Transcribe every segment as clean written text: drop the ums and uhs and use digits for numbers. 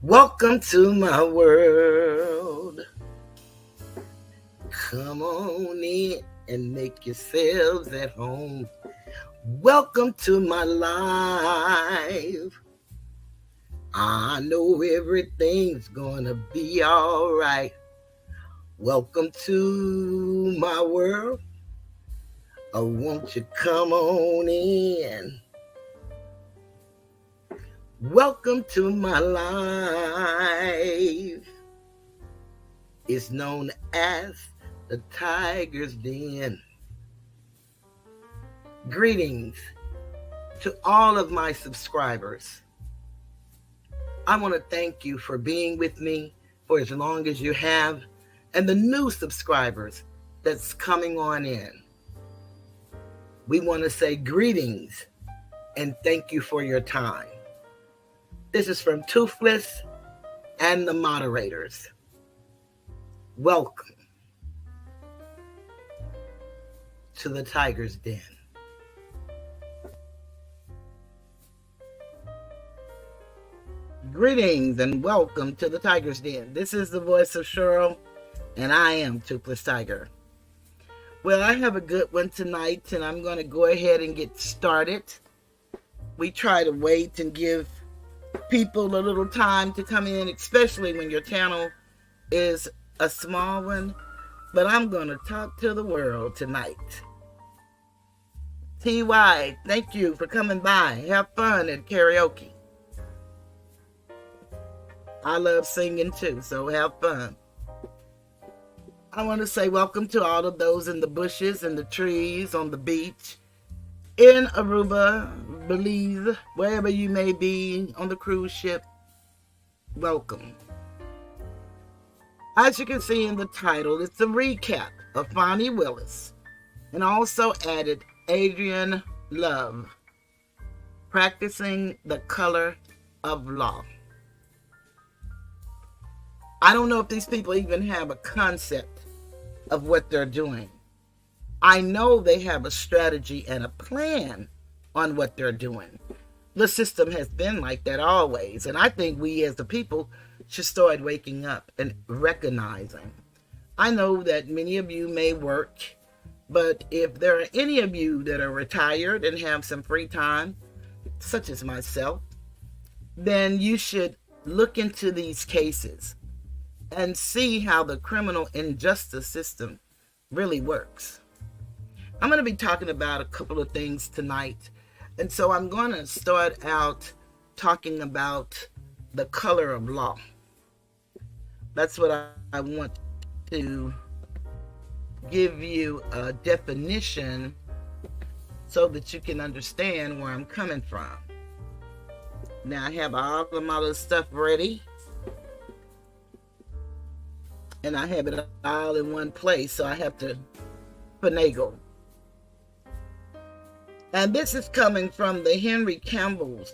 Welcome to my world. Come on in and make yourselves at home. Welcome to my life. I know everything's gonna be all right. Welcome to my world. Oh, won't you come on in? Welcome to my life. It's known as the Tiger's Den. Greetings to all of my subscribers. I want to thank you for being with me for as long as you have, and the new subscribers that's coming on in. We want to say greetings and thank you for your time. This is from Toothless and the moderators. Welcome to the Tiger's Den. Greetings and welcome to the Tiger's Den. This is the voice of Cheryl, and I am Toothless Tiger. Well, I have a good one tonight, and I'm going to go ahead and get started. We try to wait and give people a little time to come in, especially when your channel is a small one. But I'm going to talk to the world tonight. TY, thank you for coming by. Have fun at karaoke. I love singing too, so have fun. I want to say welcome to all of those in the bushes and the trees, on the beach, in Aruba, Belize, wherever you may be on the cruise ship. Welcome. As you can see in the title, it's a recap of Fani Willis, and also added Adriane Love, Practicing the Color of Law. I don't know if these people even have a concept of what they're doing. I know they have a strategy and a plan on what they're doing. The system has been like that always, and I think we as the people should start waking up and recognizing. I know that many of you may work, but if there are any of you that are retired and have some free time, such as myself, then you should look into these cases and see how the criminal injustice system really works. I'm going to be talking about a couple of things tonight. And so I'm going to start out talking about the color of law. That's what I want to give you a definition so that you can understand where I'm coming from. Now I have all of my little stuff ready. And I have it all in one place, so I have to finagle. And this is coming from the Henry Campbell's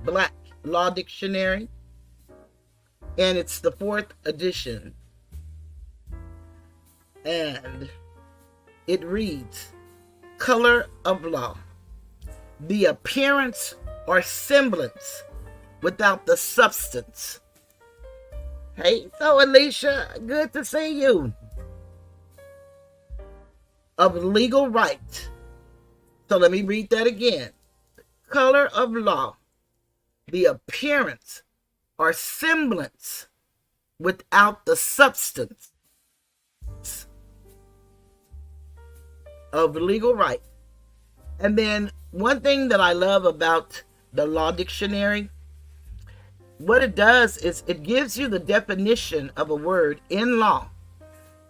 Black Law Dictionary, and it's the 4th edition. And it reads, color of law, the appearance or semblance without the substance. Hey, so Alicia, good to see you. Of legal right. So let me read that again. Color of law, the appearance or semblance without the substance of legal right. And then one thing that I love about the Law Dictionary, what it does is it gives you the definition of a word in law,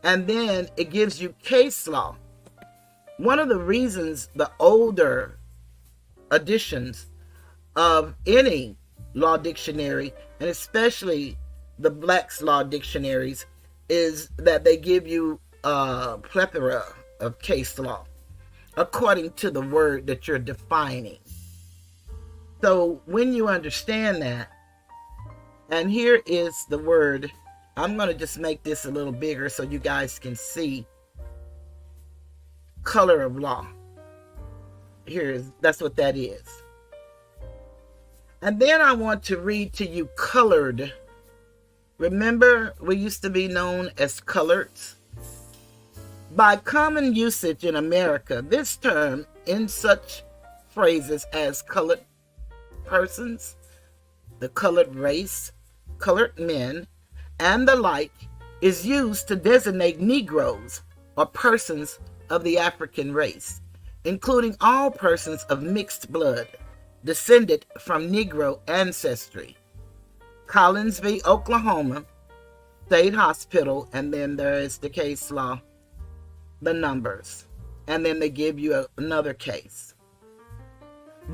and then it gives you case law. One of the reasons the older editions of any law dictionary, and especially the Black's Law dictionaries, is that they give you a plethora of case law according to the word that you're defining. So when you understand that, and here is the word, I'm going to just make this a little bigger so you guys can see color of law. That's what that is. And then I want to read to you colored. Remember, we used to be known as coloreds. By common usage in America, this term, in such phrases as colored persons, the colored race, colored men, and the like, is used to designate Negroes or persons of the African race, including all persons of mixed blood, descended from Negro ancestry. Collinsville, Oklahoma, State Hospital, and then there is the case law, the numbers, and then they give you another case.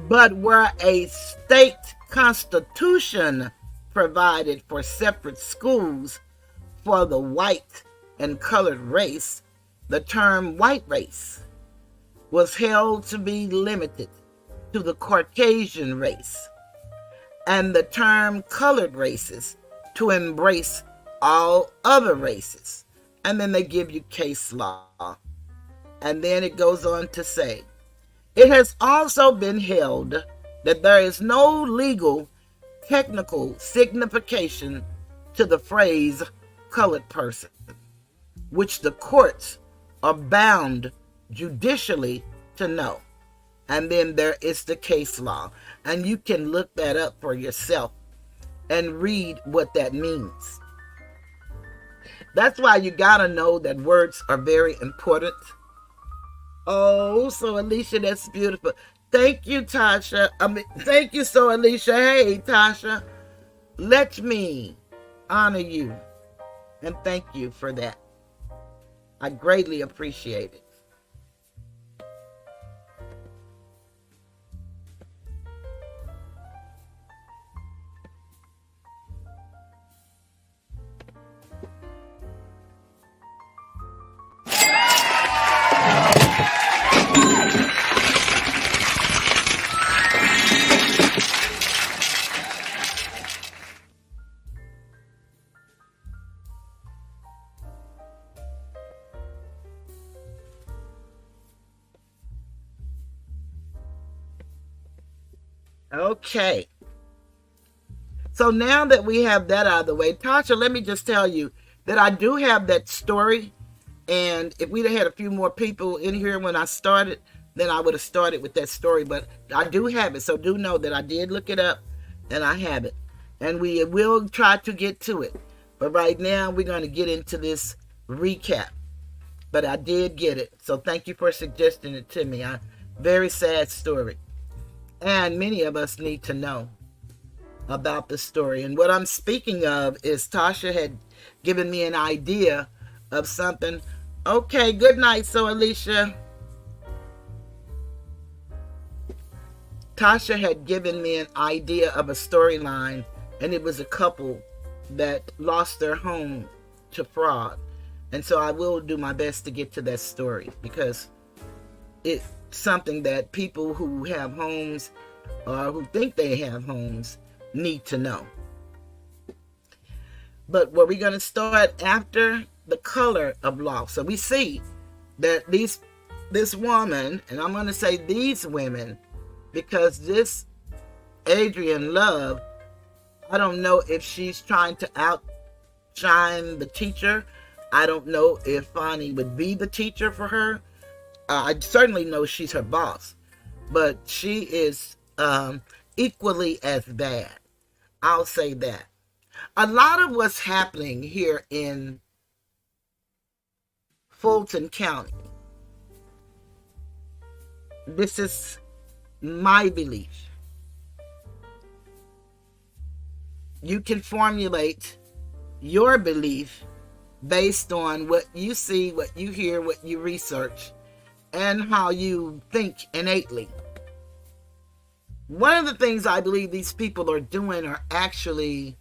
But where a state constitution provided for separate schools for the white and colored race, the term white race was held to be limited to the Caucasian race, and the term colored races to embrace all other races. And then they give you case law. And then it goes on to say, it has also been held that there is no legal technical signification to the phrase colored person, which the courts are bound judicially to know. And then there is the case law, and you can look that up for yourself and read what that means. That's why you gotta know that words are very important. Oh, so Alicia, that's beautiful. Thank you, Tasha. Thank you, so Alicia. Hey, Tasha. Let me honor you and thank you for that. I greatly appreciate it. Okay. So now that we have that out of the way, Tasha, let me just tell you that I do have that story. And if we'd have had a few more people in here when I started, then I would have started with that story. But I do have it. So do know that I did look it up and I have it. And we will try to get to it. But right now we're going to get into this recap. But I did get it. So thank you for suggesting it to me. Very sad story. And many of us need to know about the story. And what I'm speaking of is Tasha had given me an idea of something. Okay, good night, so Alicia. Tasha had given me an idea of a storyline, and it was a couple that lost their home to fraud. And so I will do my best to get to that story because it's something that people who have homes or who think they have homes need to know. But were we going to start after the color of law? So we see that this woman, and I'm going to say these women, because this Adriane Love, I don't know if she's trying to outshine the teacher. I don't know if Fani would be the teacher for her. I certainly know she's her boss, but she is equally as bad. I'll say that. A lot of what's happening here in Fulton County, this is my belief. You can formulate your belief based on what you see, what you hear, what you research, and how you think innately. One of the things I believe these people are doing are actually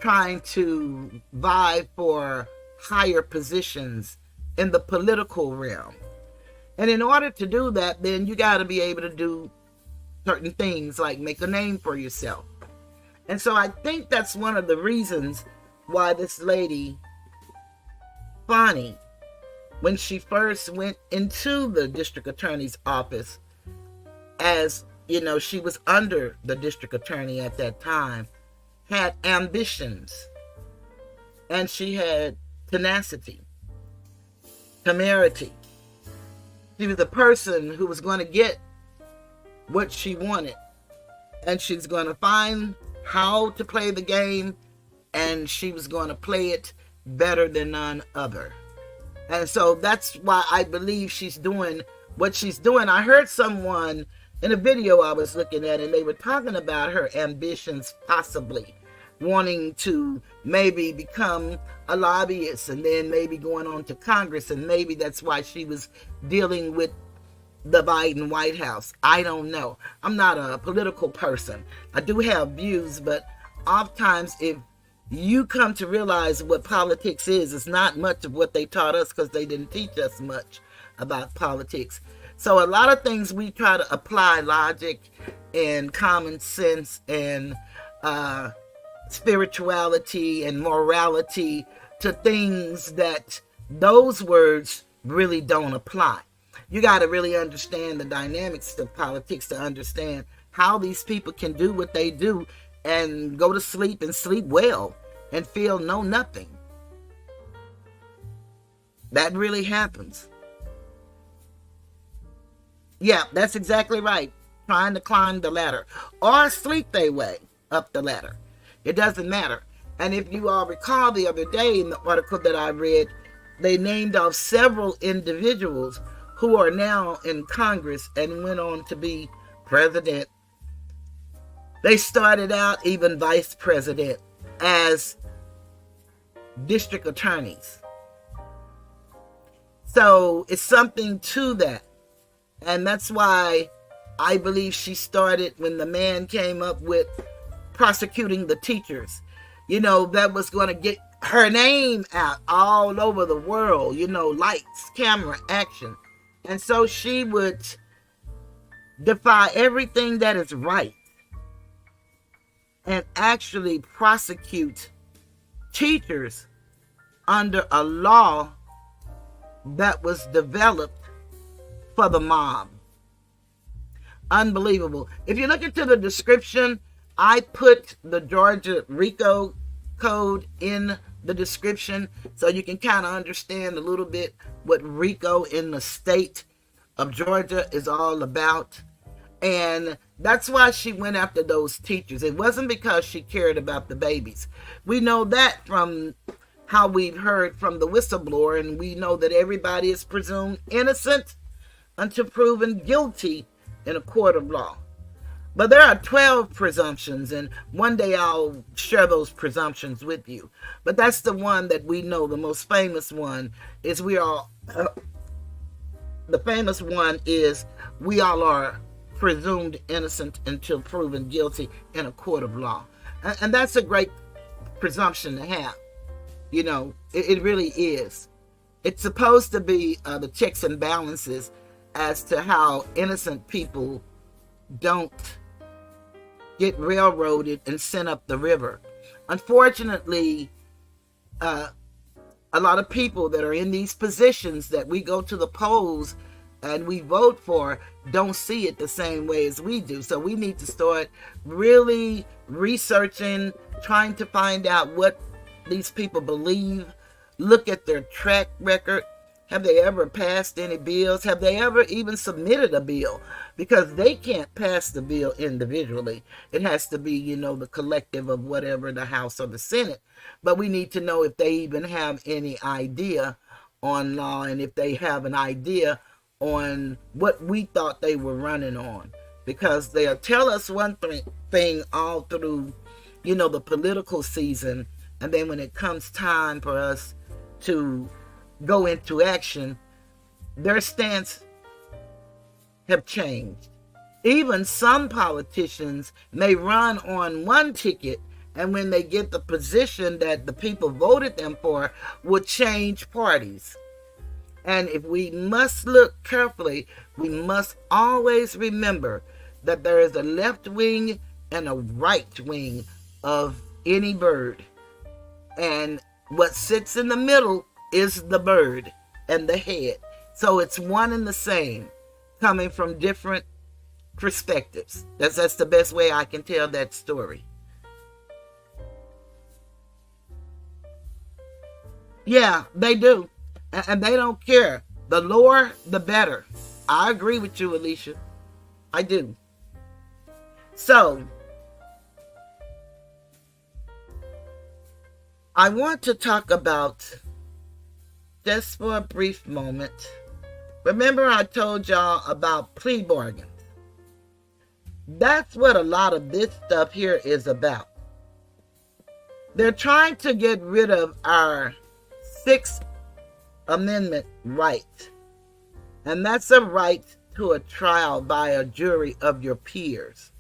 trying to vie for higher positions in the political realm. And in order to do that, then you got to be able to do certain things like make a name for yourself. And so I think that's one of the reasons why this lady, Fani, when she first went into the district attorney's office as she was under the district attorney at that time, had ambitions, and she had tenacity, temerity. She was a person who was going to get what she wanted, and she's going to find how to play the game, and she was going to play it better than none other. And so that's why I believe she's doing what she's doing. I heard someone in a video I was looking at, and they were talking about her ambitions, possibly wanting to maybe become a lobbyist and then maybe going on to Congress, and maybe that's why she was dealing with the Biden White House. I don't know. I'm not a political person. I do have views, but oftentimes if you come to realize what politics is, it's not much of what they taught us, because they didn't teach us much about politics. So a lot of things we try to apply logic and common sense and spirituality and morality to things that those words really don't apply. You got to really understand the dynamics of politics to understand how these people can do what they do and go to sleep and sleep well and feel no nothing. That really happens. Yeah, that's exactly right. Trying to climb the ladder or sleep their way up the ladder. It doesn't matter. And if you all recall the other day in the article that I read, they named off several individuals who are now in Congress and went on to be president. They started out even vice president as district attorneys. So it's something to that. And that's why I believe she started when the man came up with prosecuting the teachers. That was going to get her name out all over the world, lights, camera, action. And so she would defy everything that is right and actually prosecute teachers under a law that was developed for the mob. Unbelievable. If you look into the description, I put the Georgia RICO code in the description so you can kind of understand a little bit what RICO in the state of Georgia is all about. And that's why she went after those teachers. It wasn't because she cared about the babies. We know that from how we've heard from the whistleblower, and we know that everybody is presumed innocent until proven guilty in a court of law. But there are 12 presumptions, and one day I'll share those presumptions with you. But that's the one that we know, the most famous one is we all are presumed innocent until proven guilty in a court of law. And that's a great presumption to have. It really is. It's supposed to be the checks and balances as to how innocent people don't get railroaded and sent up the river. Unfortunately, a lot of people that are in these positions that we go to the polls and we vote for don't see it the same way as we do. So we need to start really researching, trying to find out what these people believe, look at their track record. Have they ever passed any bills? Have they ever even submitted a bill? Because they can't pass the bill individually. It has to be, the collective of whatever, the House or the Senate. But we need to know if they even have any idea on law, and if they have an idea on what we thought they were running on. Because they'll tell us one thing all through, the political season. And then when it comes time for us to go into action, their stance have changed. Even some politicians may run on one ticket, and when they get the position that the people voted them for, will change parties. And if we must look carefully, we must always remember that there is a left wing and a right wing of any bird. And what sits in the middle is the bird and the head. So it's one and the same, coming from different perspectives. That's the best way I can tell that story. Yeah, they do. And they don't care. The lower, the better. I agree with you, Alicia. I do. So, I want to talk about, just for a brief moment, remember I told y'all about plea bargains. That's what a lot of this stuff here is about. They're trying to get rid of our Sixth Amendment right. And that's a right to a trial by a jury of your peers.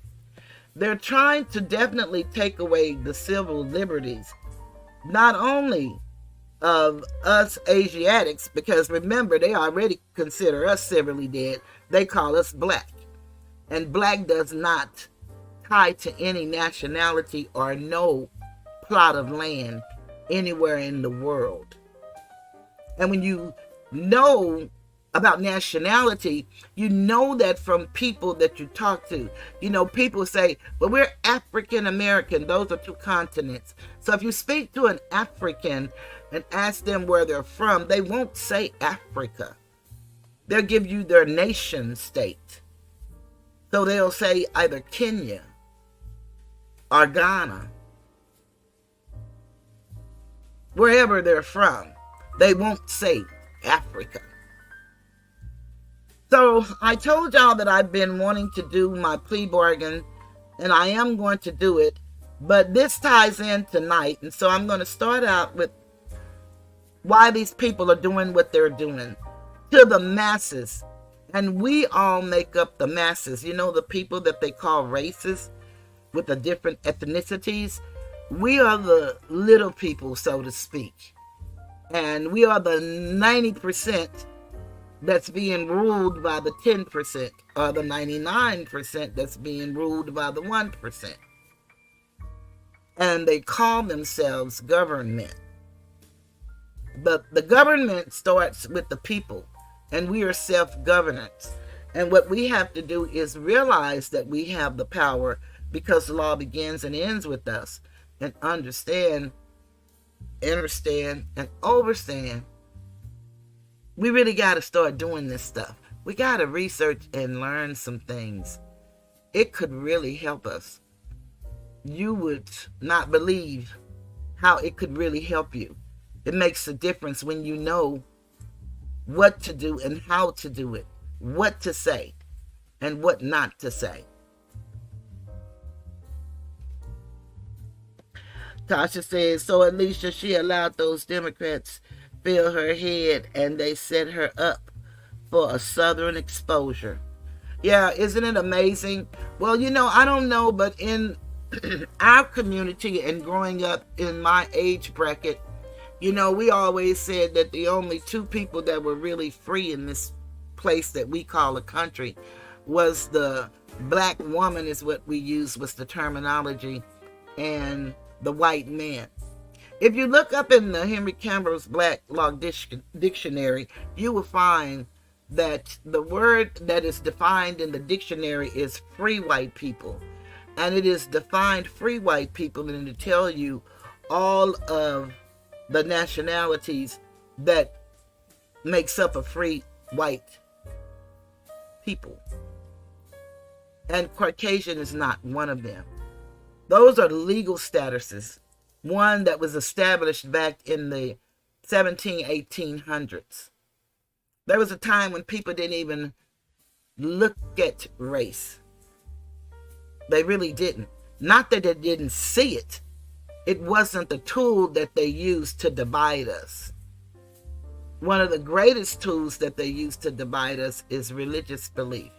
They're trying to definitely take away the civil liberties, not only of us Asiatics, because remember, they already consider us civilly dead. They call us black. And black does not tie to any nationality or no plot of land anywhere in the world. And when you know about nationality, you know that from people that you talk to. You know, people say, well, we're African American. Those are two continents. So if you speak to an African and ask them where they're from, they won't say Africa. They'll give you their nation state. So they'll say either Kenya or Ghana. Wherever they're from. They won't say Africa. So I told y'all that I've been wanting to do my plea bargain, and I am going to do it, but this ties in tonight, and so I'm going to start out with why these people are doing what they're doing to the masses. And we all make up the masses. You know, the people that they call races with the different ethnicities. We are the little people, so to speak. And we are the 90% that's being ruled by the 10%, or the 99% that's being ruled by the 1%. And they call themselves government. But the government starts with the people, and we are self-governance. And what we have to do is realize that we have the power, because the law begins and ends with us, and understand, and overstand. We really got to start doing this stuff. We got to research and learn some things. It could really help us. You would not believe how it could really help you. It makes a difference when you know what to do and how to do it, what to say and what not to say. Tasha says, so Alicia, she allowed those Democrats fill her head and they set her up for a Southern exposure. Yeah, isn't it amazing? Well, you know, I don't know, but in our community and growing up in my age bracket, you know, we always said that the only two people that were really free in this place that we call a country was the black woman, is what we use, was the terminology, and the white man. If you look up in the Henry Campbell's Black Law Dictionary, you will find that the word that is defined in the dictionary is free white people. And it is defined free white people, and to tell you all of the nationalities that makes up a free white people. And Caucasian is not one of them. Those are legal statuses. One that was established back in the 1800s. There was a time when people didn't even look at race. They really didn't. Not that they didn't see it. It wasn't the tool that they used to divide us. One of the greatest tools that they use to divide us is religious belief.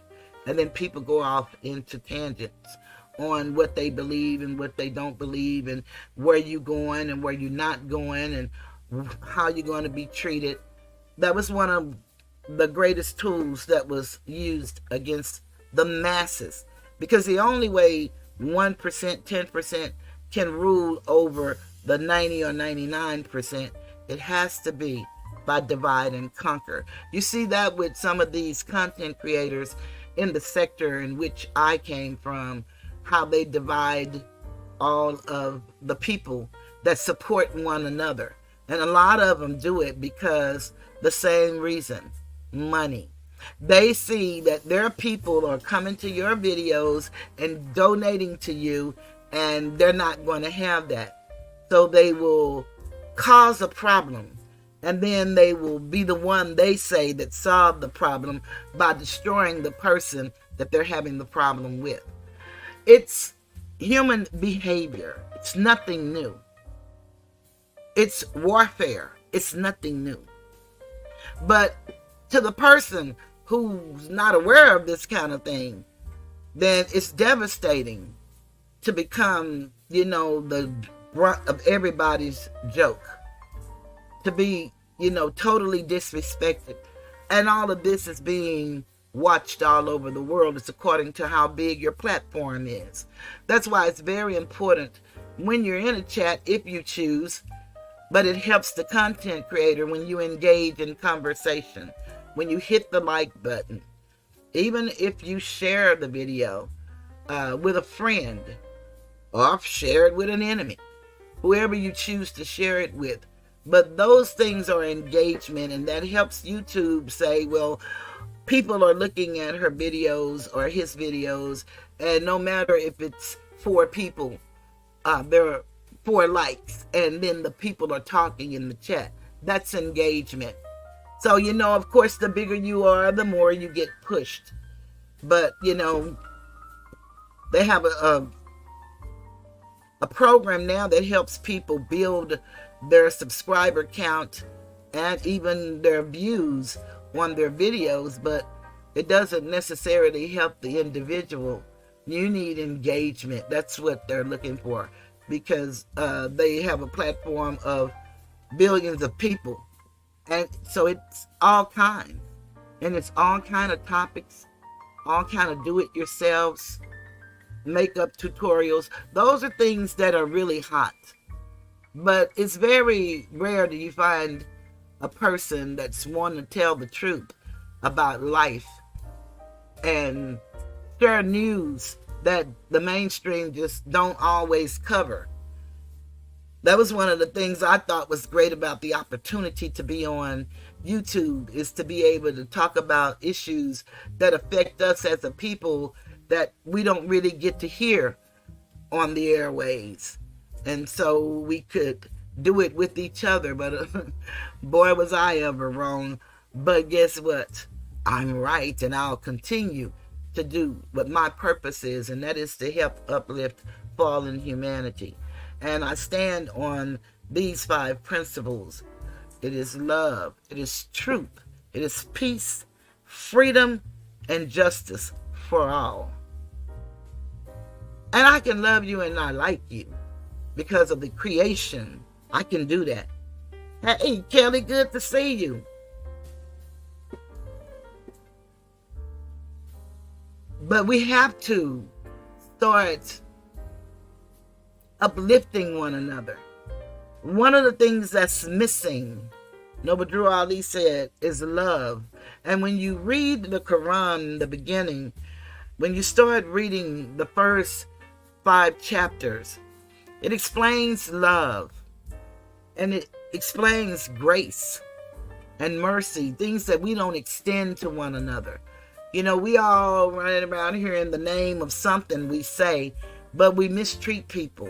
And then people go off into tangents on what they believe and what they don't believe, and where you're going and where you're not going, and how you're going to be treated. That was one of the greatest tools that was used against the masses. Because the only way 1%, 10% can rule over the 90 or 99%, it has to be by divide and conquer. You see that with some of these content creators, in the sector in which I came from, how they divide all of the people that support one another. And a lot of them do it because the same reason, money. They see that their people are coming to your videos and donating to you, and they're not going to have that. So they will cause a problem, and then they will be the one, they say, that solved the problem by destroying the person that they're having the problem with. It's human behavior. It's nothing new. It's warfare. It's nothing new. But to the person who's not aware of this kind of thing, then it's devastating to become, the brunt of everybody's joke. To be, totally disrespected. And all of this is being watched all over the world. It's according to how big your platform is. That's why it's very important when you're in a chat, if you choose, but it helps the content creator when you engage in conversation, when you hit the like button, even if you share the video with a friend or share it with an enemy, whoever you choose to share it with. But those things are engagement, and that helps YouTube say, well, people are looking at her videos or his videos, and no matter if it's 4 people, there are 4 likes, and then the people are talking in the chat. That's engagement. So, of course, the bigger you are, the more you get pushed. But, they have a program now that helps people build their subscriber count and even their views on their videos, but it doesn't necessarily help the individual. You need engagement. That's what they're looking for, because they have a platform of billions of people. And so it's all kinds. And it's all kind of topics, all kind of do-it-yourselves, makeup tutorials. Those are things that are really hot. But it's very rare that you find a person that's wanting to tell the truth about life and share news that the mainstream just don't always cover. That was one of the things I thought was great about the opportunity to be on YouTube, is to be able to talk about issues that affect us as a people that we don't really get to hear on the airways. And so we could do it with each other. But boy, was I ever wrong. But guess what? I'm right, and I'll continue to do what my purpose is, and that is to help uplift fallen humanity. And I stand on these 5 principles. It is love. It is truth. It is peace, freedom, and justice for all. And I can love you and not like you because of the creation. I can do that. Hey, Kelly, good to see you. But we have to start uplifting one another. One of the things that's missing, Noble Drew Ali said, is love. And when you read the Quran in the beginning, when you start reading the first 5 chapters, it explains love. And it explains grace and mercy, things that we don't extend to one another. We all running around here in the name of something we say, but we mistreat people.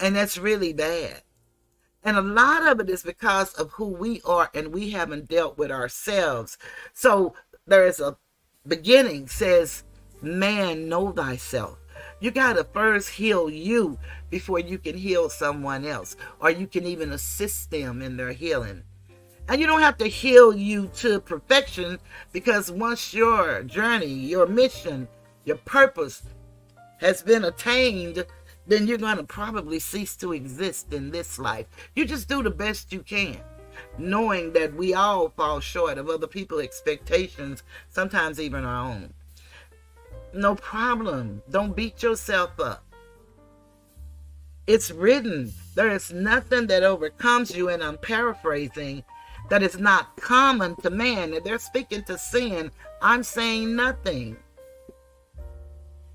And that's really bad. And a lot of it is because of who we are, and we haven't dealt with ourselves. So there is a beginning, says, man, know thyself. You got to first heal you before you can heal someone else, or you can even assist them in their healing. And you don't have to heal you to perfection, because once your journey, your mission, your purpose has been attained, then you're going to probably cease to exist in this life. You just do the best you can, knowing that we all fall short of other people's expectations, sometimes even our own. No problem. Don't beat yourself up. It's written. There is nothing that overcomes you, and I'm paraphrasing, that is not common to man. And they're speaking to sin. I'm saying nothing.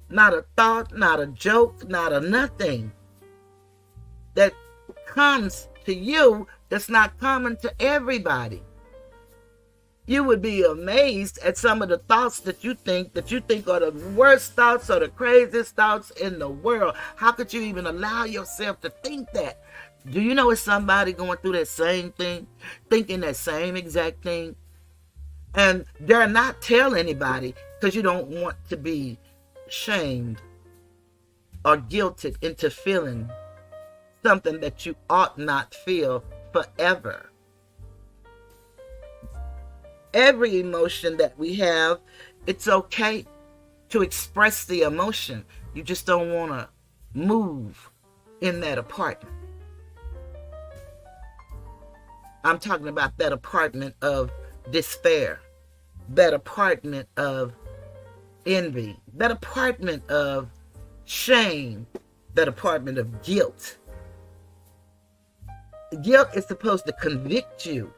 Not a thought, not a joke, not a nothing that comes to you that's not common to everybody. You would be amazed at some of the thoughts that you think are the worst thoughts or the craziest thoughts in the world. How could you even allow yourself to think that? Do you know it's somebody going through that same thing, thinking that same exact thing? And dare not tell anybody because you don't want to be shamed or guilted into feeling something that you ought not feel forever. Every emotion that we have, it's okay to express the emotion. You just don't want to move in that apartment. I'm talking about that apartment of despair, that apartment of envy, that apartment of shame, that apartment of guilt. Guilt is supposed to convict you,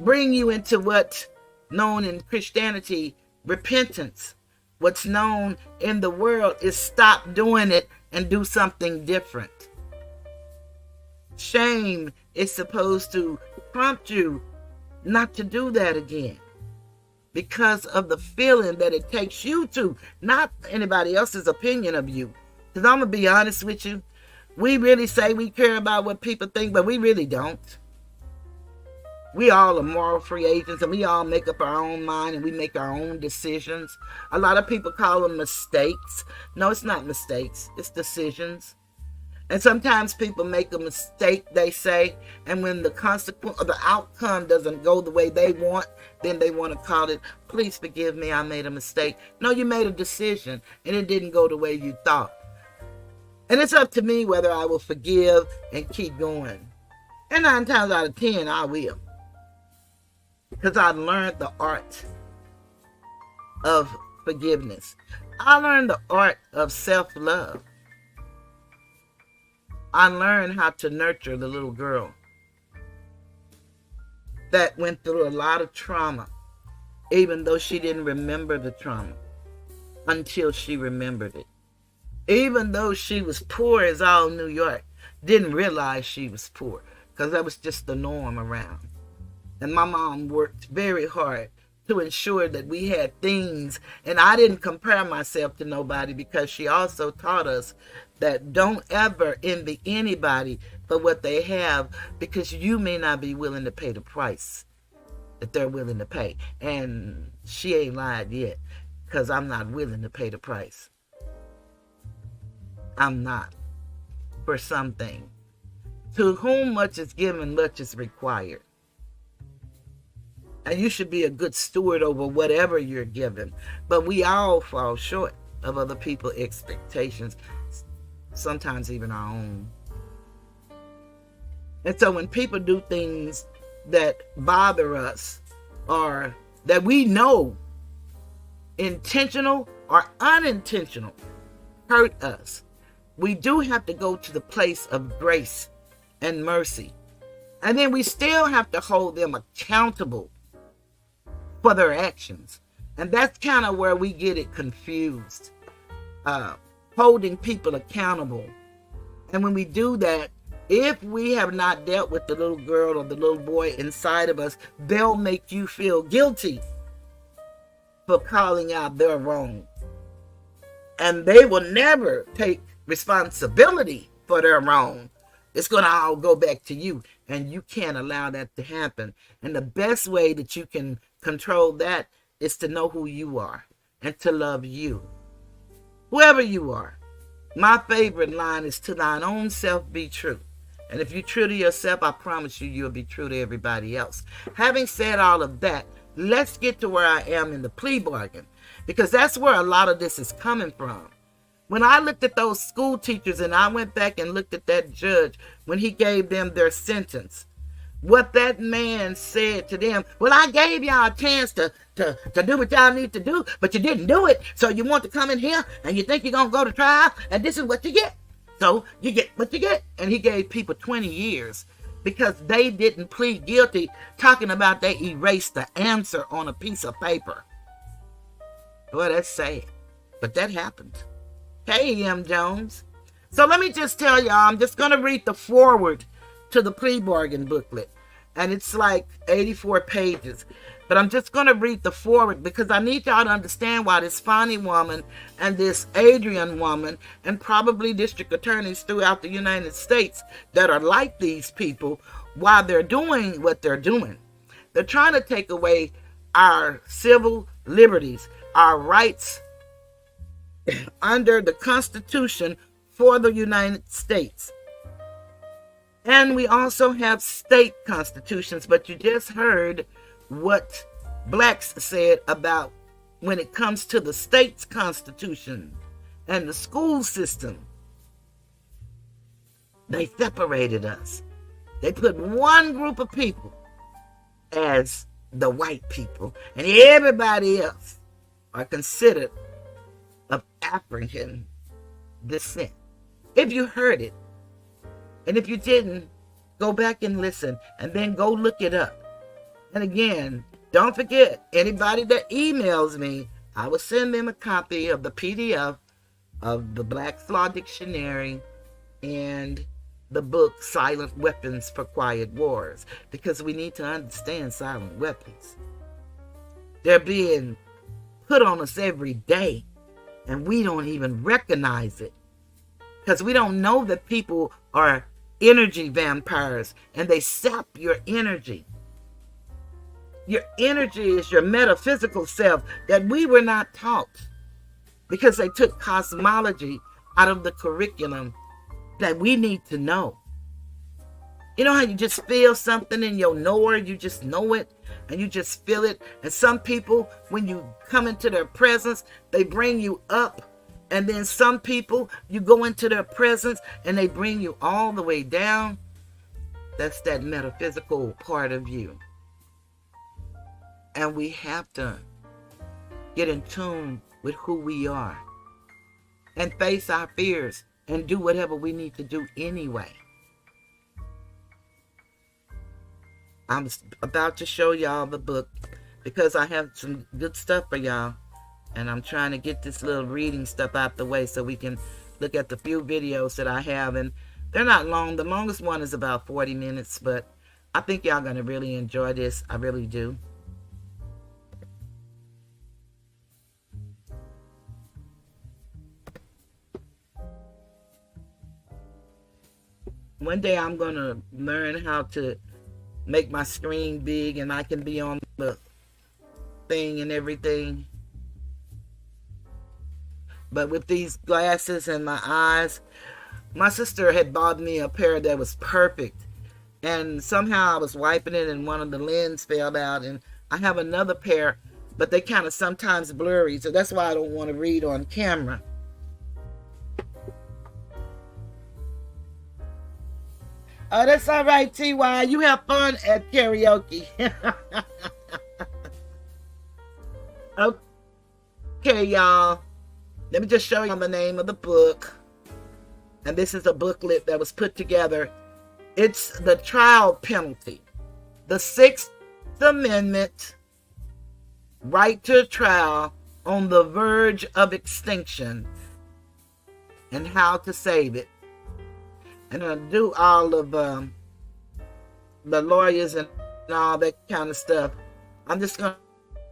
bring you into what's known in Christianity, repentance. What's known in the world is stop doing it and do something different. Shame is supposed to prompt you not to do that again because of the feeling that it takes you to, not anybody else's opinion of you. Because I'm going to be honest with you, we really say we care about what people think, but we really don't. We all are moral free agents and we all make up our own mind and we make our own decisions. A lot of people call them mistakes. No, it's not mistakes. It's decisions. And sometimes people make a mistake, they say, and when the consequence or the outcome doesn't go the way they want, then they want to call it, please forgive me, I made a mistake. No, you made a decision and it didn't go the way you thought. And it's up to me whether I will forgive and keep going. And 9 times out of 10, I will. Because I learned the art of forgiveness. I learned the art of self-love. I learned how to nurture the little girl that went through a lot of trauma, even though she didn't remember the trauma until she remembered it. Even though she was poor as all New York, didn't realize she was poor because that was just the norm around. And my mom worked very hard to ensure that we had things. And I didn't compare myself to nobody because she also taught us that don't ever envy anybody for what they have because you may not be willing to pay the price that they're willing to pay. And she ain't lied yet because I'm not willing to pay the price. I'm not for something. To whom much is given, much is required. And you should be a good steward over whatever you're given. But we all fall short of other people's expectations, sometimes even our own. And so when people do things that bother us or that we know, intentional or unintentional, hurt us, we do have to go to the place of grace and mercy. And then we still have to hold them accountable for their actions. And that's kind of where we get it confused. Holding people accountable. And when we do that, if we have not dealt with the little girl or the little boy inside of us, they'll make you feel guilty for calling out their wrong. And they will never take responsibility for their wrong. It's going to all go back to you. And you can't allow that to happen. And the best way that you can control that is to know who you are and to love you. Whoever you are. My favorite line is, to thine own self be true. And if you're true to yourself, I promise you, you'll be true to everybody else. Having said all of that, let's get to where I am in the plea bargain. Because that's where a lot of this is coming from. When I looked at those school teachers and I went back and looked at that judge when he gave them their sentence, what that man said to them, well, I gave y'all a chance to do what y'all need to do, but you didn't do it. So you want to come in here and you think you're going to go to trial and this is what you get. So you get what you get. And he gave people 20 years. because they didn't plead guilty, talking about they erased the answer on a piece of paper. Boy, that's sad. But that happened. Hey, M. Jones. So let me just tell y'all, I'm just going to read the foreword to the plea bargain booklet. And it's like 84 pages. But I'm just going to read the foreword because I need y'all to understand why this Fani woman and this Adriane woman and probably district attorneys throughout the United States that are like these people, why they're doing what they're doing. They're trying to take away our civil liberties, our rights under the Constitution for the United States. And we also have state constitutions, but you just heard what blacks said about when it comes to the state's constitution and the school system. They separated us. They put one group of people as the white people, and everybody else are considered of African descent. If you heard it, and if you didn't, go back and listen, and then go look it up. And again, don't forget, anybody that emails me, I will send them a copy of the PDF of the Black's Law Dictionary and the book Silent Weapons for Quiet Wars, because we need to understand silent weapons. They're being put on us every day, and we don't even recognize it, because we don't know that people are energy vampires, and they sap your energy. Your energy is your metaphysical self that we were not taught, because they took cosmology out of the curriculum that we need to know. You know how you just feel something in your knower, you just know it, and you just feel it. And some people, when you come into their presence, they bring you up. And then some people, you go into their presence and they bring you all the way down. That's that metaphysical part of you. And we have to get in tune with who we are and face our fears and do whatever we need to do anyway. I'm about to show y'all the book because I have some good stuff for y'all. And I'm trying to get this little reading stuff out the way so we can look at the few videos that I have. And they're not long. The longest one is about 40 minutes. But I think y'all going to really enjoy this. I really do. One day I'm going to learn how to make my screen big and I can be on the thing and everything. But with these glasses and my eyes, my sister had bought me a pair that was perfect. And somehow I was wiping it and one of the lenses fell out. And I have another pair, but they kind of sometimes blurry. So that's why I don't want to read on camera. Oh, that's all right, T.Y. You have fun at karaoke. Okay, y'all. Let me just show you the name of the book. And this is a booklet that was put together. It's the trial penalty. The Sixth Amendment, right to trial on the verge of extinction and how to save it. And I'll do all of the lawyers and all that kind of stuff. I'm just going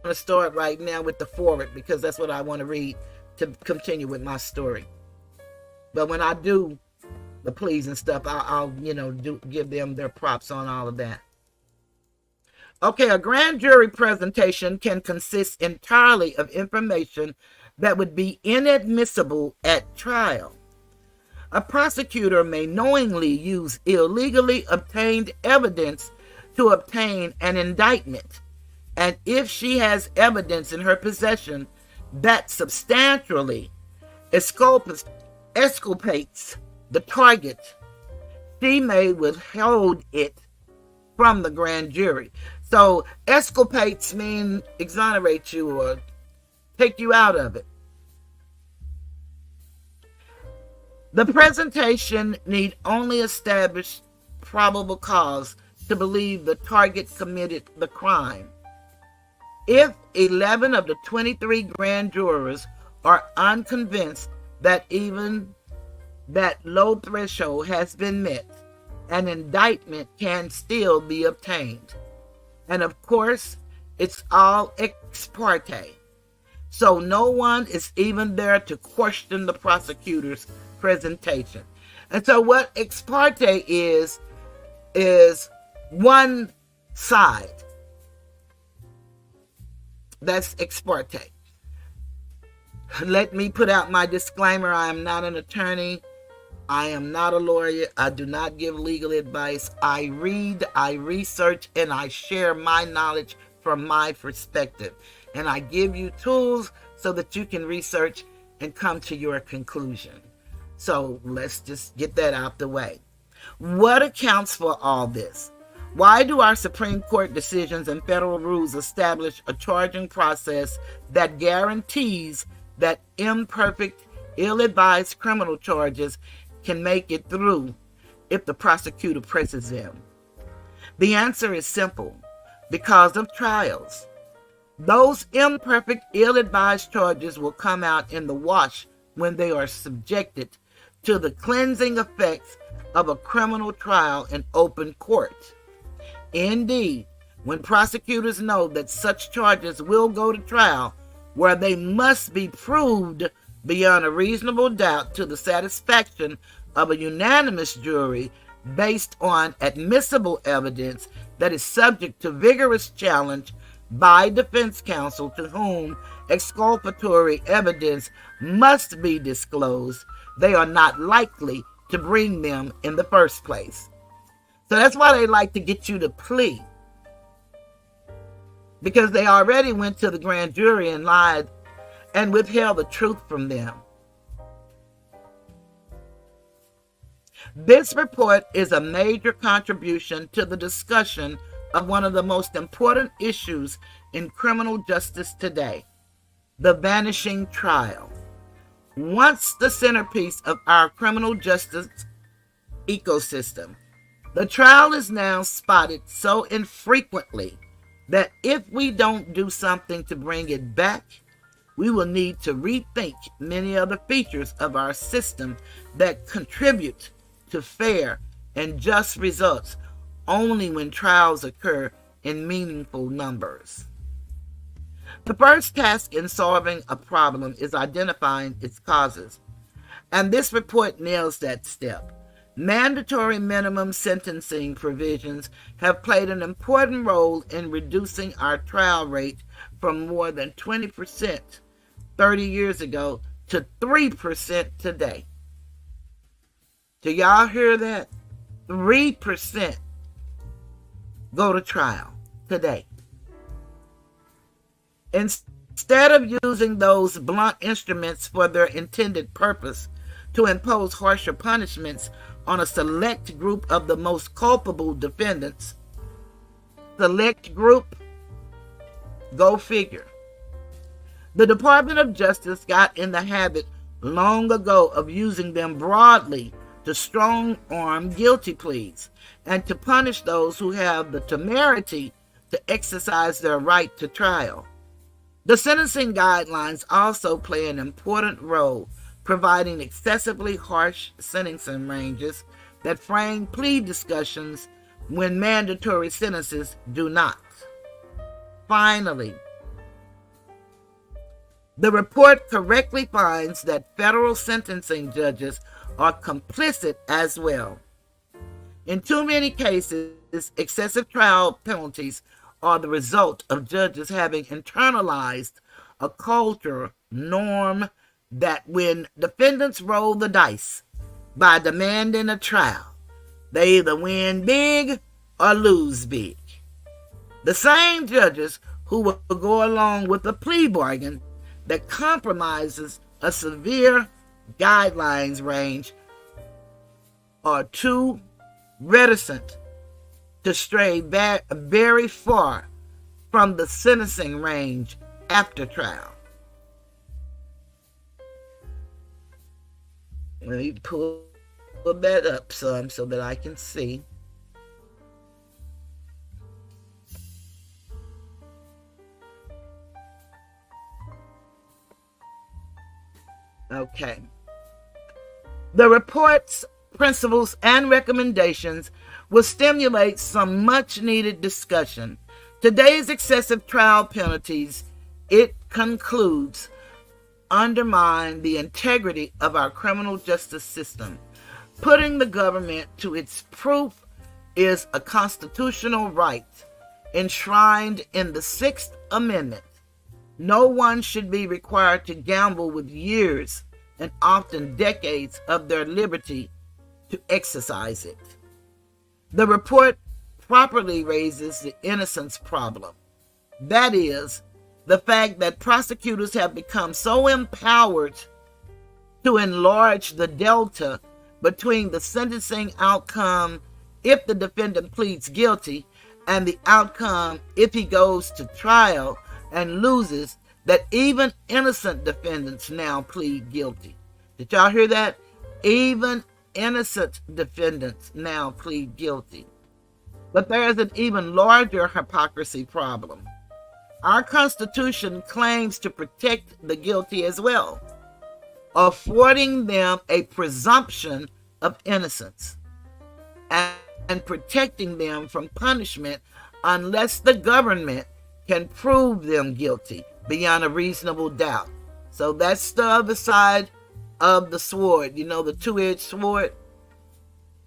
to start right now with the foreword because that's what I want to read to continue with my story. But when I do the pleas and stuff, I'll give them their props on all of that. Okay, a grand jury presentation can consist entirely of information that would be inadmissible at trial. A prosecutor may knowingly use illegally obtained evidence to obtain an indictment, and if she has evidence in her possession that substantially exculpates the target, she may withhold it from the grand jury. So exculpates mean exonerate you or take you out of it. The presentation need only establish probable cause to believe the target committed the crime. If 11 of the 23 grand jurors are unconvinced that even that low threshold has been met, an indictment can still be obtained. And of course, it's all ex parte. So no one is even there to question the prosecutor's presentation. And so what ex parte is one side. That's ex parte. Let me put out my disclaimer. I am not an attorney. I am not a lawyer. I do not give legal advice. I read, I research, and I share my knowledge from my perspective. And I give you tools so that you can research and come to your conclusion. So let's just get that out the way. What accounts for all this? Why do our Supreme Court decisions and federal rules establish a charging process that guarantees that imperfect, ill-advised criminal charges can make it through if the prosecutor presses them? The answer is simple: because of trials. Those imperfect, ill-advised charges will come out in the wash when they are subjected to the cleansing effects of a criminal trial in open court. Indeed, when prosecutors know that such charges will go to trial, where they must be proved beyond a reasonable doubt to the satisfaction of a unanimous jury based on admissible evidence that is subject to vigorous challenge by defense counsel, to whom exculpatory evidence must be disclosed, they are not likely to bring them in the first place. So that's why they like to get you to plea, because they already went to the grand jury and lied and withheld the truth from them. This report is a major contribution to the discussion of one of the most important issues in criminal justice today, the vanishing trial. Once the centerpiece of our criminal justice ecosystem, the trial is now spotted so infrequently that if we don't do something to bring it back, we will need to rethink many other features of our system that contribute to fair and just results only when trials occur in meaningful numbers. The first task in solving a problem is identifying its causes, and this report nails that step. Mandatory minimum sentencing provisions have played an important role in reducing our trial rate from more than 20% 30 years ago to 3% today. Do y'all hear that? 3% go to trial today. Instead of using those blunt instruments for their intended purpose to impose harsher punishments on a select group of the most culpable defendants, select group, go figure. The Department of Justice got in the habit long ago of using them broadly to strong-arm guilty pleas and to punish those who have the temerity to exercise their right to trial. The sentencing guidelines also play an important role, providing excessively harsh sentencing ranges that frame plea discussions when mandatory sentences do not. Finally, the report correctly finds that federal sentencing judges are complicit as well. In too many cases, excessive trial penalties are the result of judges having internalized a culture norm that when defendants roll the dice by demanding a trial, they either win big or lose big. The same judges who will go along with a plea bargain that compromises a severe guidelines range are too reticent to stray very far from the sentencing range after trial. Let me pull that up some so that I can see. Okay. The report's principles and recommendations will stimulate some much needed discussion. Today's excessive trial penalties, it concludes, undermine the integrity of our criminal justice system. Putting the government to its proof is a constitutional right enshrined in the Sixth Amendment. No one should be required to gamble with years and often decades of their liberty to exercise it. The report properly raises the innocence problem. That is, the fact that prosecutors have become so empowered to enlarge the delta between the sentencing outcome if the defendant pleads guilty and the outcome if he goes to trial and loses, that even innocent defendants now plead guilty. Did y'all hear that? Even innocent defendants now plead guilty. But there is an even larger hypocrisy problem. Our Constitution claims to protect the guilty as well, affording them a presumption of innocence and protecting them from punishment unless the government can prove them guilty beyond a reasonable doubt. So that's the other side of the sword, the two-edged sword.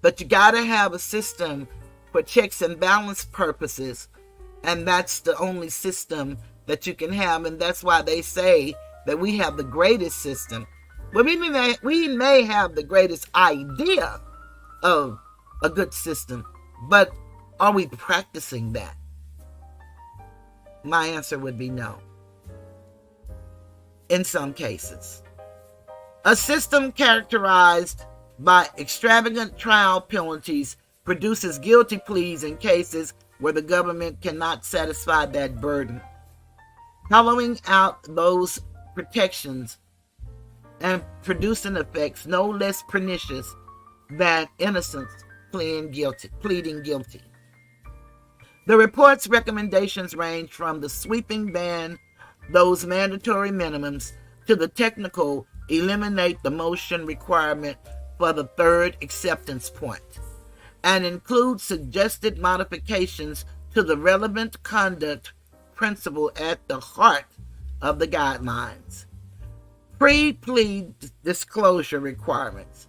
But you got to have a system for checks and balance purposes, and that's the only system that you can have, and that's why they say that we have the greatest system. Well, we may have the greatest idea of a good system, but are we practicing that? My answer would be no. In some cases. A system characterized by extravagant trial penalties produces guilty pleas in cases where the government cannot satisfy that burden. Hollowing out those protections and producing effects no less pernicious than innocence pleading guilty. The report's recommendations range from the sweeping ban those mandatory minimums to the technical eliminate the motion requirement for the third acceptance point, and include suggested modifications to the relevant conduct principle at the heart of the guidelines. Pre-plea disclosure requirements,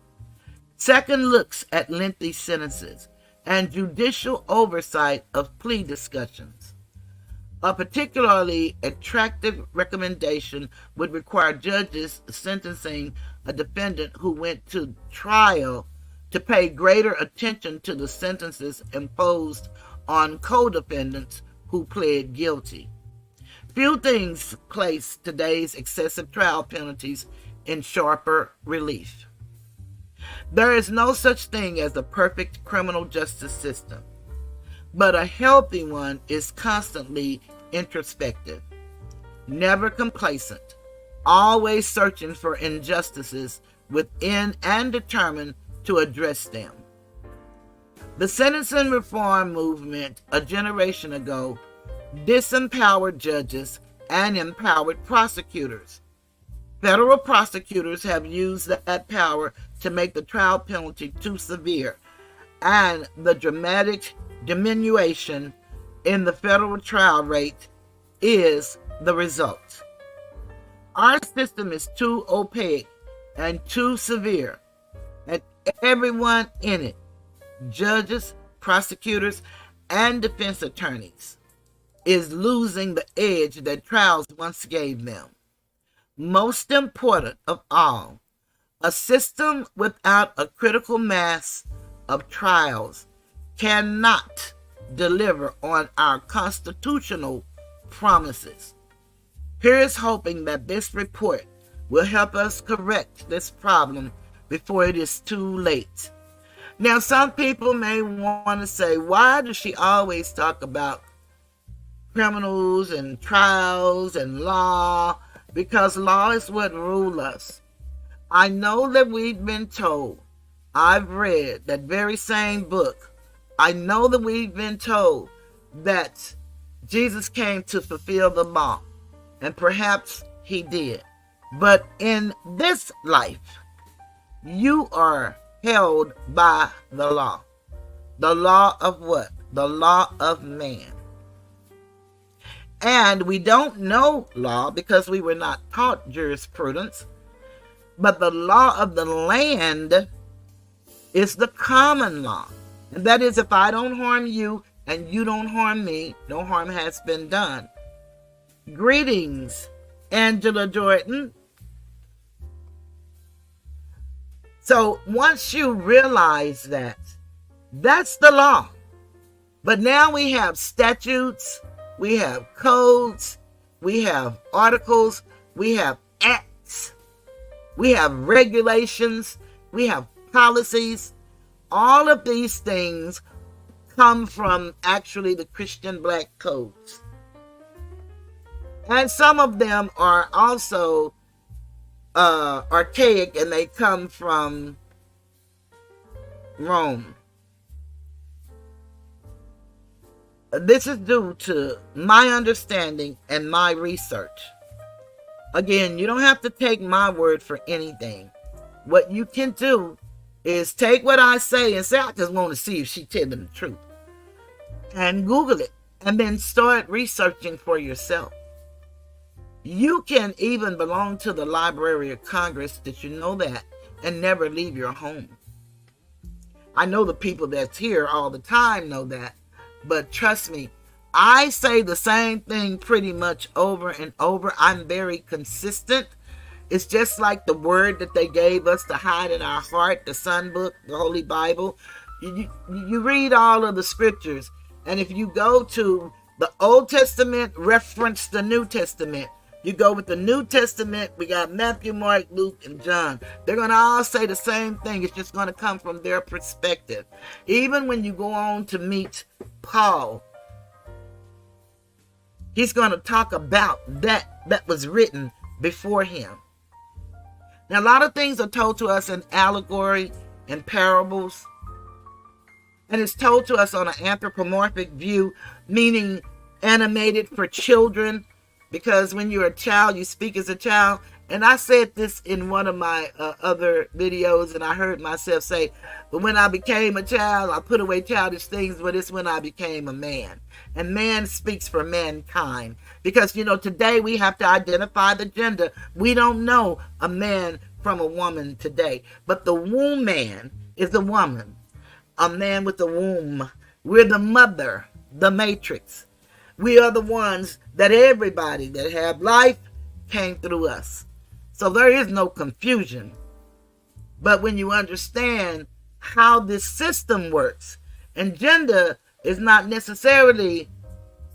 second looks at lengthy sentences, and judicial oversight of plea discussions. A particularly attractive recommendation would require judges sentencing a defendant who went to trial to pay greater attention to the sentences imposed on co-defendants who pled guilty. Few things place today's excessive trial penalties in sharper relief. There is no such thing as a perfect criminal justice system, but a healthy one is constantly introspective, never complacent, always searching for injustices within and determined to address them. The sentencing reform movement a generation ago disempowered judges and empowered prosecutors. Federal prosecutors have used that power to make the trial penalty too severe, and the dramatic diminution in the federal trial rate is the result. Our system is too opaque and too severe, and everyone in it, judges, prosecutors, and defense attorneys, is losing the edge that trials once gave them. Most important of all, a system without a critical mass of trials cannot deliver on our constitutional promises. Here's hoping that this report will help us correct this problem before it is too late. Now, some people may want to say, why does she always talk about criminals and trials and law? Because law is what rules us. I know that we've been told, I've read that very same book, I know that we've been told that Jesus came to fulfill the law, and perhaps he did. But in this life, you are held by the law. The law of what? The law of man. And we don't know law because we were not taught jurisprudence. But the law of the land is the common law. And that is, if I don't harm you and you don't harm me, no harm has been done. Greetings, Angela Jordan. So once you realize that, that's the law. But now we have statutes, we have codes, we have articles, we have acts, we have regulations, we have policies. All of these things come from actually the Christian black codes. And some of them are also archaic, and they come from Rome. This is due to my understanding and my research. Again, you don't have to take my word for anything. What you can do is take what I say and say, I just want to see if she's telling the truth. And Google it, and then start researching for yourself. You can even belong to the Library of Congress, did you know that, and never leave your home. I know the people that's here all the time know that, but trust me, I say the same thing pretty much over and over. I'm very consistent. It's just like the word that they gave us to hide in our heart, the Sun Book, the Holy Bible. You read all of the scriptures, and if you go to the Old Testament, reference the New Testament. You go with the New Testament, we got Matthew, Mark, Luke, and John. They're going to all say the same thing. It's just going to come from their perspective. Even when you go on to meet Paul, he's going to talk about that was written before him. Now, a lot of things are told to us in allegory and parables. And it's told to us on an anthropomorphic view, meaning animated for children. Because when you're a child, you speak as a child. And I said this in one of my other videos, and I heard myself say, but when I became a child, I put away childish things, but it's when I became a man. And man speaks for mankind. Because, today we have to identify the gender. We don't know a man from a woman today. But the womb man is a woman. A man with a womb. We're the mother, the matrix. We are the ones that everybody that have life came through us. So there is no confusion. But when you understand how this system works, and gender is not necessarily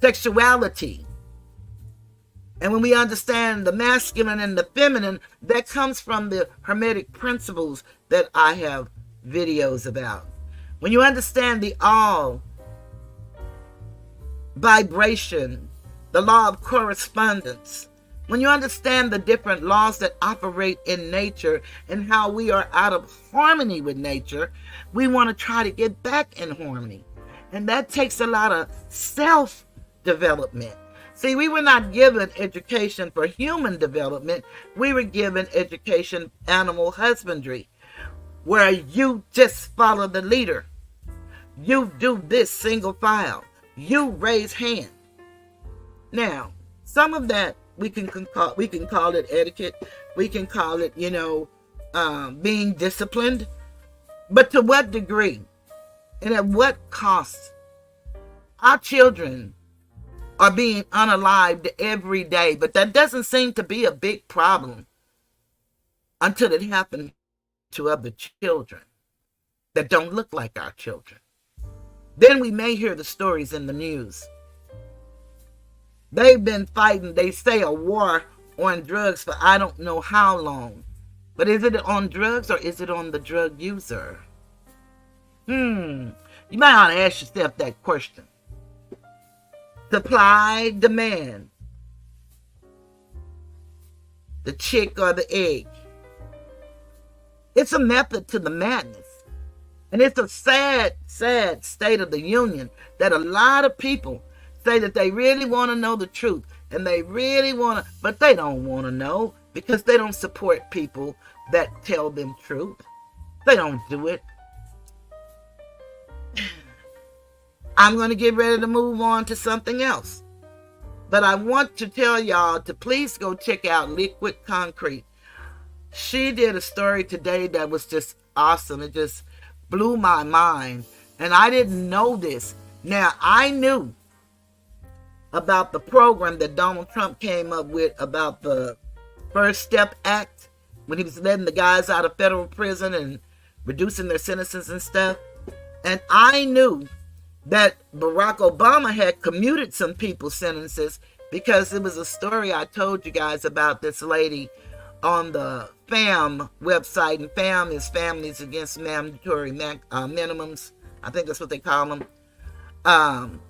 sexuality. And when we understand the masculine and the feminine, that comes from the Hermetic principles that I have videos about. When you understand the all, vibration, the law of correspondence, when you understand the different laws that operate in nature and how we are out of harmony with nature, we want to try to get back in harmony. And that takes a lot of self-development. See, we were not given education for human development. We were given education animal husbandry, where you just follow the leader. You do this single file. You raise hand. Now, some of that we can call it etiquette. We can call it, being disciplined. But to what degree? And at what cost? Our children are being unalived every day, but that doesn't seem to be a big problem until it happens to other children that don't look like our children. Then we may hear the stories in the news. They've been fighting, they say, a war on drugs for I don't know how long. But is it on drugs or is it on the drug user? You might want to ask yourself that question. Supply, demand. The chick or the egg. It's a method to the madness. And it's a sad, sad state of the union that a lot of people say that they really want to know the truth. And they really want to, but they don't want to know. because they don't support people that tell them truth. They don't do it. I'm going to get ready to move on to something else. But I want to tell y'all to please go check out Liquid Concrete. She did a story today that was just awesome. It just blew my mind. And I didn't know this. Now, I knew about the program that Donald Trump came up with about the First Step Act, when he was letting the guys out of federal prison and reducing their sentences and stuff. And I knew that Barack Obama had commuted some people's sentences, because it was a story I told you guys about this lady on the FAM website. And FAM is Families Against Mandatory Minimums. I think that's what they call them.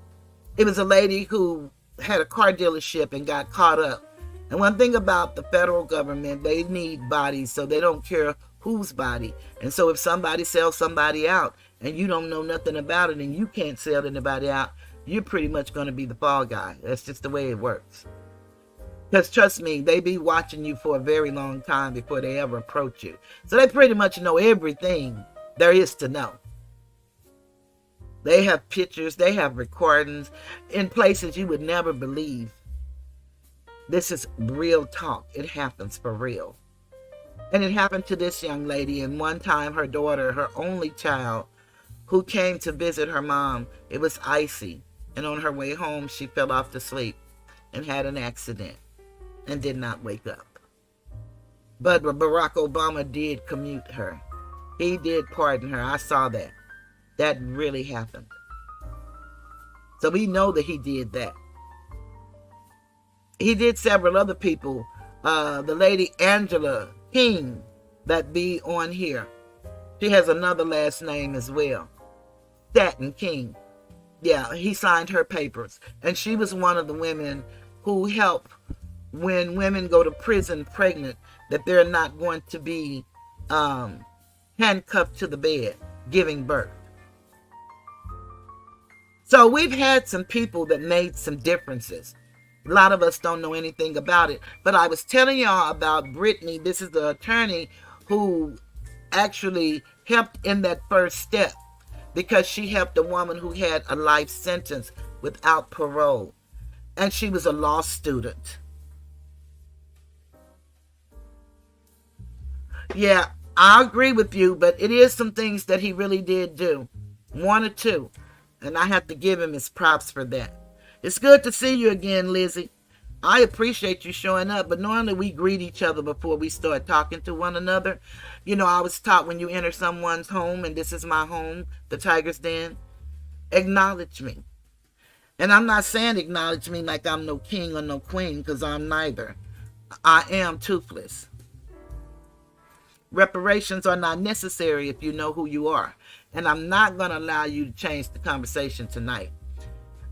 It was a lady who had a car dealership and got caught up. And one thing about the federal government, they need bodies, so they don't care whose body. And so if somebody sells somebody out and you don't know nothing about it and you can't sell anybody out, you're pretty much going to be the fall guy. That's just the way it works. Because trust me, they be watching you for a very long time before they ever approach you. So they pretty much know everything there is to know. They have pictures, they have recordings in places you would never believe. This is real talk. It happens for real. And it happened to this young lady. And one time her daughter, her only child, who came to visit her mom, it was icy. And on her way home, she fell off to sleep and had an accident and did not wake up. But Barack Obama did commute her. He did pardon her. I saw that. That really happened. So we know that he did that. He did several other people. The lady Angela King that be on here. She has another last name as well. Staten King. Yeah, he signed her papers. And she was one of the women who help when women go to prison pregnant, that they're not going to be handcuffed to the bed giving birth. So we've had some people that made some differences. A lot of us don't know anything about it. But I was telling y'all about Brittany. This is the attorney who actually helped in that first step, because she helped a woman who had a life sentence without parole. And she was a law student. Yeah, I agree with you, but it is some things that he really did do. One or two. And I have to give him his props for that. It's good to see you again, Lizzie. I appreciate you showing up, but normally we greet each other before we start talking to one another. You know, I was taught when you enter someone's home, and this is my home, the Tiger's Den, acknowledge me. And I'm not saying acknowledge me like I'm no king or no queen, because I'm neither. I am toothless. Reparations are not necessary if you know who you are. And I'm not going to allow you to change the conversation tonight.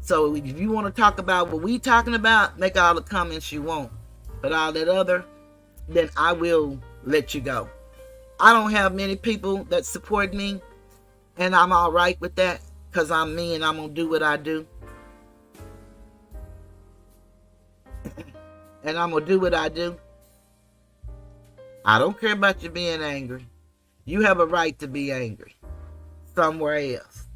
So if you want to talk about what we talking about, make all the comments you want. But all that other, then I will let you go. I don't have many people that support me, and I'm all right with that, because I'm me and I'm going to do what I do. And I'm going to do what I do. I don't care about you being angry. You have a right to be angry somewhere else.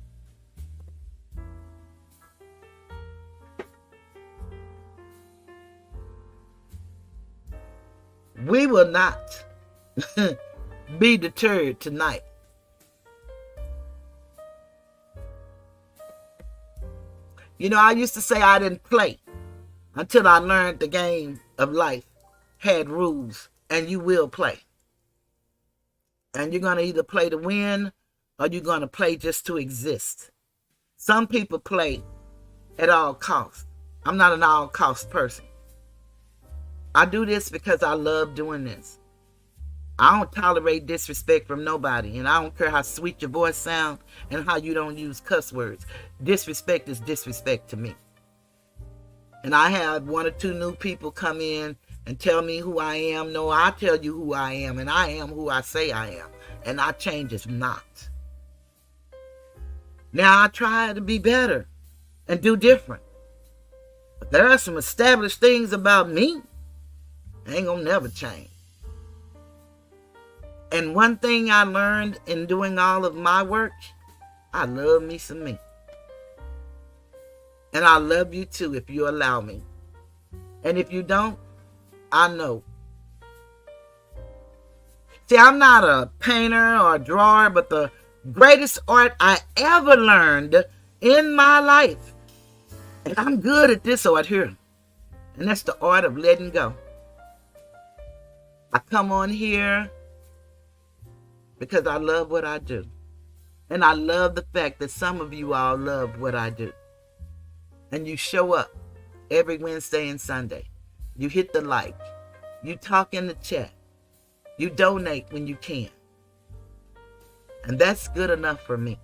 We will not be deterred tonight. You know, I used to say I didn't play until I learned the game of life had rules, and you will play. And you're going to either play to win or you're going to play just to exist. Some people play at all costs. I'm not an all cost person. I do this because I love doing this. I don't tolerate disrespect from nobody, and I don't care how sweet your voice sounds and how you don't use cuss words. Disrespect is disrespect to me. And I have one or two new people come in and tell me who I am. No, I tell you who I am, and I am who I say I am, and I change is not. Now I try to be better and do different. But there are some established things about me Ain't gonna never change. And one thing I learned in doing all of my work, I love me some me. And I love you too if you allow me. And if you don't, I know. See, I'm not a painter or a drawer, but the greatest art I ever learned in my life, and I'm good at this art here, and that's the art of letting go. I come on here because I love what I do. And I love the fact that some of you all love what I do. And you show up every Wednesday and Sunday. You hit the like. You talk in the chat. You donate when you can. And that's good enough for me.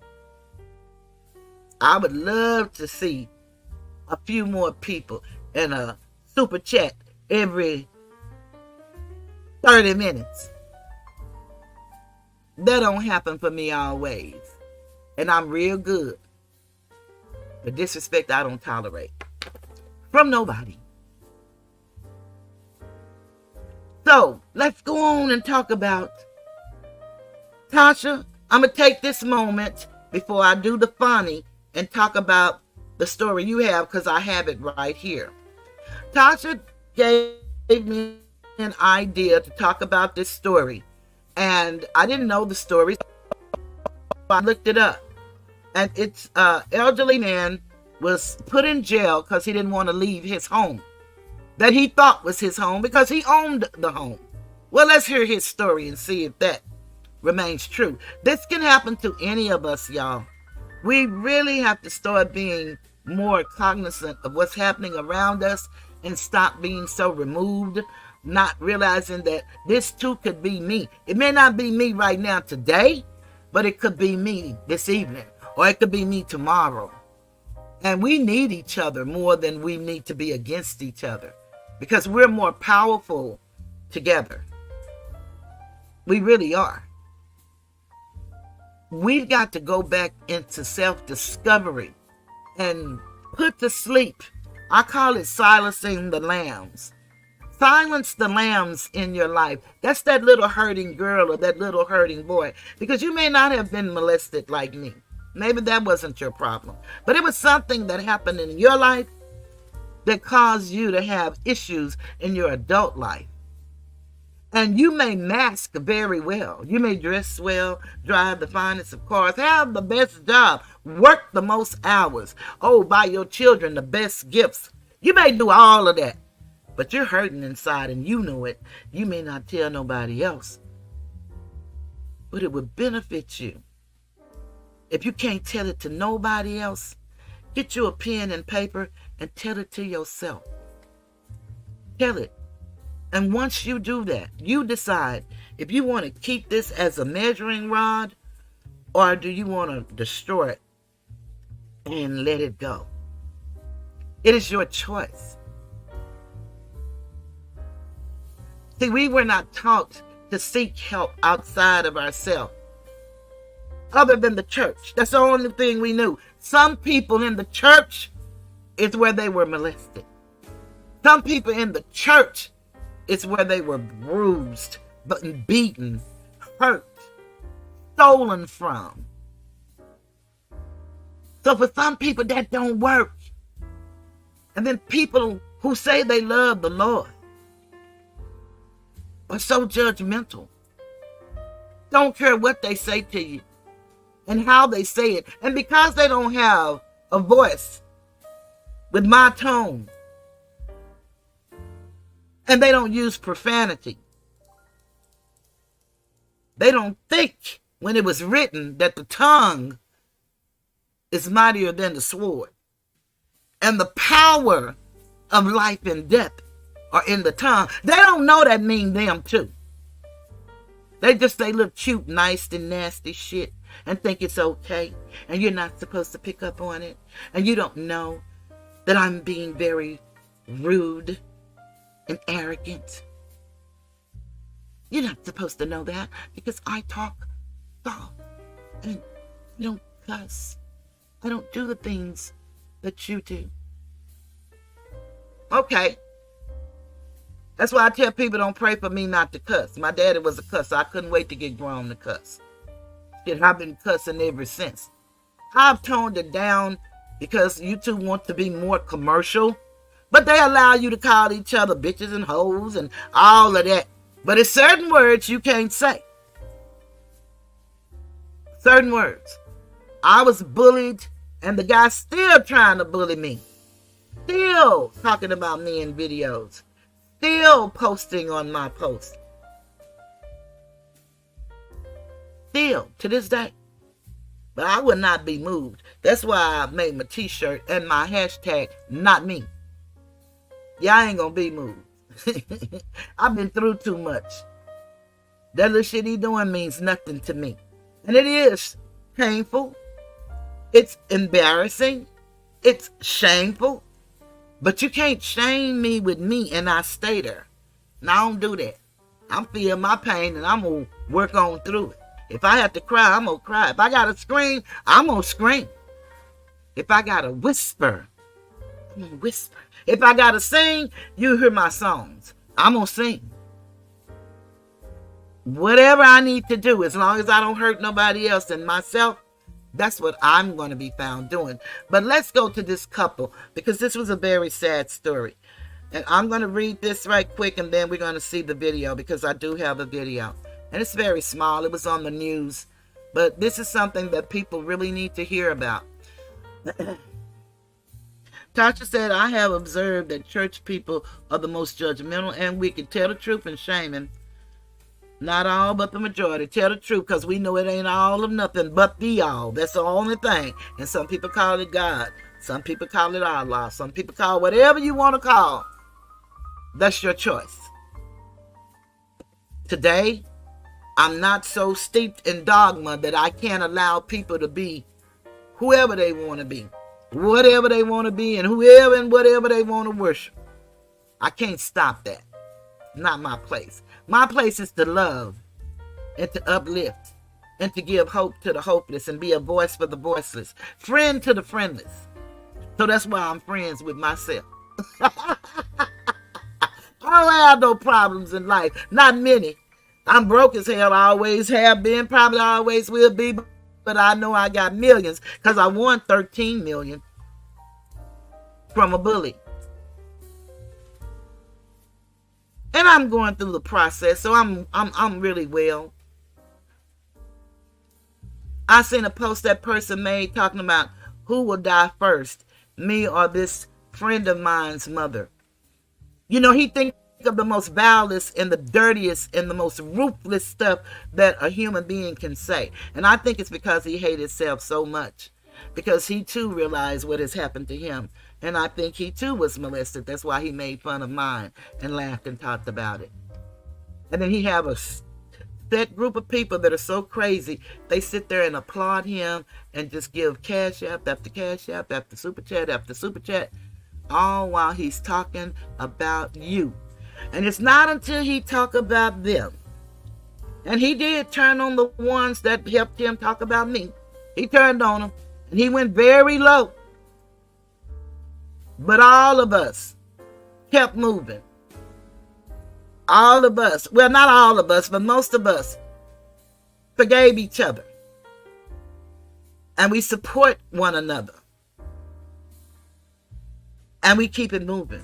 I would love to see a few more people in a super chat every 30 minutes. That don't happen for me always. And I'm real good. The disrespect I don't tolerate. From nobody. So, let's go on and talk about Tasha. I'm going to take this moment before I do the Fani and talk about the story you have, because I have it right here. Tasha gave me an idea to talk about this story. And I didn't know the story, so I looked it up. And it's an elderly man was put in jail because he didn't want to leave his home that he thought was his home because he owned the home. Well, let's hear his story and see if that remains true. This can happen to any of us, y'all. We really have to start being more cognizant of what's happening around us and stop being so removed, not realizing that this too could be me. It may not be me right now today, but it could be me this evening, or it could be me tomorrow. And we need each other more than we need to be against each other, because we're more powerful together. We really are. We've got to go back into self-discovery and put to sleep. I call it silencing the lambs. Silence the lambs in your life. That's that little hurting girl or that little hurting boy. Because you may not have been molested like me. Maybe that wasn't your problem. But it was something that happened in your life that caused you to have issues in your adult life. And you may mask very well. You may dress well, drive the finest of cars, have the best job, work the most hours. Oh, buy your children the best gifts. You may do all of that. But you're hurting inside and you know it. You may not tell nobody else. But it would benefit you. If you can't tell it to nobody else, get you a pen and paper and tell it to yourself. Tell it. And once you do that, you decide if you want to keep this as a measuring rod or do you want to destroy it and let it go. It is your choice. See, we were not taught to seek help outside of ourselves, other than the church. That's the only thing we knew. Some people in the church is where they were molested. Some people in the church is where they were bruised, beaten, hurt, stolen from. So for some people that don't work. And then people who say they love the Lord are so judgmental. Don't care what they say to you and how they say it. And because they don't have a voice with my tone, and they don't use profanity, they don't think when it was written that the tongue is mightier than the sword. And the power of life and death are in the tongue. They don't know that mean them too. They look cute, nice, and nasty shit and think it's okay. And you're not supposed to pick up on it. And you don't know that I'm being very rude and arrogant. You're not supposed to know that because I talk soft and I don't cuss. I don't do the things that you do. Okay. That's why I tell people don't pray for me not to cuss. My daddy was a cuss. I couldn't wait to get grown to cuss. Shit, I've been cussing ever since. I've toned it down because YouTube wants to be more commercial. But they allow you to call each other bitches and hoes and all of that. But it's certain words you can't say. Certain words. I was bullied, and the guy's still trying to bully me. Still talking about me in videos. Still posting on my post. Still, to this day. But I would not be moved. That's why I made my t-shirt and my hashtag, not me. Yeah, I ain't gonna be moved. I've been through too much. That little shit he doing means nothing to me. And it is painful. It's embarrassing. It's shameful. But you can't shame me with me and I stay there. And I don't do that. I'm feeling my pain and I'm going to work on through it. If I have to cry, I'm going to cry. If I got to scream, I'm going to scream. If I got to whisper, I'm going to whisper. If I got to sing, you hear my songs. I'm going to sing. Whatever I need to do, as long as I don't hurt nobody else and myself, that's what I'm going to be found doing. But let's go to this couple, because this was a very sad story. And I'm going to read this right quick, and then we're going to see the video, because I do have a video. And it's very small. It was on the news. But this is something that people really need to hear about. Tasha said, I have observed that church people are the most judgmental and wicked. Tell the truth and shaming. Not all, but the majority. Tell the truth, because we know it ain't all of nothing but the all. That's the only thing. And some people call it God. Some people call it Allah. Some people call whatever you want to call. That's your choice. Today, I'm not so steeped in dogma that I can't allow people to be whoever they want to be. Whatever they want to be and whoever and whatever they want to worship. I can't stop that. Not my place. My place is to love and to uplift and to give hope to the hopeless and be a voice for the voiceless. Friend to the friendless. So that's why I'm friends with myself. I don't have no problems in life. Not many. I'm broke as hell. I always have been. Probably always will be. But I know I got millions because I won 13 million from a bully. And I'm going through the process, so I'm really well. I seen a post that person made talking about who will die first, me or this friend of mine's mother. You know, he thinks of the most vilest and the dirtiest and the most ruthless stuff that a human being can say. And I think it's because he hated himself so much. Because he too realized what has happened to him. And I think he too was molested. That's why he made fun of mine and laughed and talked about it. And then he have a set group of people that are so crazy. They sit there and applaud him and just give cash app after cash app after super chat. All while he's talking about you. And it's not until he talk about them. And he did turn on the ones that helped him talk about me. He turned on them. And he went very low. But all of us kept moving. All of us, well, not all of us, but most of us forgave each other. And we support one another. And we keep it moving.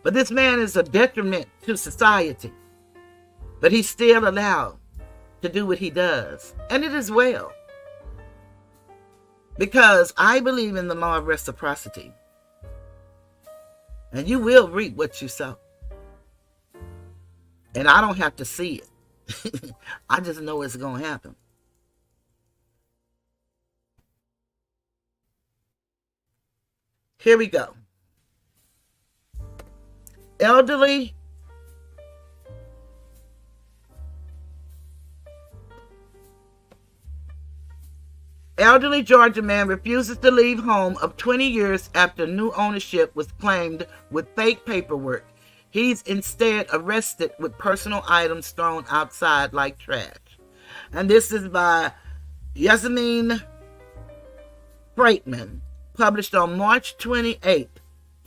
But this man is a detriment to society. But he's still allowed to do what he does. And it is well. Because I believe in the law of reciprocity. And you will reap what you sow. And I don't have to see it. I just know it's going to happen. Here we go. Elderly Georgia man refuses to leave home of 20 years after new ownership was claimed with fake paperwork. He's instead arrested with personal items thrown outside like trash. And this is by Yasmin Freightman, published on March 28,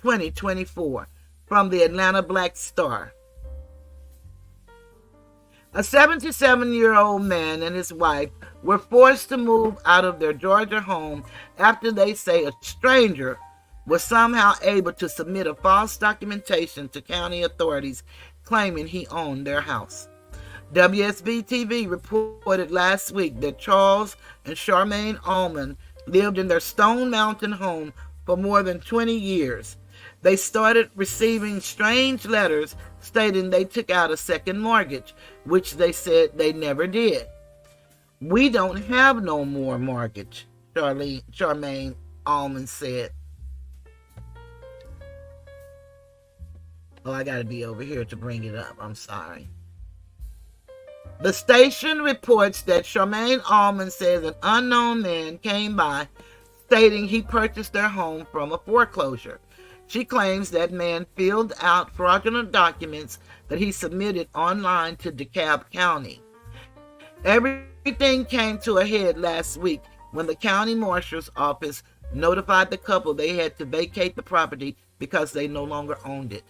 2024, from the Atlanta Black Star. A 77-year-old man and his wife were forced to move out of their Georgia home after they say a stranger was somehow able to submit a false documentation to county authorities claiming he owned their house. WSB-TV reported last week that Charles and Charmaine Allman lived in their Stone Mountain home for more than 20 years. They started receiving strange letters stating they took out a second mortgage, which they said they never did. "We don't have no more mortgage," Charmaine Allman said. Oh, I gotta be over here to bring it up. I'm sorry. The station reports that Charmaine Allman says an unknown man came by stating he purchased their home from a foreclosure. She claims that man filled out fraudulent documents that he submitted online to DeKalb County. Everything came to a head last week when the county marshal's office notified the couple they had to vacate the property because they no longer owned it.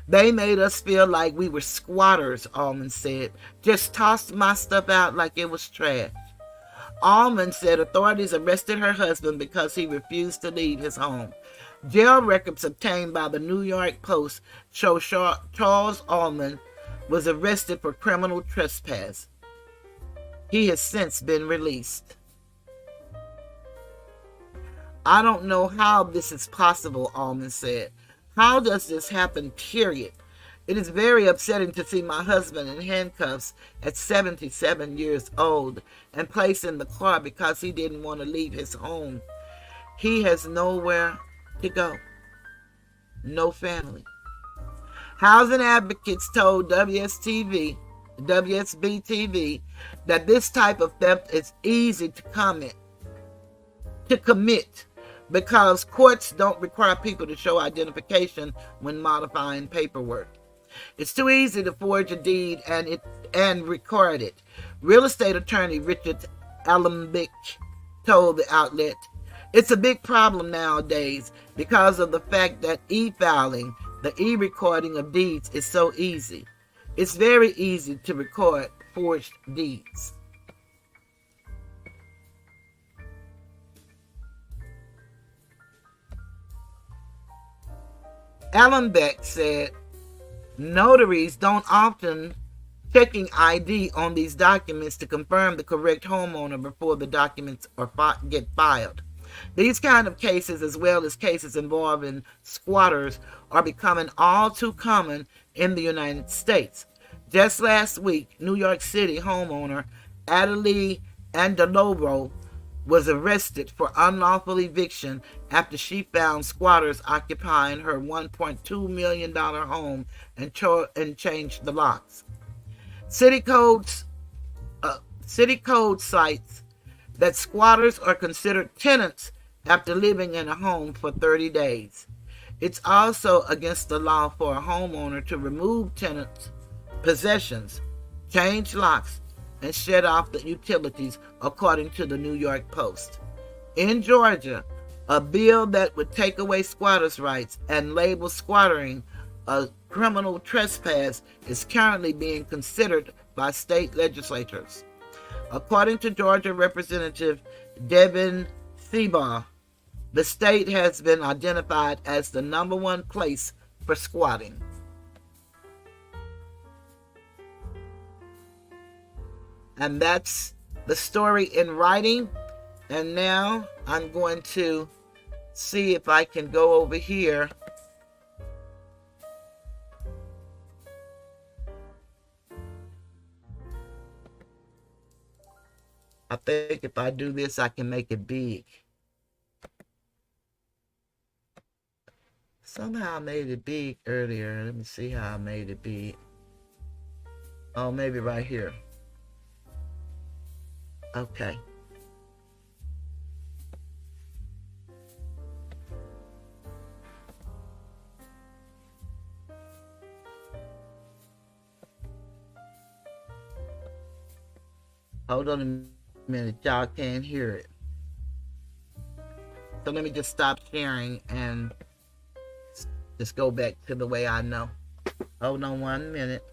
"They made us feel like we were squatters," Allman said. "Just tossed my stuff out like it was trash." Allman said authorities arrested her husband because he refused to leave his home. Jail records obtained by the New York Post show Charles Allman was arrested for criminal trespass. He has since been released. "I don't know how this is possible," Allman said. "How does this happen, period? It is very upsetting to see my husband in handcuffs at 77 years old and placed in the car because he didn't want to leave his home. He has nowhere to go. No family." Housing advocates told WSB-TV that this type of theft is easy to commit because courts don't require people to show identification when modifying paperwork. "It's too easy to forge a deed and record it," real estate attorney Richard Alembic told the outlet. "It's a big problem nowadays because of the fact that e-filing, the e-recording of deeds, is so easy. It's very easy to record forged deeds." Allenbeck said notaries don't often checking ID on these documents to confirm the correct homeowner before the documents get filed. These kind of cases, as well as cases involving squatters, are becoming all too common in the United States. Just last week, New York City homeowner Adele Andeloro was arrested for unlawful eviction after she found squatters occupying her $1.2 million home and changed the locks. City code cites that squatters are considered tenants after living in a home for 30 days. It's also against the law for a homeowner to remove tenants' possessions, change locks, and shut off the utilities, according to the New York Post. In Georgia, a bill that would take away squatters' rights and label squattering a criminal trespass is currently being considered by state legislators. According to Georgia Representative Devin Seabaugh, the state has been identified as the number one place for squatting. And that's the story in writing. And now I'm going to see if I can go over here. I think if I do this, I can make it big. Somehow I made it big earlier. Let me see how I made it big. Oh, maybe right here. Okay. Hold on a minute, y'all can't hear it. So let me just stop sharing and just go back to the way I know. Hold on 1 minute.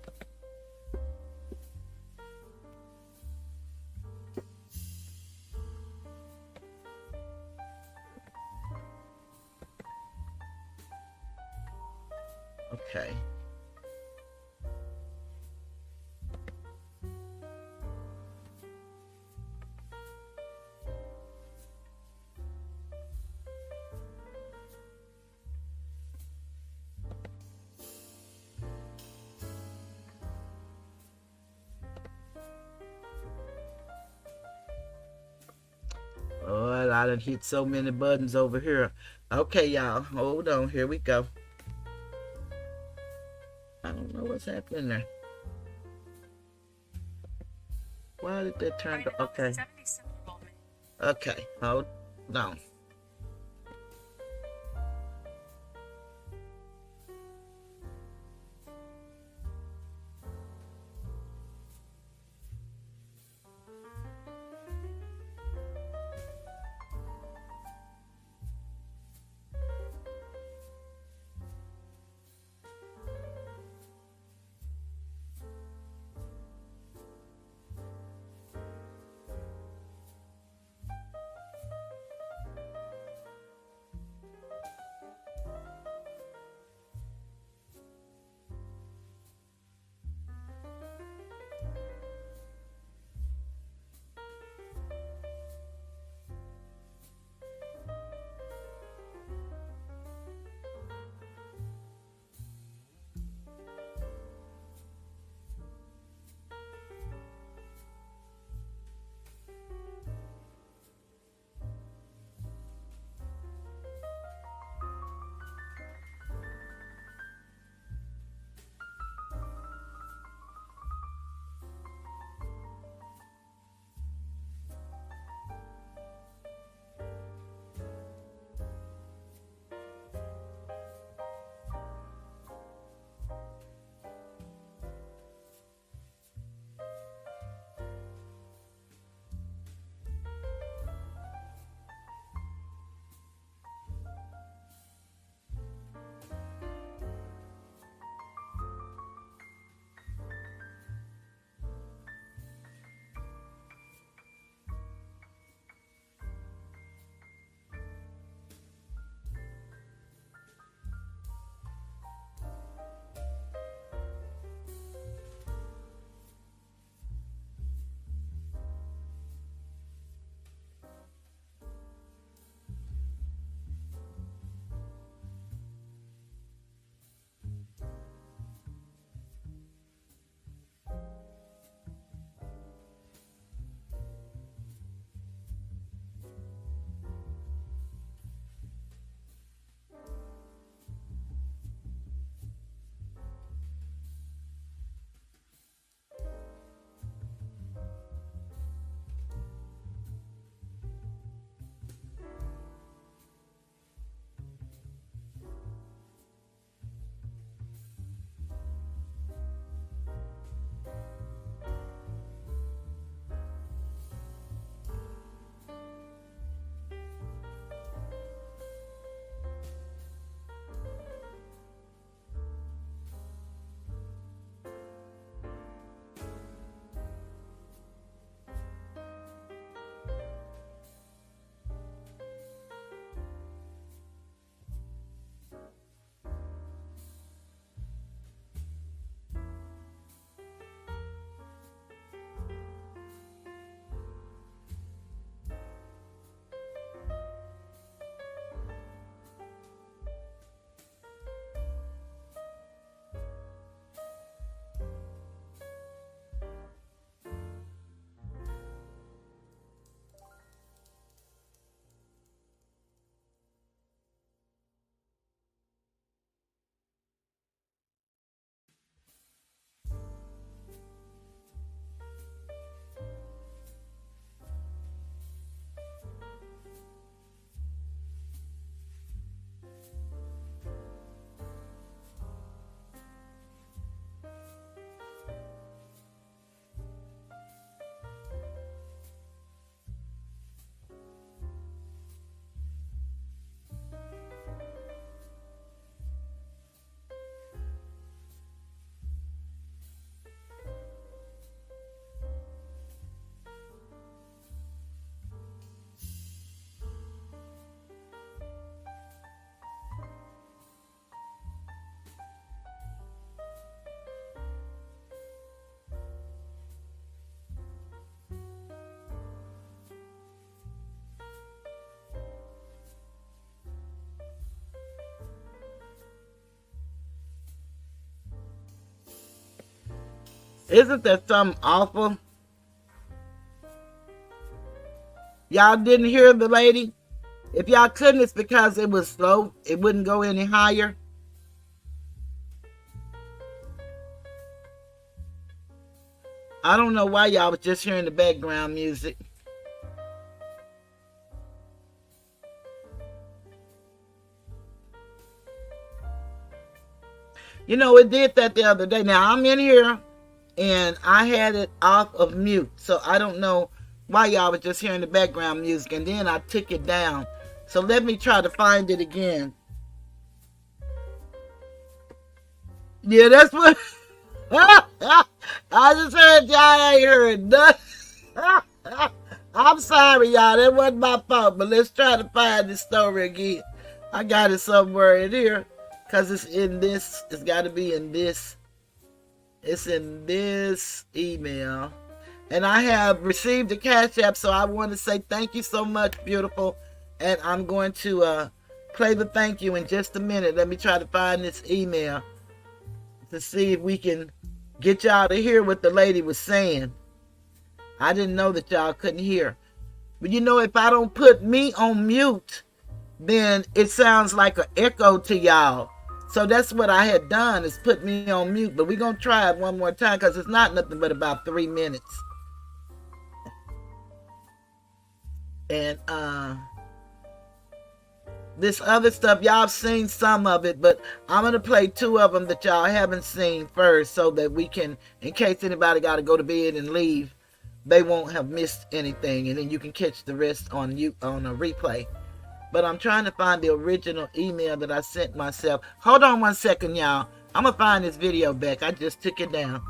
Okay. Oh, I done hit so many buttons over here. Okay, y'all, hold on. Here we go. I don't know what's happening there. Why did that turn to... Okay. Okay, hold on. Isn't that something awful? Y'all didn't hear the lady? If y'all couldn't, it's because it was slow. It wouldn't go any higher. I don't know why y'all was just hearing the background music. You know, it did that the other day. Now, I'm in here, and I had it off of mute, so I don't know why y'all was just hearing the background music, and then I took it down. So let me try to find it again. Yeah, that's what... I just heard y'all ain't heard nothing. I'm sorry, y'all. That wasn't my fault, but let's try to find this story again. I got it somewhere in here, because it's in this. It's got to be in this. It's in this email. And I have received the Cash App, so I want to say thank you so much, beautiful. And I'm going to play the thank you in just a minute. Let me try to find this email to see if we can get y'all to hear what the lady was saying. I didn't know that y'all couldn't hear. But you know, if I don't put me on mute, then it sounds like an echo to y'all. So that's what I had done, is put me on mute. But we're going to try it one more time, because it's not nothing but about 3 minutes. And this other stuff, y'all have seen some of it, but I'm going to play 2 of them that y'all haven't seen first, so that we can, in case anybody got to go to bed and leave, they won't have missed anything, and then you can catch the rest on a replay. But I'm trying to find the original email that I sent myself. Hold on one second, y'all. I'm going to find this video back. I just took it down.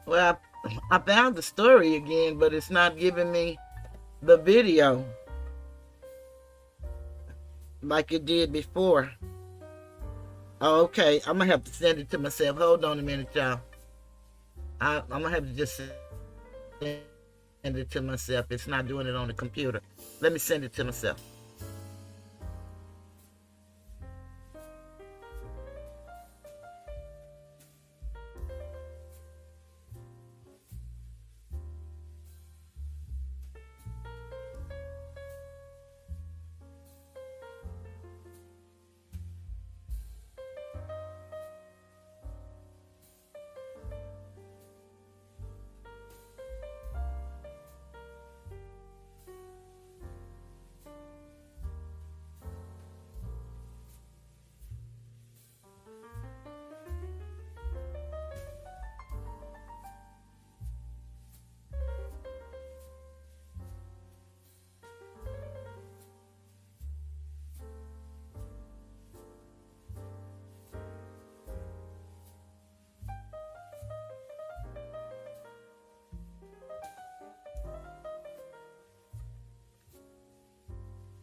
Well, I found the story again, but it's not giving me the video like it did before. Oh, okay. I'm going to have to send it to myself. Hold on a minute, y'all. I'm going to have to just send Send it to myself. It's not doing it on the computer. Let me send it to myself.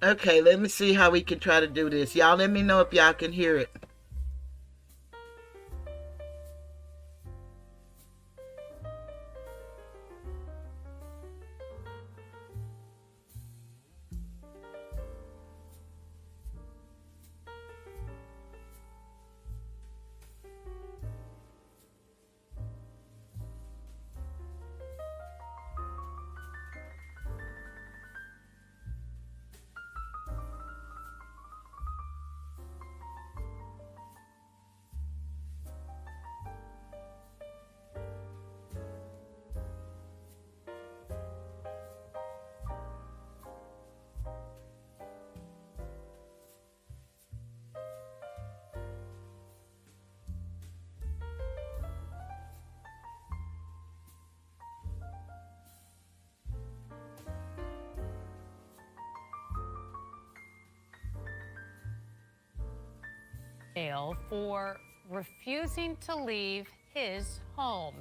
Okay, let me see how we can try to do this. Y'all let me know if y'all can hear it. For refusing to leave his home.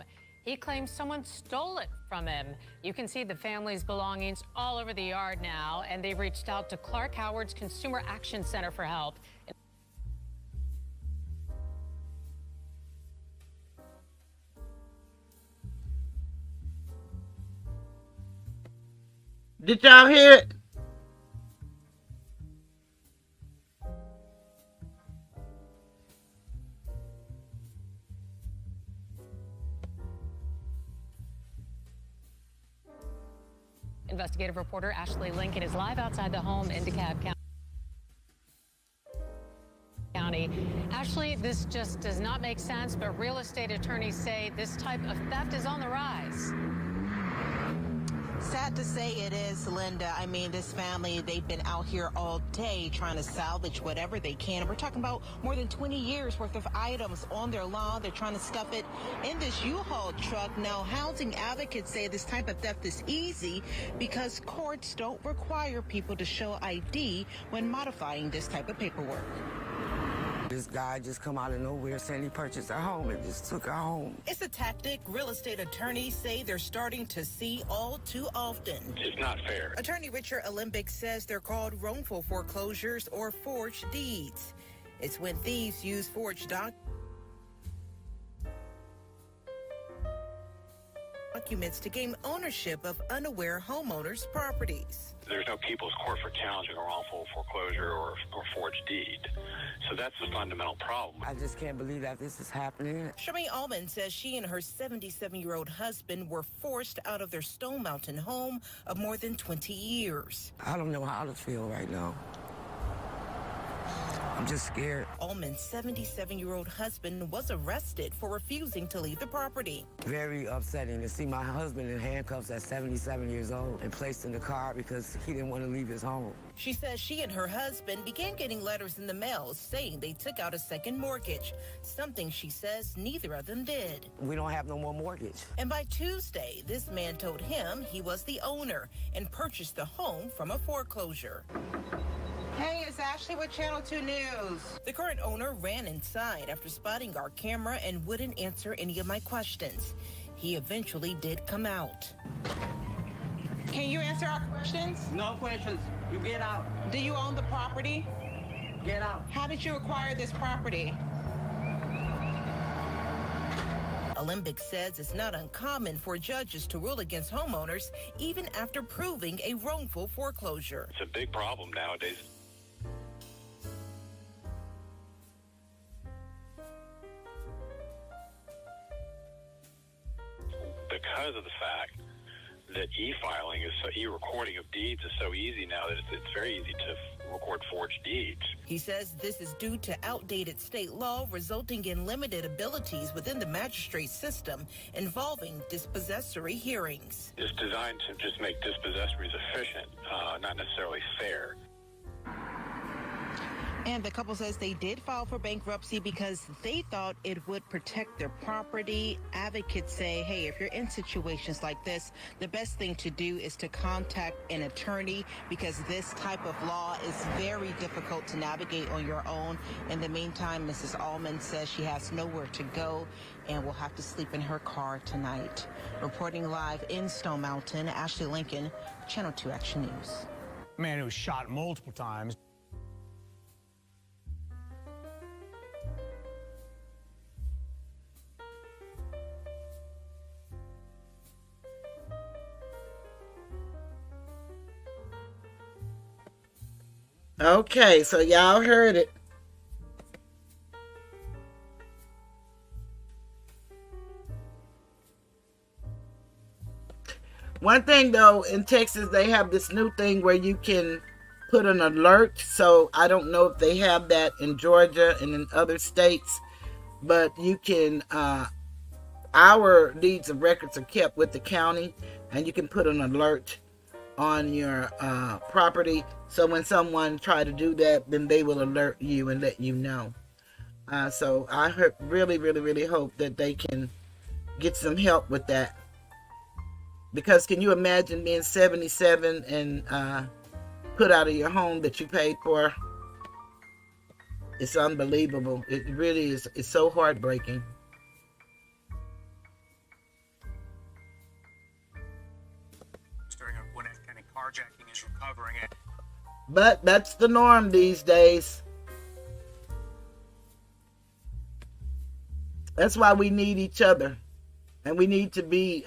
He claims someone stole it from him. You can see the family's belongings all over the yard now, and they reached out to Clark Howard's Consumer Action Center for help. Did y'all hear it? Investigative reporter Ashley Lincoln is live outside the home in DeKalb County. Ashley, this just does not make sense, but real estate attorneys say this type of theft is on the rise. Sad to say it is, Linda. I mean, this family, they've been out here all day trying to salvage whatever they can. We're talking about more than 20 years worth of items on their lawn. They're trying to stuff it in this U-Haul truck. Now, housing advocates say this type of theft is easy because courts don't require people to show ID when modifying this type of paperwork. This guy just come out of nowhere saying he purchased our home and just took our home. It's a tactic real estate attorneys say they're starting to see all too often. It's not fair. Attorney Richard Olympic says they're called wrongful foreclosures or forged deeds. It's when thieves use forged documents to gain ownership of unaware homeowners' properties. There's no people's court for challenging a wrongful foreclosure or forged deed. So that's the fundamental problem. I just can't believe that this is happening. Shameen Allman says she and her 77-year-old husband were forced out of their Stone Mountain home of more than 20 years. I don't know how to feel right now. I'm just scared. Allman's 77-year-old husband was arrested for refusing to leave the property. Very upsetting to see my husband in handcuffs at 77 years old and placed in the car because he didn't want to leave his home. She says she and her husband began getting letters in the mail saying they took out a second mortgage, something she says neither of them did. We don't have no more mortgage. And by Tuesday, this man told him he was the owner and purchased the home from a foreclosure. Hey, it's Ashley with Channel 2 News. The current owner ran inside after spotting our camera and wouldn't answer any of my questions. He eventually did come out. Can you answer our questions? No questions. You get out. Do you own the property? Get out. How did you acquire this property? Olympic says it's not uncommon for judges to rule against homeowners even after proving a wrongful foreclosure. It's a big problem nowadays. Because of the fact that e-filing is e-recording of deeds is so easy now that it's very easy to record forged deeds. He says this is due to outdated state law resulting in limited abilities within the magistrate system involving dispossessory hearings. It's designed to just make dispossessories efficient, not necessarily fair. And the couple says they did file for bankruptcy because they thought it would protect their property. Advocates say, hey, if you're in situations like this, the best thing to do is to contact an attorney because this type of law is very difficult to navigate on your own. In the meantime, Mrs. Allman says she has nowhere to go and will have to sleep in her car tonight. Reporting live in Stone Mountain, Ashley Lincoln, Channel 2 Action News. Man who was shot multiple times. Okay, so y'all heard it. One thing though, in Texas, they have this new thing where you can put an alert. So I don't know if they have that in Georgia and in other states, but you can, our deeds of records are kept with the county, and you can put an alert on your property, so when someone try to do that, then they will alert you and let you know. So I really hope that they can get some help with that, because can you imagine being 77 and put out of your home that you paid for? It's unbelievable. It really is. It's so heartbreaking. Carjacking is recovering it. But that's the norm these days. That's why we need each other. And we need to be,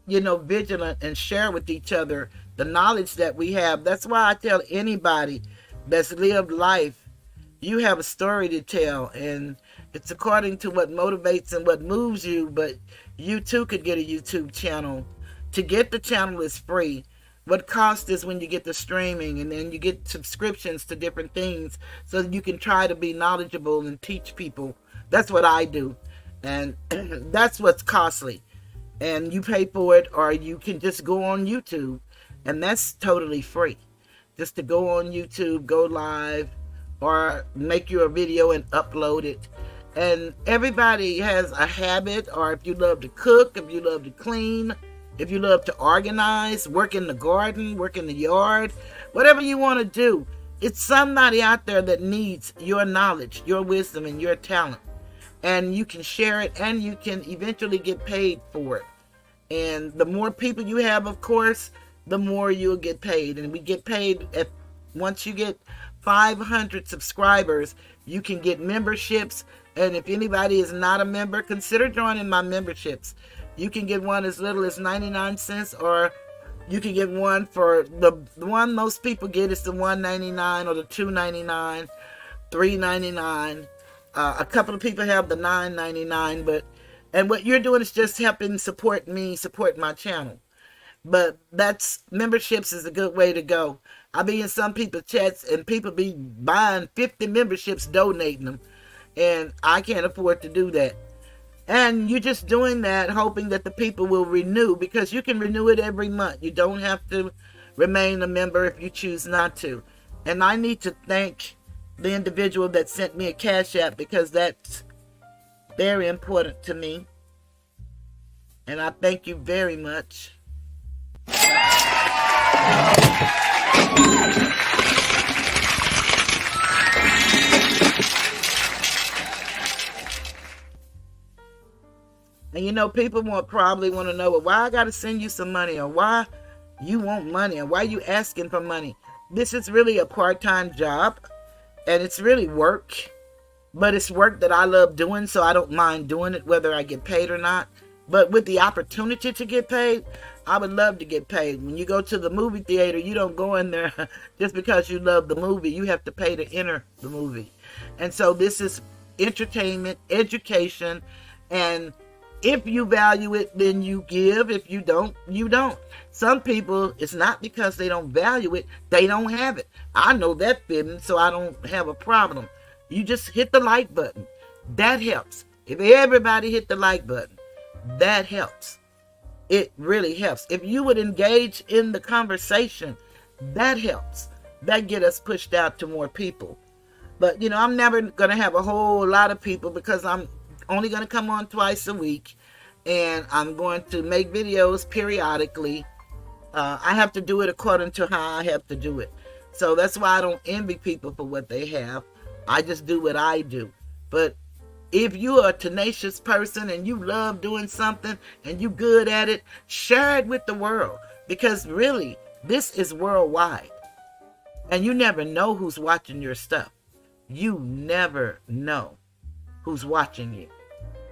vigilant and share with each other the knowledge that we have. That's why I tell anybody that's lived life, you have a story to tell. And it's according to what motivates and what moves you. But you too could get a YouTube channel. To get the channel is free. What cost is when you get the streaming, and then you get subscriptions to different things so that you can try to be knowledgeable and teach people. That's what I do. And that's what's costly. And you pay for it, or you can just go on YouTube, and that's totally free. Just to go on YouTube, go live, or make you a video and upload it. And everybody has a habit, or if you love to cook, if you love to clean, if you love to organize, work in the garden, work in the yard, whatever you want to do, it's somebody out there that needs your knowledge, your wisdom, and your talent. And you can share it, and you can eventually get paid for it. And the more people you have, of course, the more you'll get paid. And we get paid once you get 500 subscribers, you can get memberships. And if anybody is not a member, consider joining my memberships. You can get one as little as 99 cents, or you can get one for the one most people get is the $1.99 or the $2.99, $3.99. A couple of people have the $9.99, and what you're doing is just helping support me, support my channel. But that's memberships is a good way to go. I be in some people's chats and people be buying 50 memberships, donating them, and I can't afford to do that. And you're just doing that hoping that the people will renew, because you can renew it every month. You don't have to remain a member if you choose not to. And I need to thank the individual that sent me a Cash App, because that's very important to me. And I thank you very much. And people probably want to know, well, why I got to send you some money, or why you want money, or why you asking for money. This is really a part-time job, and it's really work, but it's work that I love doing, so I don't mind doing it whether I get paid or not. But with the opportunity to get paid, I would love to get paid. When you go to the movie theater, you don't go in there just because you love the movie. You have to pay to enter the movie. And so this is entertainment, education, and if you value it, then you give. If you don't, you don't. Some people, it's not because they don't value it, they don't have it. I know that feeling, so I don't have a problem. You just hit the like button. That helps. If everybody hit the like button, that helps. It really helps. If you would engage in the conversation, that helps. That get us pushed out to more people. But, you know, I'm never going to have a whole lot of people because I'm only going to come on twice a week. And I'm going to make videos periodically. I have to do it according to how I have to do it. So that's why I don't envy people for what they have. I just do what I do. But if you are a tenacious person and you love doing something and you good at it, share it with the world. Because really, this is worldwide. And you never know who's watching your stuff. You never know who's watching you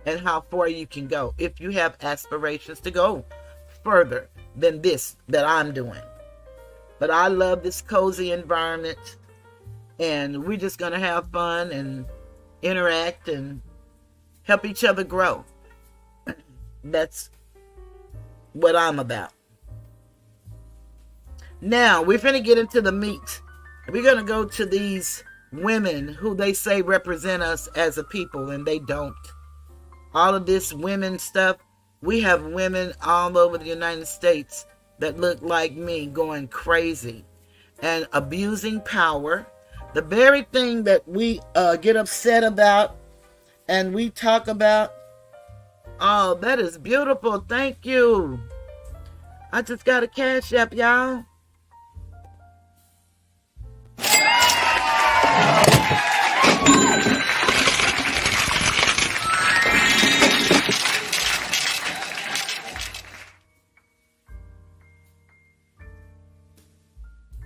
and how far you can go if you have aspirations to go further than this that I'm doing. But I love this cozy environment, and we're just going to have fun and interact and help each other grow. That's what I'm about. Now, we're going to get into the meat. We're going to go to these women who they say represent us as a people, and they don't. All of this women stuff, we have women all over the United States that look like me going crazy and abusing power. The very thing that we get upset about and we talk about. Oh, that is beautiful. Thank you. I just got a Cash App, y'all.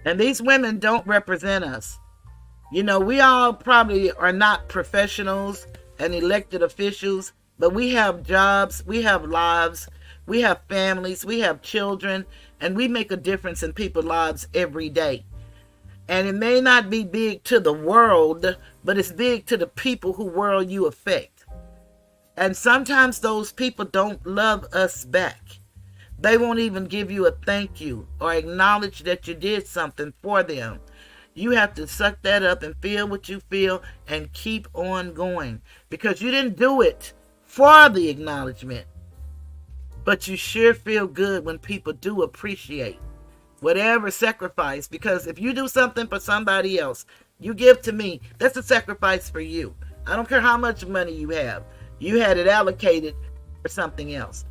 And these women don't represent us. You know, we all probably are not professionals and elected officials, but we have jobs, we have lives, we have families, we have children, and we make a difference in people's lives every day. And it may not be big to the world, but it's big to the people who world you affect. And sometimes those people don't love us back. They won't even give you a thank you or acknowledge that you did something for them. You have to suck that up and feel what you feel and keep on going. Because you didn't do it for the acknowledgement. But you sure feel good when people do appreciate whatever sacrifice. Because if you do something for somebody else, you give to me, that's a sacrifice for you. I don't care how much money you have. You had it allocated for something else.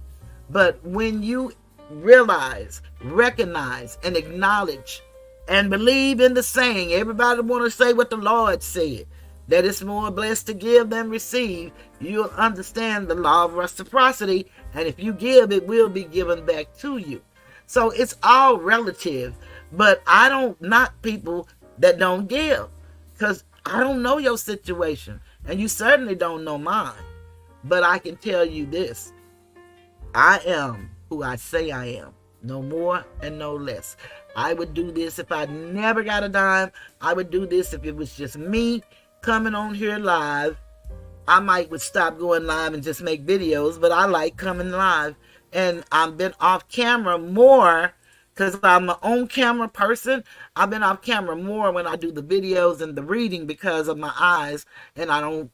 But when you realize, recognize, and acknowledge, and believe in the saying, everybody want to say what the Lord said, that it's more blessed to give than receive, you'll understand the law of reciprocity, and if you give, it will be given back to you. So it's all relative, but I don't knock people that don't give, because I don't know your situation, and you certainly don't know mine. But I can tell you this. I am who I say I am. No more and no less. I would do this if I never got a dime. I would do this if it was just me coming on here live. I might would stop going live and just make videos, but I like coming live. And I've been off camera more because I'm an on-camera person. I've been off camera more when I do the videos and the reading because of my eyes, and I don't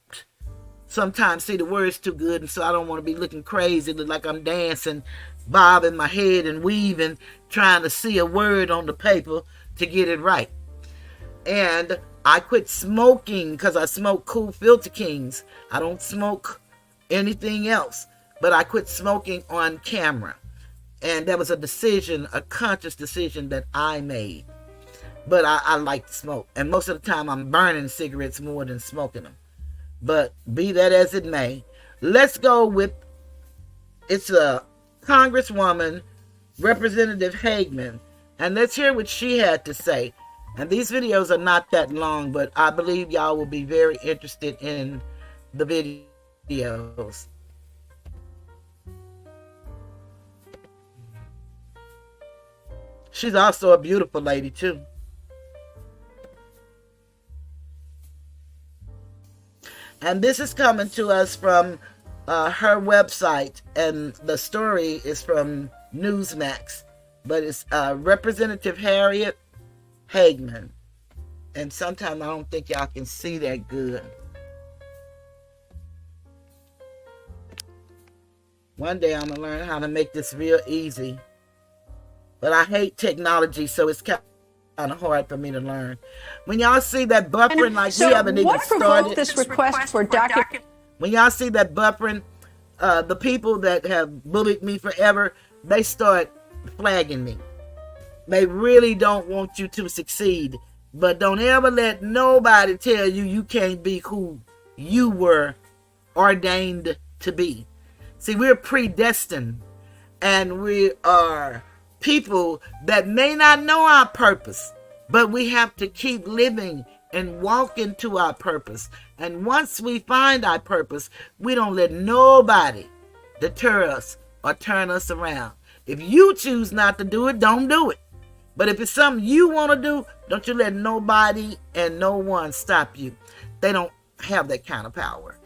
sometimes see the words too good, and so I don't want to be looking crazy, look like I'm dancing, bobbing my head and weaving, trying to see a word on the paper to get it right. And I quit smoking because I smoke Cool Filter Kings. I don't smoke anything else, but I quit smoking on camera. And that was a decision, a conscious decision that I made. But I like to smoke, and most of the time I'm burning cigarettes more than smoking them. But be that as it may, let's go with, it's a Congresswoman, Representative Hagman, and let's hear what she had to say. And these videos are not that long, but I believe y'all will be very interested in the videos. She's also a beautiful lady, too. And this is coming to us from her website, and the story is from Newsmax. But it's Representative Harriet Hagman. And sometimes I don't think y'all can see that good. One day I'm going to learn how to make this real easy. But I hate technology, so it's kind of hard for me to learn. When y'all see that buffering, like so we haven't even started. This request for document. When y'all see that buffering, the people that have bullied me forever, they start flagging me. They really don't want you to succeed. But don't ever let nobody tell you you can't be who you were ordained to be. See, we're predestined, and we are people that may not know our purpose, but we have to keep living and walk into our purpose. And once we find our purpose, we don't let nobody deter us or turn us around. If you choose not to do it, don't do it. But if it's something you want to do, don't you let nobody and no one stop you. They don't have that kind of power.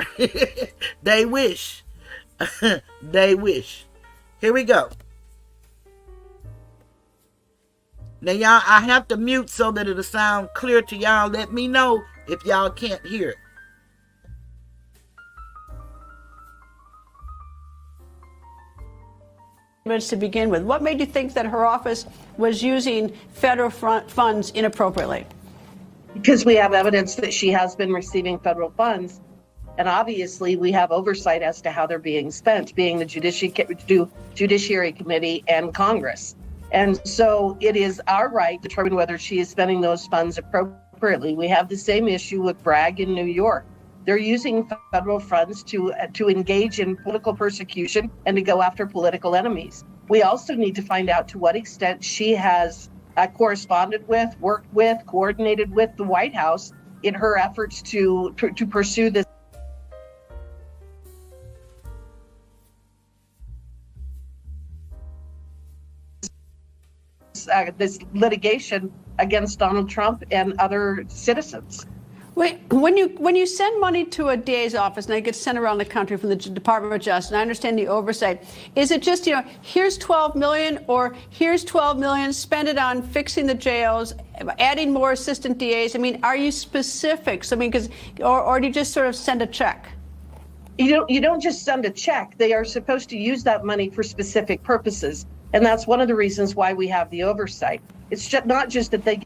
They wish. They wish. Here we go. Now, y'all, I have to mute so that it'll sound clear to y'all. Let me know if y'all can't hear it. To begin with, what made you think that her office was using federal funds inappropriately? Because we have evidence that she has been receiving federal funds. And obviously, we have oversight as to how they're being spent, being the Judiciary Committee and Congress. And so it is our right to determine whether she is spending those funds appropriately. We have the same issue with Bragg in New York. They're using federal funds to engage in political persecution and to go after political enemies. We also need to find out to what extent she has corresponded with, worked with, coordinated with the White House in her efforts to pursue this. This litigation against Donald Trump and other citizens. Wait, when you send money to a DA's office and it gets sent around the country from the Department of Justice, and I understand the oversight, is it just, here's $12 million or here's $12 million, spend it on fixing the jails, adding more assistant DAs? I mean, are you specifics? I mean, or do you just sort of send a check? You don't just send a check. They are supposed to use that money for specific purposes. And that's one of the reasons why we have the oversight. It's just not just that they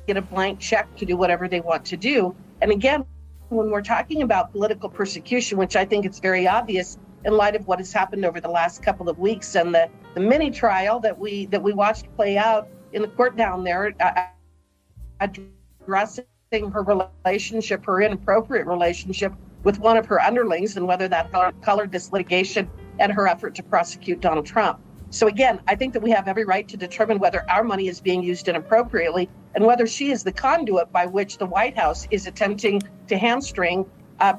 get a blank check to do whatever they want to do. And again, when we're talking about political persecution, which I think it's very obvious in light of what has happened over the last couple of weeks and the mini trial that we watched play out in the court down there, addressing her relationship, her inappropriate relationship with one of her underlings, and whether that colored this litigation and her effort to prosecute Donald Trump. So again, I think that we have every right to determine whether our money is being used inappropriately and whether she is the conduit by which the White House is attempting to hamstring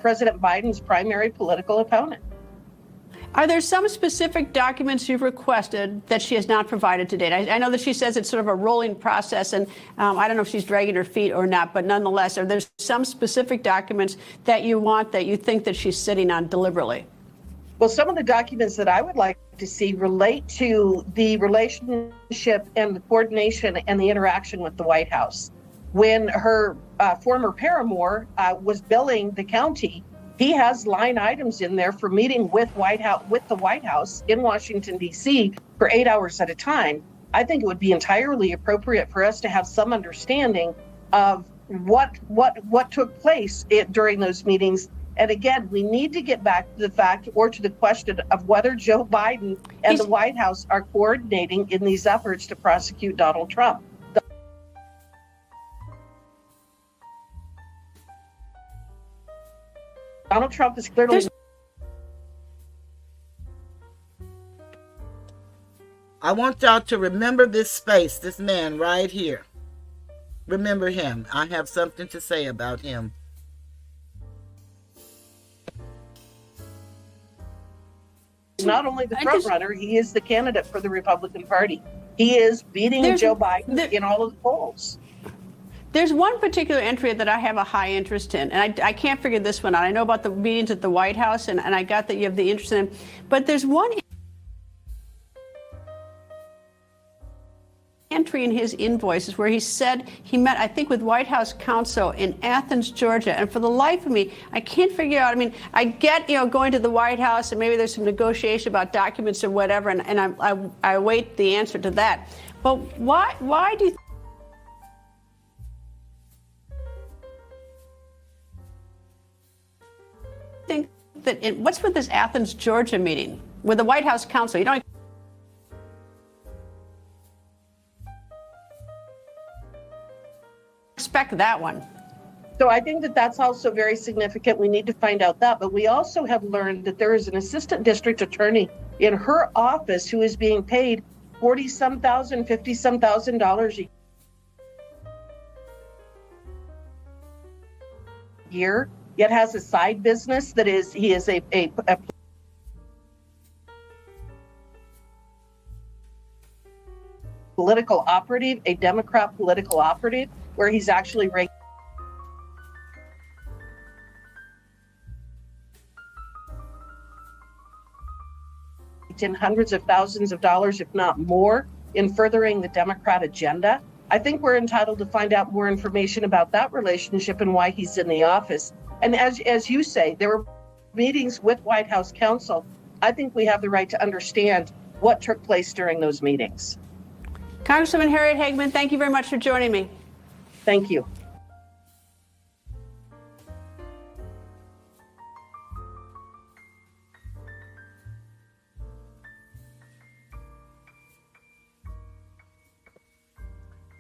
President Biden's primary political opponent. Are there some specific documents you've requested that she has not provided to date? I know that she says it's sort of a rolling process, and I don't know if she's dragging her feet or not, but nonetheless, are there some specific documents that you want that you think that she's sitting on deliberately? Well, some of the documents that I would like to see relate to the relationship and the coordination and the interaction with the White House. When her former paramour was billing the county, he has line items in there for meeting with the White House in Washington, D.C. for 8 hours at a time. I think it would be entirely appropriate for us to have some understanding of what took place during those meetings. And again, we need to get back to the fact or to the question of whether Joe Biden and the White House are coordinating in these efforts to prosecute Donald Trump. Donald Trump is clearly I want y'all to remember this space, this man right here. Remember him. I have something to say about him. Not only the front runner, he is the candidate for the Republican Party. He is beating Joe Biden in all of the polls. There's one particular entry that I have a high interest in, and I can't figure this one out. I know about the meetings at the White House, and I got that you have the interest in, but there's one entry in his invoices where he said he met, I think, with White House counsel in Athens, Georgia. And for the life of me, I can't figure out. I mean, I get, going to the White House and maybe there's some negotiation about documents or whatever, and I await the answer to that. But why do you think that what's with this Athens, Georgia meeting with the White House counsel? You don't expect that one. So I think that that's also very significant. We need to find out that. But we also have learned that there is an assistant district attorney in her office who is being paid $40-some thousand, $50-some thousand a year, yet has a side business that is, he is a political operative, a Democrat political operative, where he's actually in hundreds of thousands of dollars, if not more, in furthering the Democrat agenda. I think we're entitled to find out more information about that relationship and why he's in the office. And as you say, there were meetings with White House counsel. I think we have the right to understand what took place during those meetings. Congresswoman Harriet Hageman, thank you very much for joining me. Thank you.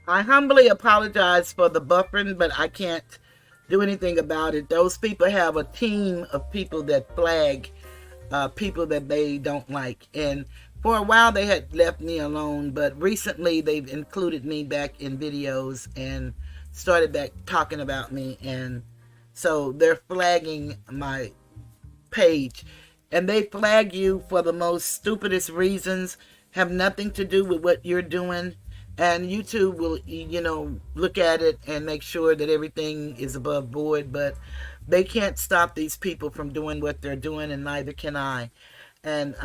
I humbly apologize for the buffering, but I can't do anything about it. Those people have a team of people that flag people that they don't like. And for a while they had left me alone, but recently they've included me back in videos and started back talking about me. And so they're flagging my page. And they flag you for the most stupidest reasons, have nothing to do with what you're doing. And YouTube will, look at it and make sure that everything is above board. But they can't stop these people from doing what they're doing, and neither can I. And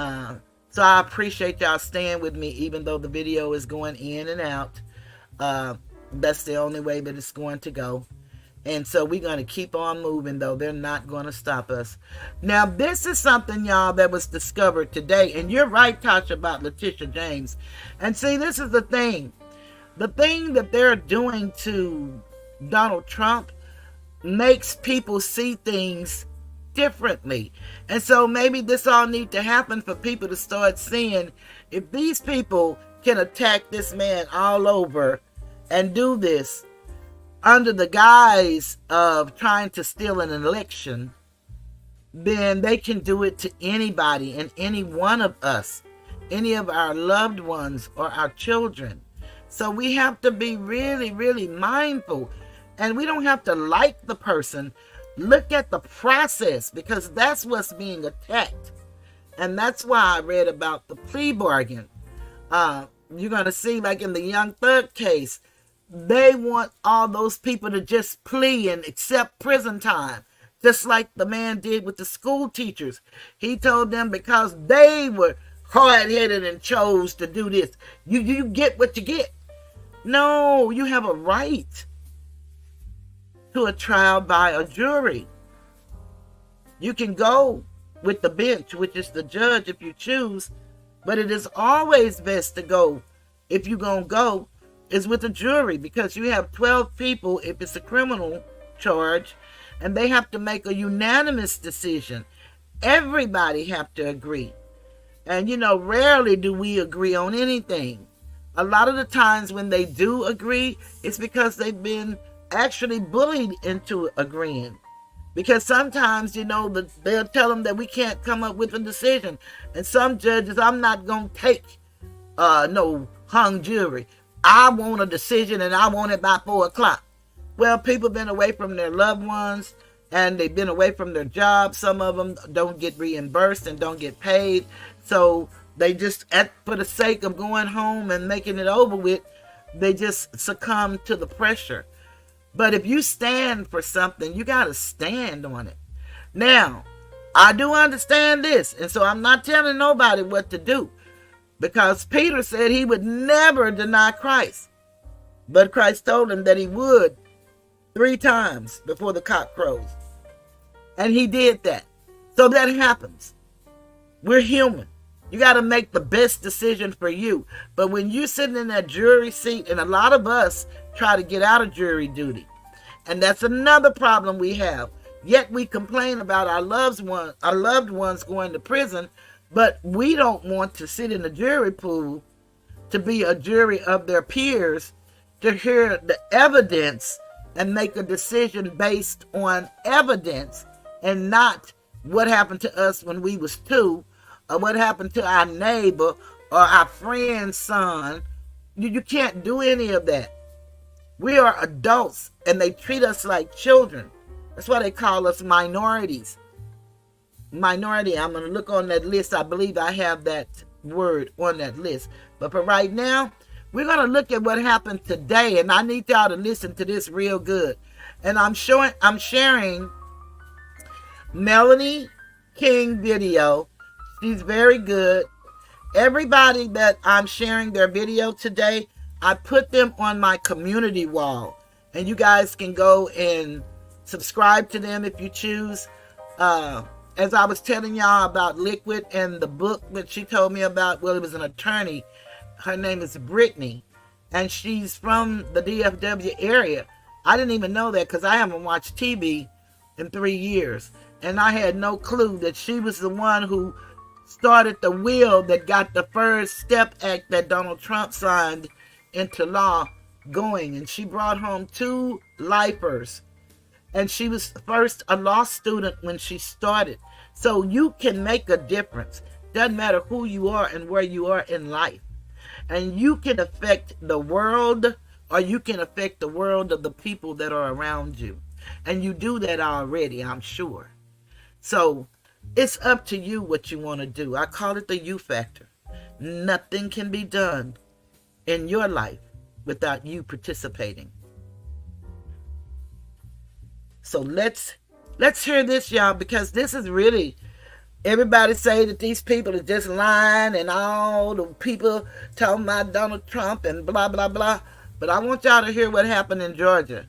so I appreciate y'all staying with me, even though the video is going in and out. That's the only way that it's going to go. And so we're going to keep on moving, though. They're not going to stop us. Now, this is something, y'all, that was discovered today. And you're right, Tasha, about Letitia James. And see, this is the thing. The thing that they're doing to Donald Trump makes people see things differently. And so maybe this all need to happen for people to start seeing, if these people can attack this man all over and do this under the guise of trying to steal an election, then they can do it to anybody and any one of us, any of our loved ones or our children. So we have to be really, really mindful. And we don't have to like the person. Look at the process, because that's what's being attacked. And that's why I read about the plea bargain. You're going to see, like in the Young Thug case, they want all those people to just plea and accept prison time, just like the man did with the school teachers. He told them because they were hard-headed and chose to do this, you get what you get. No, you have a right to a trial by a jury. You can go with the bench, which is the judge if you choose, but it is always best to go, if you're going to go, is with a jury, because you have 12 people if it's a criminal charge, and they have to make a unanimous decision. Everybody have to agree. And rarely do we agree on anything. A lot of the times when they do agree, it's because they've been actually bullied into agreeing. Because sometimes, they'll tell them that we can't come up with a decision. And some judges, I'm not going to take no hung jury. I want a decision and I want it by 4 o'clock. Well, people been away from their loved ones and they've been away from their jobs. Some of them don't get reimbursed and don't get paid. So they just, for the sake of going home and making it over with, they just succumb to the pressure. But if you stand for something, you got to stand on it. Now, I do understand this, and so I'm not telling nobody what to do, because Peter said he would never deny Christ. But Christ told him that he would 3 times before the cock crows. And he did that. So that happens. We're human. You got to make the best decision for you. But when you're sitting in that jury seat, and a lot of us try to get out of jury duty, and that's another problem we have. Yet we complain about our loved ones going to prison, but we don't want to sit in the jury pool to be a jury of their peers, to hear the evidence and make a decision based on evidence and not what happened to us when we was 2, or what happened to our neighbor or our friend's son. You can't do any of that. We are adults and they treat us like children. That's why they call us minorities. Minority, I'm going to look on that list. I believe I have that word on that list. But for right now, we're going to look at what happened today. And I need y'all to listen to this real good. And I'm sharing Melanie King video. She's very good. Everybody that I'm sharing their video today, I put them on my community wall. And you guys can go and subscribe to them if you choose. As I was telling y'all about Liquid and the book that she told me about, well, it was an attorney. Her name is Brittany, and she's from the DFW area. I didn't even know that because I haven't watched TV in 3 years. And I had no clue that she was the one who started the wheel that got the First Step Act that Donald Trump signed into law going. And she brought home 2 lifers. And she was first a law student when she started. So you can make a difference. Doesn't matter who you are and where you are in life. And you can affect the world, or you can affect the world of the people that are around you. And you do that already, I'm sure. So it's up to you what you want to do. I call it the you factor. Nothing can be done in your life without you participating. So let's hear this, y'all, because this is really, everybody say that these people are just lying and all the people talking about Donald Trump and blah, blah, blah. But I want y'all to hear what happened in Georgia.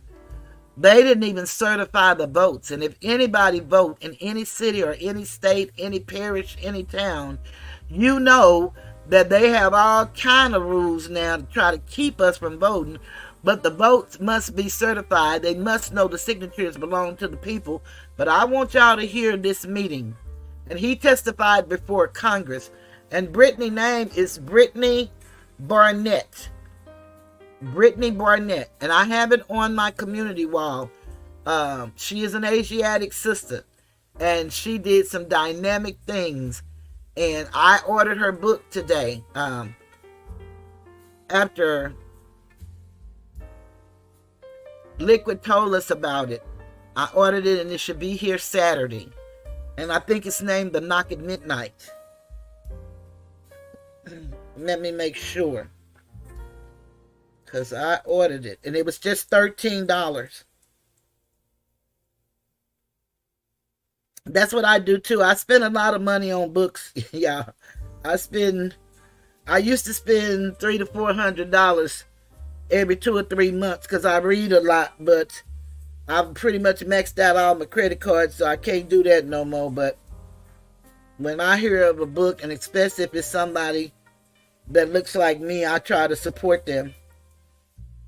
They didn't even certify the votes. And if anybody vote in any city or any state, any parish, any town, you know that they have all kind of rules now to try to keep us from voting. But the votes must be certified. They must know the signatures belong to the people. But I want y'all to hear this meeting. And he testified before Congress. And Brittany's name is Brittany Barnett. Brittany Barnett. And I have it on my community wall. She is an Asiatic sister. And she did some dynamic things. And I ordered her book today. After Liquid told us about it, I ordered it and it should be here Saturday. And I think it's named The Knock at Midnight. Let me make sure. Because I ordered it. And it was just $13. That's what I do too. I spend a lot of money on books. Yeah. I used to spend $300 to $400 every 2 or 3 months because I read a lot, but I've pretty much maxed out all my credit cards, so I can't do that no more. But when I hear of a book, and especially if it's somebody that looks like me, I try to support them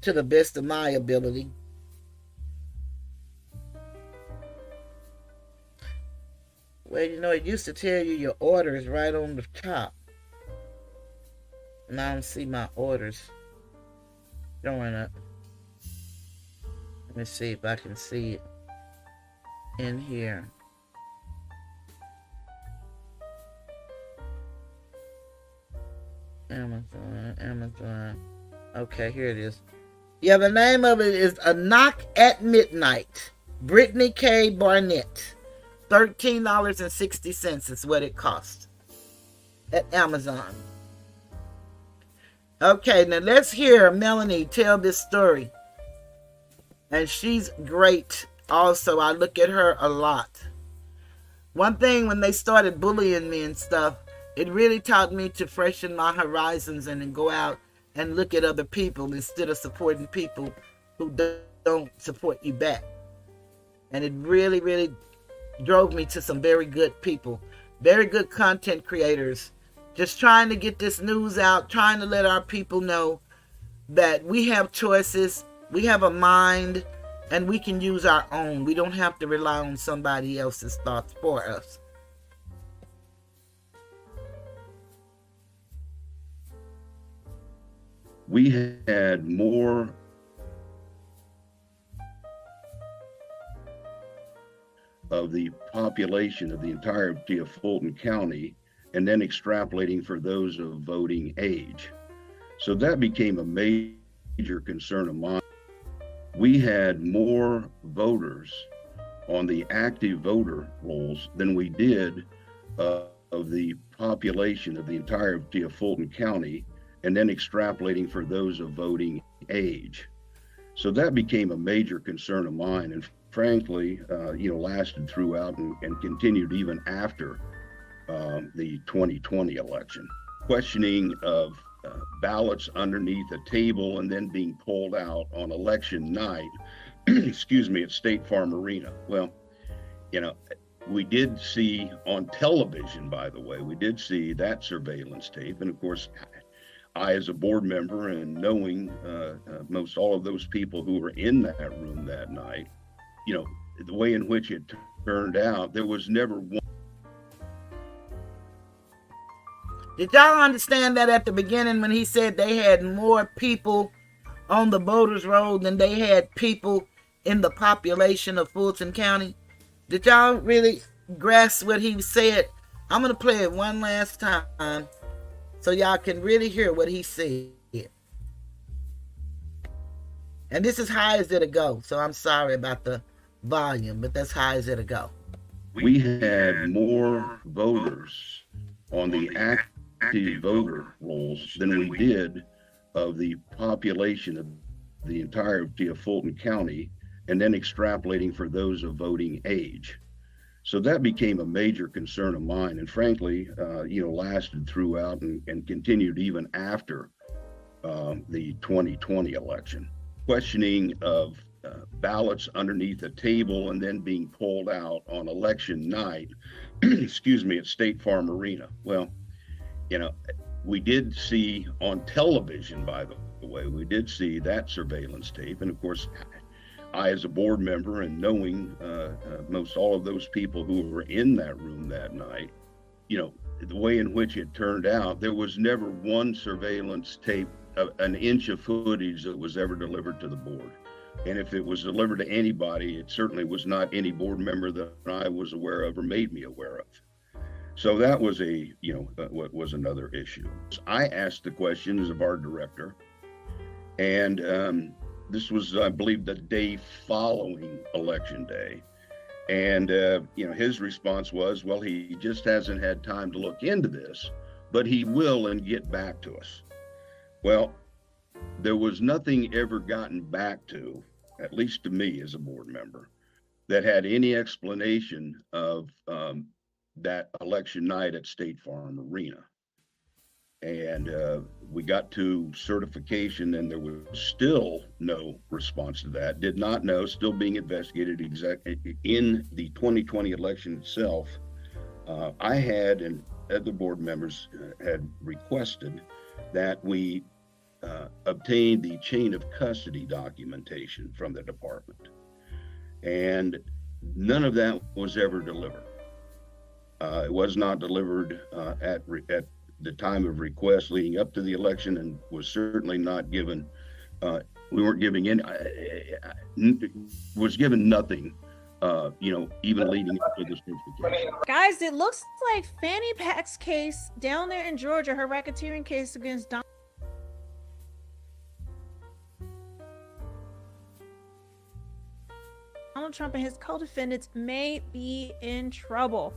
to the best of my ability. Well, you know, it used to tell you your orders right on the top. And I don't see my orders showing up. Let me see if I can see it in here. Amazon. Okay, here it is. Yeah, the name of it is A Knock at Midnight. Brittany K. Barnett. $13.60 is what it costs at Amazon. Okay, now let's hear Melanie tell this story. And she's great also. I look at her a lot. One thing, when they started bullying me and stuff, it really taught me to freshen my horizons and then go out and look at other people instead of supporting people who don't support you back. And it really, really drove me to some very good people, very good content creators, just trying to get this news out, trying to let our people know that we have choices, we have a mind, and we can use our own. We don't have to rely on somebody else's thoughts for us. We had more of the population of the entirety of Fulton County, and then extrapolating for those of voting age. So that became a major concern of mine. We had more voters on the active voter rolls than we did of the population of the entirety of Fulton County, and then extrapolating for those of voting age. So that became a major concern of mine, and frankly, lasted throughout and continued even after the 2020 election. Questioning of ballots underneath a table and then being pulled out on election night, at State Farm Arena. Well, we did see on television, by the way, we did see that surveillance tape. And of course, I, as a board member and knowing most all of those people who were in that room that night, the way in which it turned out, there was never one. Did y'all understand that at the beginning when he said they had more people on the voters' roll than they had people in the population of Fulton County? Did y'all really grasp what he said? I'm going to play it one last time so y'all can really hear what he said. And this is high as it'll go, so I'm sorry about the volume, but that's high as it'll go. We had more voters on the active voter rolls than we did of the population of the entirety of Fulton County, and then extrapolating for those of voting age. So that became a major concern of mine, and frankly, lasted throughout and continued even after the 2020 election. Questioning of ballots underneath a table and then being pulled out on election night, at State Farm Arena. Well, we did see on television, by the way, we did see that surveillance tape. And of course, I, as a board member and knowing most all of those people who were in that room that night, the way in which it turned out, there was never one surveillance tape, an inch of footage that was ever delivered to the board. And if it was delivered to anybody, it certainly was not any board member that I was aware of or made me aware of. So that was what was another issue. I asked the questions of our director, and this was, I believe, the day following Election Day. And, his response was, well, he just hasn't had time to look into this, but he will and get back to us. Well, there was nothing ever gotten back to, at least to me as a board member, that had any explanation of that election night at State Farm Arena. And we got to certification and there was still no response to that. Did not know, still being investigated in the 2020 election itself. I had, and other board members had requested that we obtain the chain of custody documentation from the department. And none of that was ever delivered. It was not delivered at the time of request leading up to the election, and was certainly not given. We weren't giving any, was given nothing even leading up to the certification. Guys, it looks like Fannie Pac's case down there in Georgia, her racketeering case against Donald Trump and his co-defendants may be in trouble.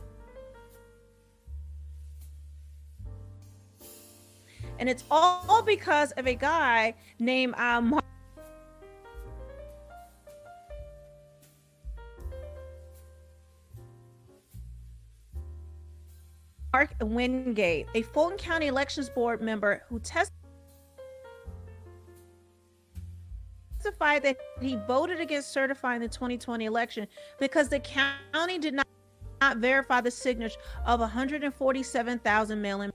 And it's all because of a guy named Mark Wingate, a Fulton County Elections Board member who testified that he voted against certifying the 2020 election because the county did not verify the signatures of 147,000 mail-in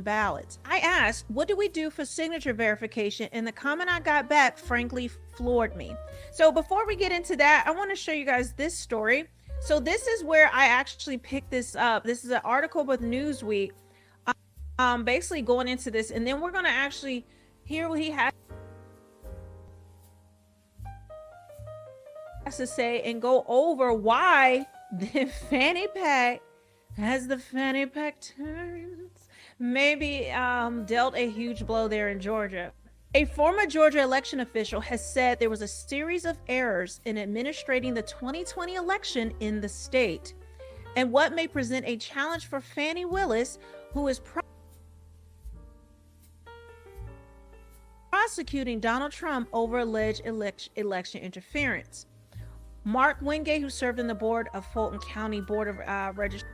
ballots. I asked, what do we do for signature verification? And the comment I got back, frankly, floored me. So before we get into that, I want to show you guys this story. So this is where I actually picked this up. This is an article with Newsweek, basically going into this, and then we're going to actually hear what he has to say and go over why the Fannie Pack, as the Fannie Pack turns, maybe dealt a huge blow there in Georgia. A former Georgia election official has said there was a series of errors in administrating the 2020 election in the state, and what may present a challenge for Fani Willis, who is prosecuting Donald Trump over alleged election interference. Mark Wingate, who served on the board of Fulton County Board of Registrations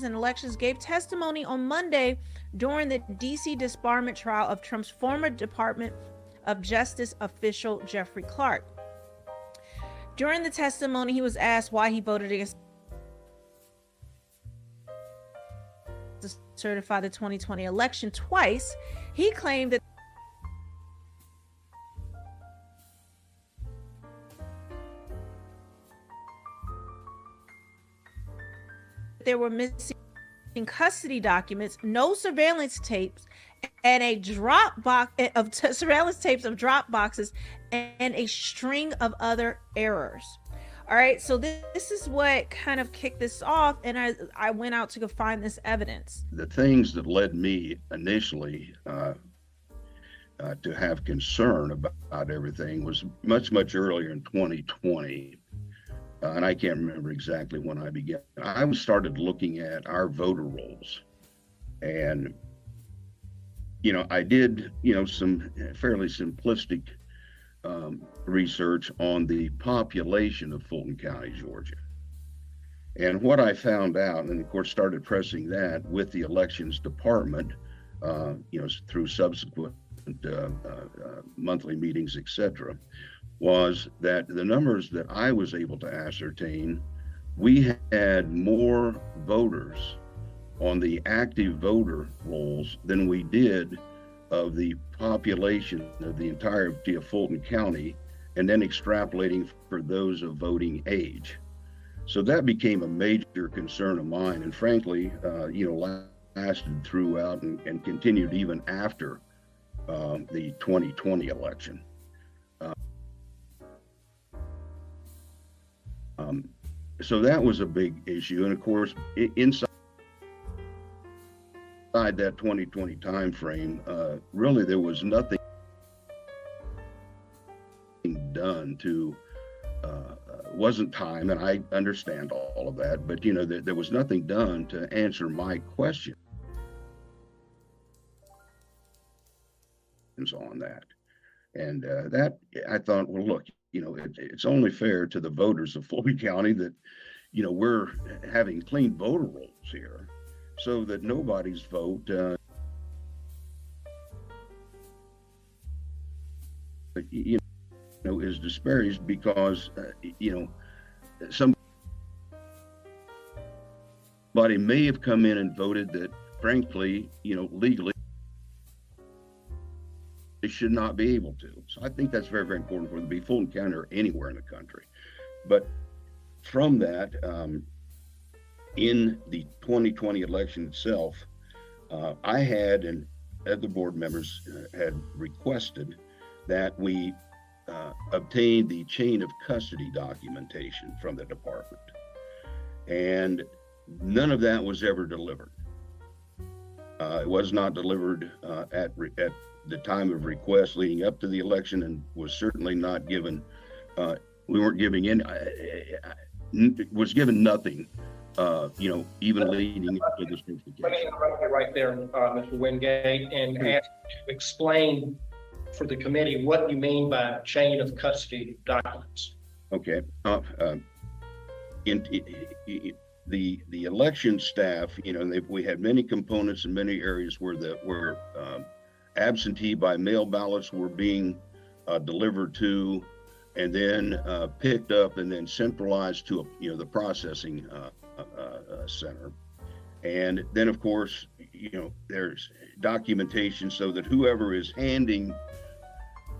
and Elections, gave testimony on Monday during the D.C. disbarment trial of Trump's former Department of Justice official Jeffrey Clark. During the testimony, he was asked why he voted against to certify the 2020 election twice. He claimed that there were missing custody documents, no surveillance tapes, and a drop box of surveillance tapes of drop boxes, and a string of other errors. All right, so this is what kind of kicked this off, and I went out to go find this evidence. The things that led me initially to have concern about everything was much earlier in 2020. And I can't remember exactly when I began. I started looking at our voter rolls, and, I did, some fairly simplistic research on the population of Fulton County, Georgia. And what I found out, and of course started pressing that with the elections department, through subsequent monthly meetings, etc., was that the numbers that I was able to ascertain, we had more voters on the active voter rolls than we did of the population of the entirety of Fulton County, and then extrapolating for those of voting age. So that became a major concern of mine, and frankly, lasted throughout and continued even after the 2020 election. So that was a big issue. And of course, inside that 2020 timeframe, really there was nothing done to, wasn't time, and I understand all of that, but there was nothing done to answer my question on that. And that, I thought, well, look, it's only fair to the voters of Fulton County that, we're having clean voter rolls here so that nobody's vote is disparaged because, somebody may have come in and voted that, frankly, legally, they should not be able to. So I think that's very, very important for them to be Fulton County or anywhere in the country. But from that, in the 2020 election itself, I had, and other board members had requested that we obtain the chain of custody documentation from the department. And none of that was ever delivered. It was not delivered at the time of request leading up to the election, and was certainly not given. We weren't giving in. Was given nothing. Even leading into this certification. Let me interrupt you right there, Mr. Wingate, and ask you to explain for the committee what you mean by chain of custody documents. Okay. The election staff, we had many components in many areas where absentee by mail ballots were being delivered to, and then picked up and then centralized to the processing center. And then of course, there's documentation so that whoever is handing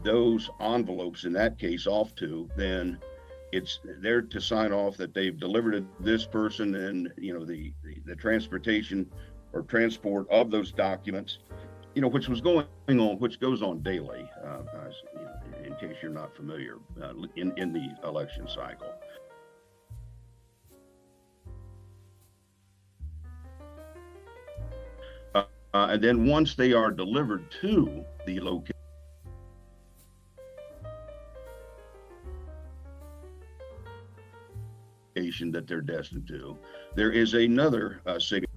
those envelopes, in that case, off to, then it's there to sign off that they've delivered it to this person, and the transportation or transport of those documents, which goes on daily, in case you're not familiar, in the election cycle. And then once they are delivered to the location, that they're destined to, there is another signature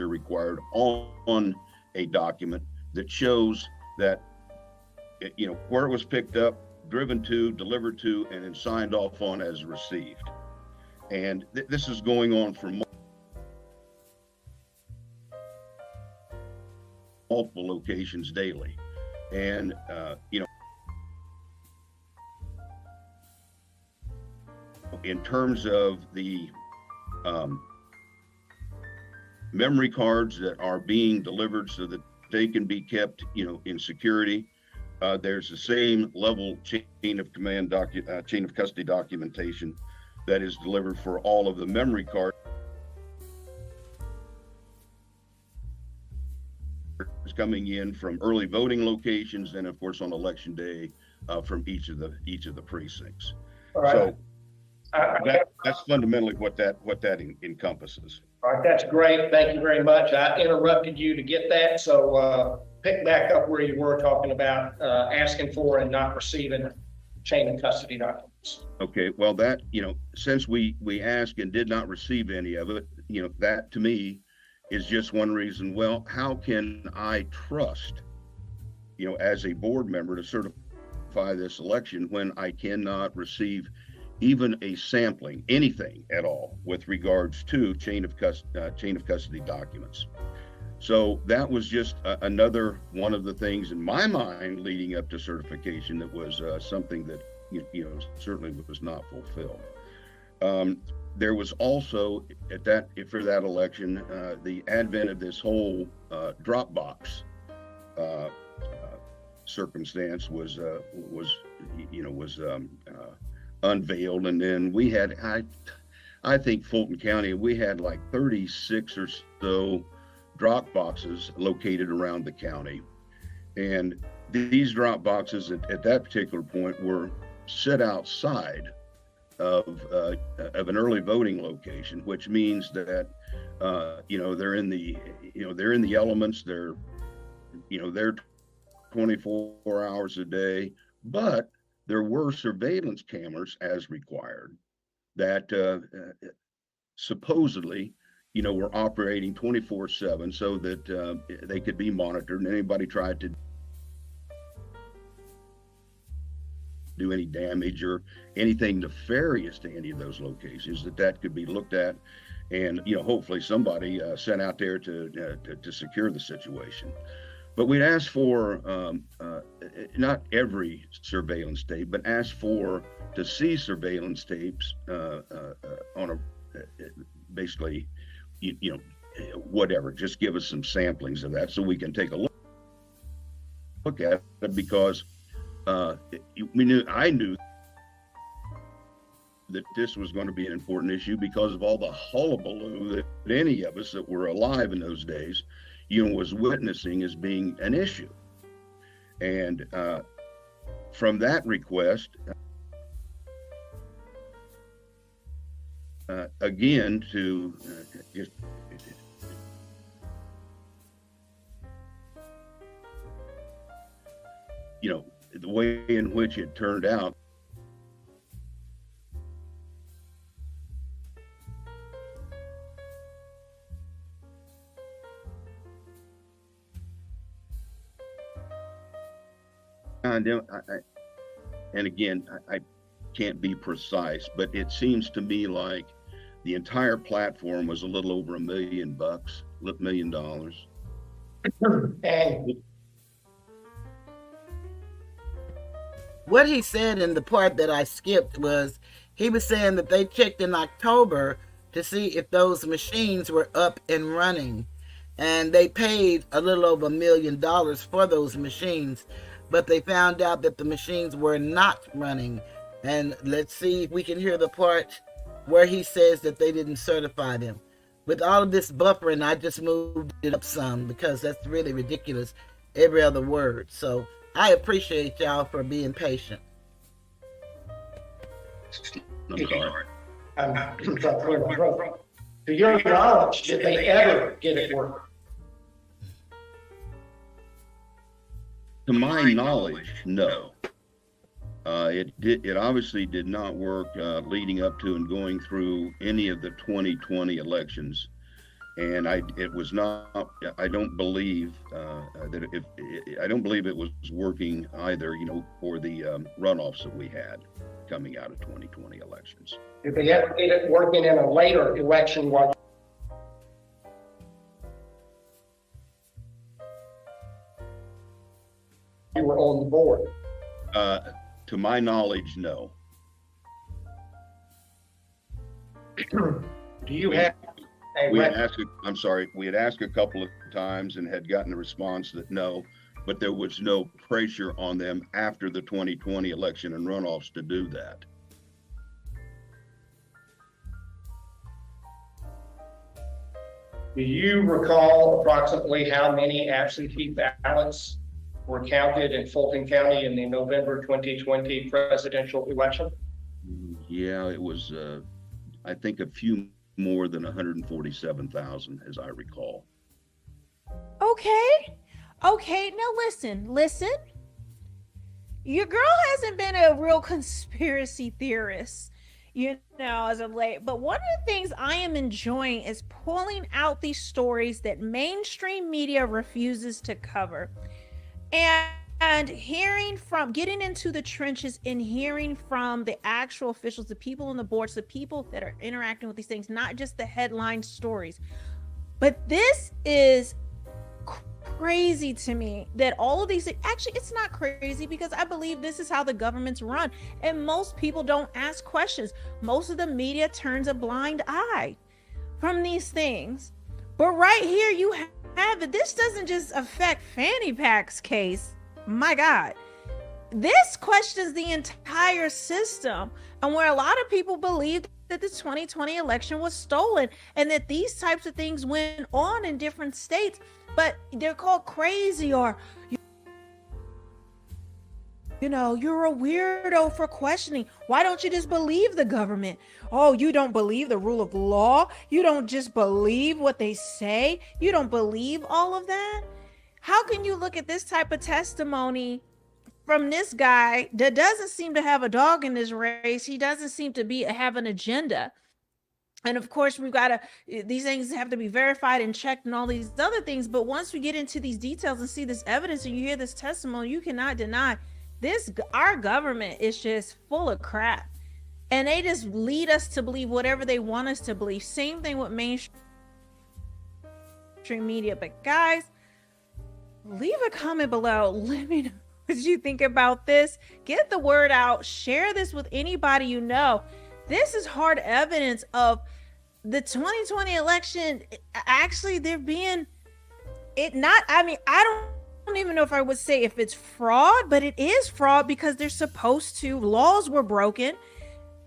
required on a document that shows that where it was picked up, driven to, delivered to, and then signed off on as received. And this is going on for multiple locations daily. And in terms of the memory cards that are being delivered so that they can be kept, in security, there's the same level chain of command chain of custody documentation that is delivered for all of the memory cards coming in from early voting locations, and of course on election day from each of the precincts. All right. So that's fundamentally what that encompasses. All right, that's great. Thank you very much. I interrupted you to get that, so pick back up where you were talking about asking for and not receiving chain of custody documents. Okay, well, that, since we asked and did not receive any of it, that to me is just one reason. Well, how can I trust, as a board member, to certify this election when I cannot receive even a sampling, anything at all, with regards to chain of custody documents? So that was just another one of the things in my mind leading up to certification that was something that certainly was not fulfilled. There was also for that election the advent of this whole Dropbox circumstance was unveiled, and then we had I think Fulton County, we had like 36 or so drop boxes located around the county, and these drop boxes at that particular point were set outside of an early voting location, which means that they're in the elements. They're 24 hours a day, but there were surveillance cameras as required that supposedly were operating 24/7 so that they could be monitored, and anybody tried to do any damage or anything nefarious to any of those locations, that could be looked at, and hopefully somebody sent out there to secure the situation. But we'd asked for not every surveillance tape, but asked to see surveillance tapes on a basically, whatever. Just give us some samplings of that so we can take a look. look at it because I knew that this was going to be an important issue because of all the hullabaloo that any of us that were alive in those days, was witnessing as being an issue. And from that request, again, to just the way in which it turned out. And again, I can't be precise, but it seems to me like the entire platform was a little over $1 million, $1 million. And what he said in the part that I skipped was he was saying that they checked in October to see if those machines were up and running, and they paid a little over $1 million for those machines, but they found out that the machines were not running. And let's see if we can hear the part where he says that they didn't certify them. With all of this buffering, I just moved it up some because that's really ridiculous, every other word. So I appreciate y'all for being patient. I'm sorry. To your knowledge, did they ever get it working? To my knowledge, no. It obviously did not work leading up to and going through any of the 2020 elections, and it was not. I don't believe I don't believe it was working either. For the runoffs that we had coming out of 2020 elections. Did they ever get it working in a later election while you were on the board? To my knowledge, no. Do you have we had asked a couple of times and had gotten a response that no, but there was no pressure on them after the 2020 election and runoffs to do that. Do you recall approximately how many absentee ballots were counted in Fulton County in the November 2020 presidential election? Yeah, it was, I think, a few more than 147,000, as I recall. Okay. Now listen. Your girl hasn't been a real conspiracy theorist, as of late. But one of the things I am enjoying is pulling out these stories that mainstream media refuses to cover. And getting into the trenches and hearing from the actual officials, the people on the boards, the people that are interacting with these things, not just the headline stories. But this is crazy to me that all of these, actually, it's not crazy because I believe this is how the government's run. And most people don't ask questions. Most of the media turns a blind eye from these things. But right here, you have it. This doesn't just affect Fannie Pac's case. My God. This questions the entire system, and where a lot of people believe that the 2020 election was stolen and that these types of things went on in different states, but they're called crazy or you're a weirdo for questioning. Why don't you just believe the government? Oh, you don't believe the rule of law? You don't just believe what they say? You don't believe all of that? How can you look at this type of testimony from this guy that doesn't seem to have a dog in this race? He doesn't seem to have an agenda. And of course, these things have to be verified and checked and all these other things. But once we get into these details and see this evidence and you hear this testimony, you cannot deny our government is just full of crap. And they just lead us to believe whatever they want us to believe. Same thing with mainstream media. But guys, leave a comment below. Let me know what you think about this. Get the word out. Share this with anybody you know. This is hard evidence of the 2020 election. Actually, I don't even know if I would say if it's fraud, but it is fraud because they're supposed to. Laws were broken,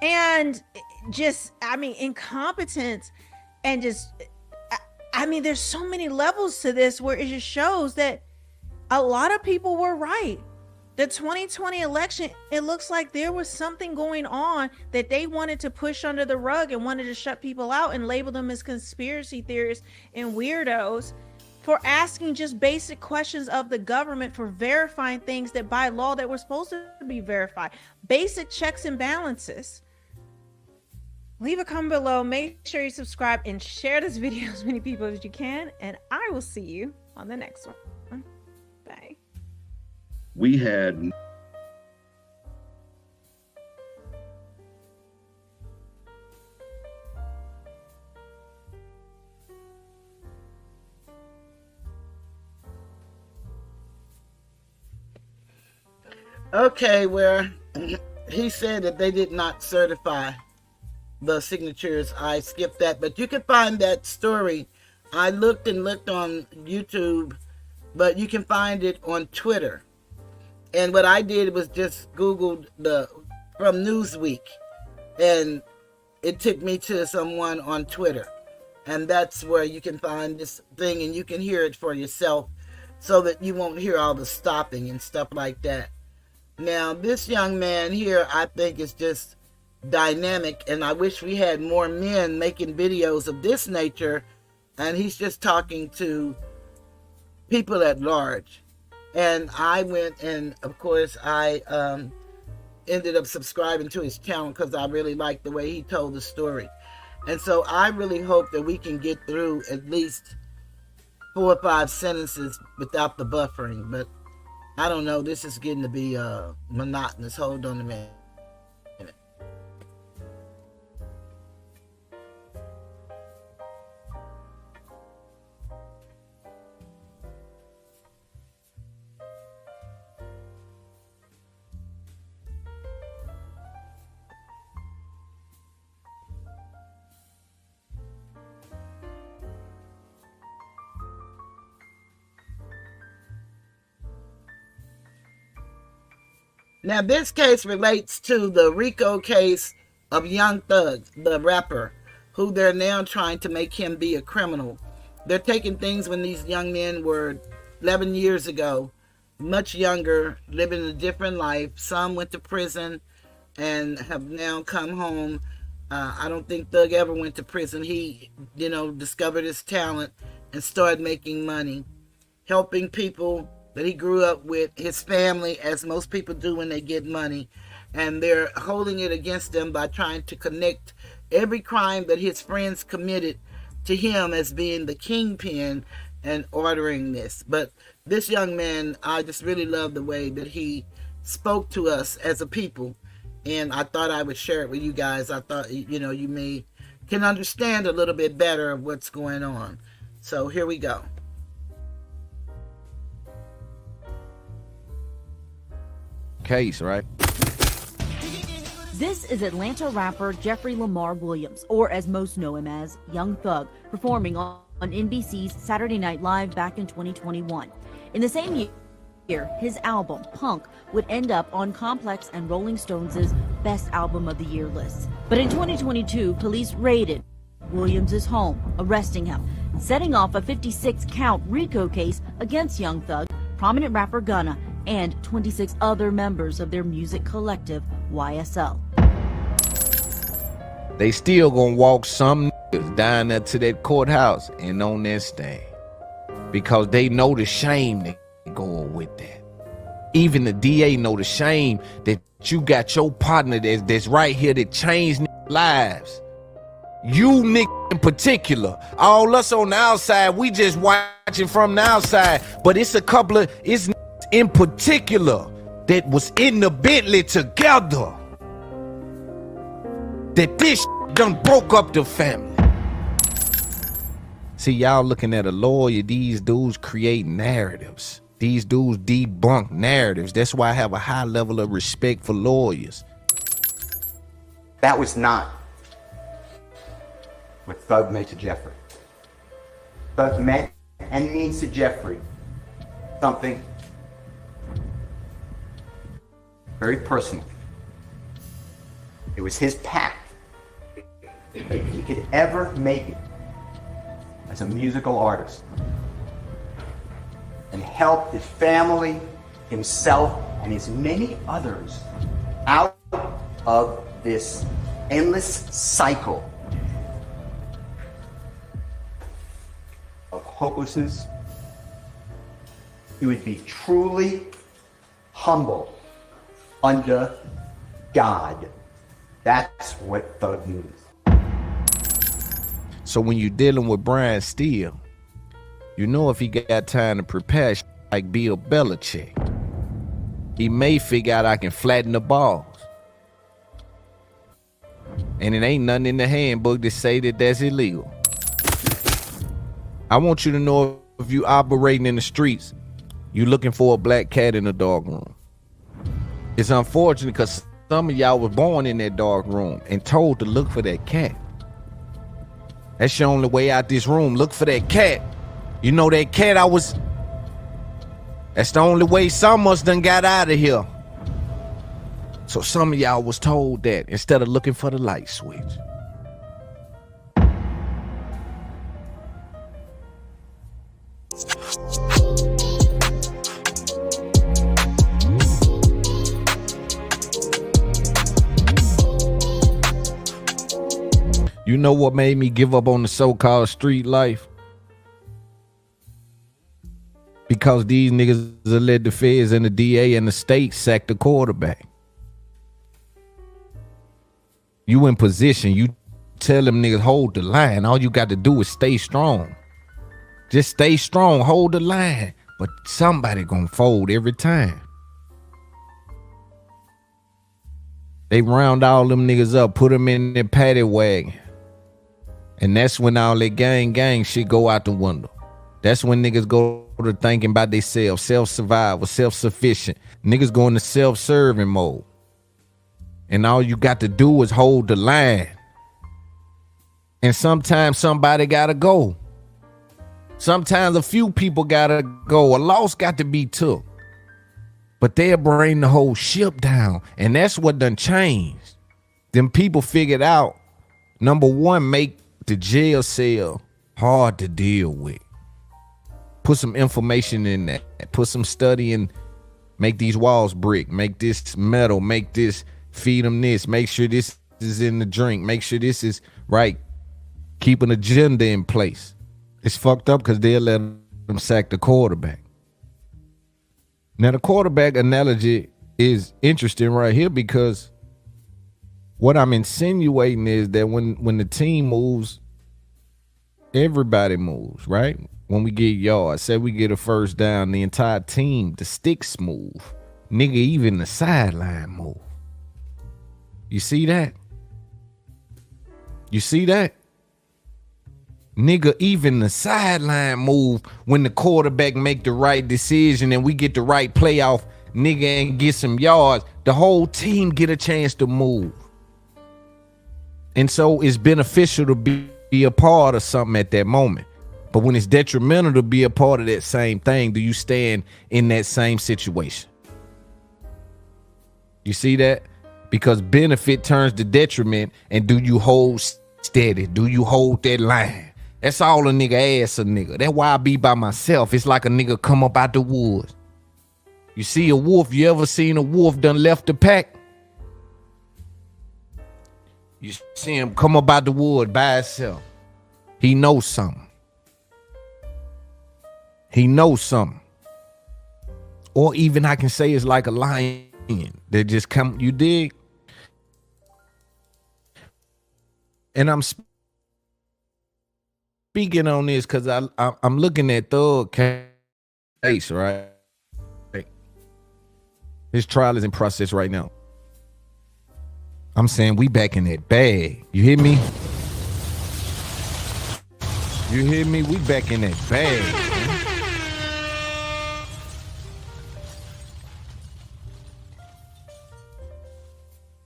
and just, I mean, incompetence, and just, I mean, there's so many levels to this where it just shows that a lot of people were right. The 2020 election, it looks like there was something going on that they wanted to push under the rug and wanted to shut people out and label them as conspiracy theorists and weirdos for asking just basic questions of the government, for verifying things that by law that were supposed to be verified. Basic checks and balances. Leave a comment below. Make sure you subscribe and share this video as many people as you can. And I will see you on the next one. Bye. We had Okay, where he said that they did not certify the signatures. I skipped that, but you can find that story. I looked and looked on YouTube, but you can find it on Twitter. And what I did was just Googled from Newsweek, and it took me to someone on Twitter. And that's where you can find this thing, and you can hear it for yourself so that you won't hear all the stopping and stuff like that. Now, this young man here, I think, is just dynamic, and I wish we had more men making videos of this nature, and he's just talking to people at large. And I went, and of course I ended up subscribing to his channel because I really liked the way he told the story. And so I really hope that we can get through at least 4 or 5 sentences without the buffering, but I don't know, this is getting to be monotonous. Hold on a minute. Now, this case relates to the RICO case of Young Thug, the rapper, who they're now trying to make him be a criminal. They're taking things when these young men were 11 years ago, much younger, living a different life. Some went to prison and have now come home. I don't think Thug ever went to prison. He, discovered his talent and started making money, helping people that he grew up with, his family, as most people do when they get money. And they're holding it against them by trying to connect every crime that his friends committed to him as being the kingpin and ordering this. But this young man, I just really love the way that he spoke to us as a people. And I thought I would share it with you guys. I thought, you may can understand a little bit better of what's going on. So here we go. Case, right? This is Atlanta rapper Jeffrey Lamar Williams, or as most know him as Young Thug, performing on NBC's Saturday Night Live back in 2021. In the same year, his album, Punk, would end up on Complex and Rolling Stones' Best Album of the Year list. But in 2022, police raided Williams' home, arresting him, setting off a 56-count RICO case against Young Thug, prominent rapper Gunna, and 26 other members of their music collective, YSL. They still gonna walk some niggas down there to that courthouse and on that stand because they know the shame that go with that. Even the DA know the shame that you got your partner that's right here that changed lives. You nigga in particular, all us on the outside, we just watching from the outside, but it's a couple of in particular that was in the Bentley together that this done broke up the family. See, y'all looking at a lawyer, these dudes create narratives. These dudes debunk narratives. That's why I have a high level of respect for lawyers. That was not what Thug meant to Jeffrey. Thug meant and means to Jeffrey something very personal. It was his path. If he could ever make it as a musical artist and help his family, himself, and his many others out of this endless cycle of hopelessness, he would be truly humble under God. That's what thug means. So when you're dealing with Brian Steele, you know if he got time to prepare like Bill Belichick, he may figure out I can flatten the balls. And it ain't nothing in the handbook to say that that's illegal. I want you to know if you operating in the streets, you looking for a black cat in a dark room. It's unfortunate because some of y'all was born in that dark room and told to look for that cat. That's your only way out this room. Look for that cat. You know that cat that's the only way some of us done got out of here. So some of y'all was told that instead of looking for the light switch. You know what made me give up on the so-called street life? Because these niggas that led the feds and the DA and the state sacked the quarterback. You in position, you tell them niggas hold the line. All you got to do is stay strong. Just stay strong, hold the line. But somebody gonna fold every time. They round all them niggas up, put them in their paddy wagon. And that's when all that gang shit go out the window. That's when niggas go to thinking about themselves, self-survival, self-sufficient. Niggas go into self-serving mode. And all you got to do is hold the line. And sometimes somebody gotta go. Sometimes a few people gotta go. A loss got to be took. But they'll bring the whole ship down. And that's what done changed. Them people figured out, number one, make the jail cell hard to deal with. Put some information in that. Put some study in. Make these walls brick. Make this metal. Make this, feed them this. Make sure this is in the drink. Make sure this is right. Keep an agenda in place. It's fucked up because they'll let them sack the quarterback. Now the quarterback analogy is interesting right here because what I'm insinuating is that when the team moves, everybody moves, right? When we get yards, say we get a first down, the entire team, the sticks move. Nigga, even the sideline move. You see that? You see that? Nigga, even the sideline move when the quarterback make the right decision and we get the right playoff, nigga, and get some yards. The whole team get a chance to move. And so it's beneficial to be a part of something at that moment. But when it's detrimental to be a part of that same thing, do you stand in that same situation? You see that? Because benefit turns to detriment, and do you hold steady? Do you hold that line? That's all a nigga ask a nigga. That's why I be by myself. It's like a nigga come up out the woods. You see a wolf, you ever seen a wolf done left the pack? You see him come up out the wood by himself. He knows something. He knows something. Or even I can say it's like a lion that just come, you dig? And I'm speaking on this because I'm looking at Thug case, right? His trial is in process right now. I'm saying we back in that bag. You hear me? You hear me? We back in that bag.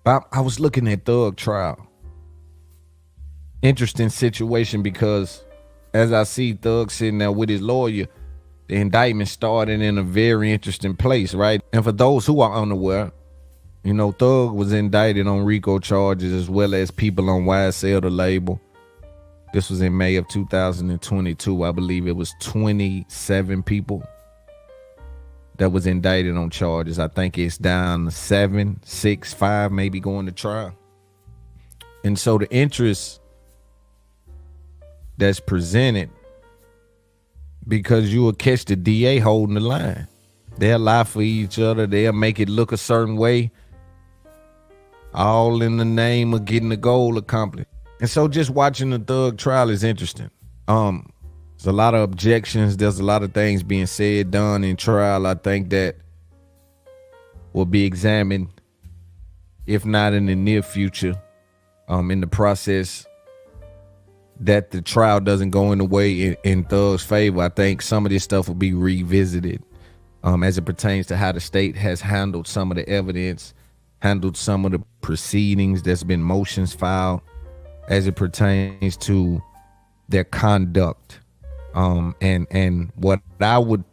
Man. I was looking at Thug trial. Interesting situation because as I see Thug sitting there with his lawyer, the indictment started in a very interesting place, right? And for those who are unaware, You know, Thug was indicted on RICO charges as well as people on YSL, the label. This was in May of 2022. I believe it was 27 people that was indicted on charges. I think it's down to 7, 6, 5, maybe going to trial. And so the interest that's presented, because you will catch the DA holding the line. They'll lie for each other. They'll make it look a certain way, all in the name of getting the goal accomplished. And so just watching the Thug trial is interesting. There's a lot of objections. There's a lot of things being said, done in trial. I think that will be examined, if not in the near future, in the process that the trial doesn't go in the way in Thug's favor. I think some of this stuff will be revisited as it pertains to how the state has handled some of the evidence, handled some of the proceedings. There's been motions filed as it pertains to their conduct. And what I would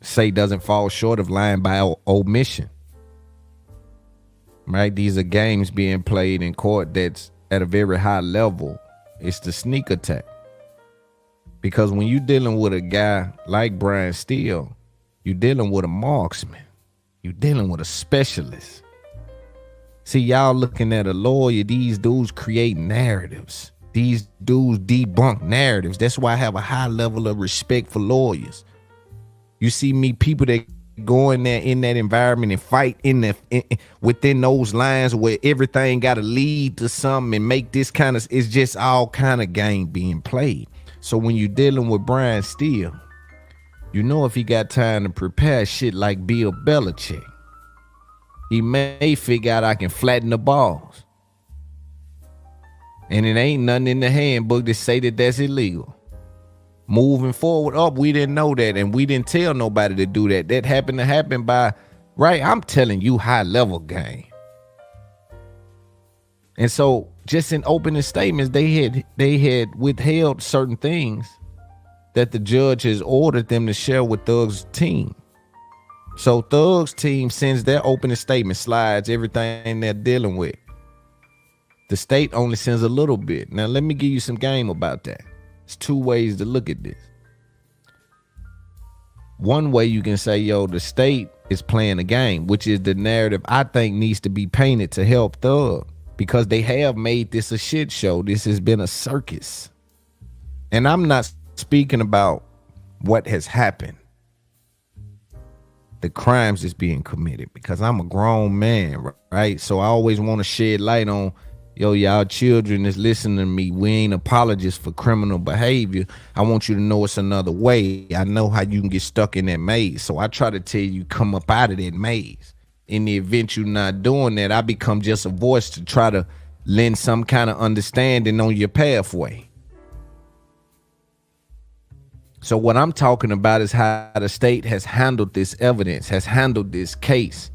say doesn't fall short of lying by omission. Right? These are games being played in court that's at a very high level. It's the sneak attack. Because when you're dealing with a guy like Brian Steele, you're dealing with a marksman. You're dealing with a specialist. See, y'all looking at a lawyer, these dudes create narratives. These dudes debunk narratives. That's why I have a high level of respect for lawyers. You see me, people that go in there in that environment and fight within those lines where everything got to lead to something and make this kind of, it's just all kind of game being played. So when you're dealing with Brian Steele, you know if he got time to prepare shit like Bill Belichick, he may figure out I can flatten the balls. And it ain't nothing in the handbook to say that that's illegal. Moving forward we didn't know that, and we didn't tell nobody to do that. That happened to happen by, right? I'm telling you, high level game. And so just in opening statements, they had withheld certain things that the judge has ordered them to share with Thug's team. So Thug's team sends their opening statement slides, everything they're dealing with. The state only sends a little bit. Now, let me give you some game about that. There's two ways to look at this. One way you can say, yo, the state is playing a game, which is the narrative I think needs to be painted to help Thug, because they have made this a shit show. This has been a circus. And I'm not speaking about what has happened, the crimes that's being committed, because I'm a grown man, right? So I always want to shed light on, yo, y'all children that's listening to me, we ain't apologists for criminal behavior. I want you to know it's another way. I know how you can get stuck in that maze. So I try to tell you, come up out of that maze. In the event you're not doing that, I become just a voice to try to lend some kind of understanding on your pathway. So what I'm talking about is how the state has handled this evidence, has handled this case.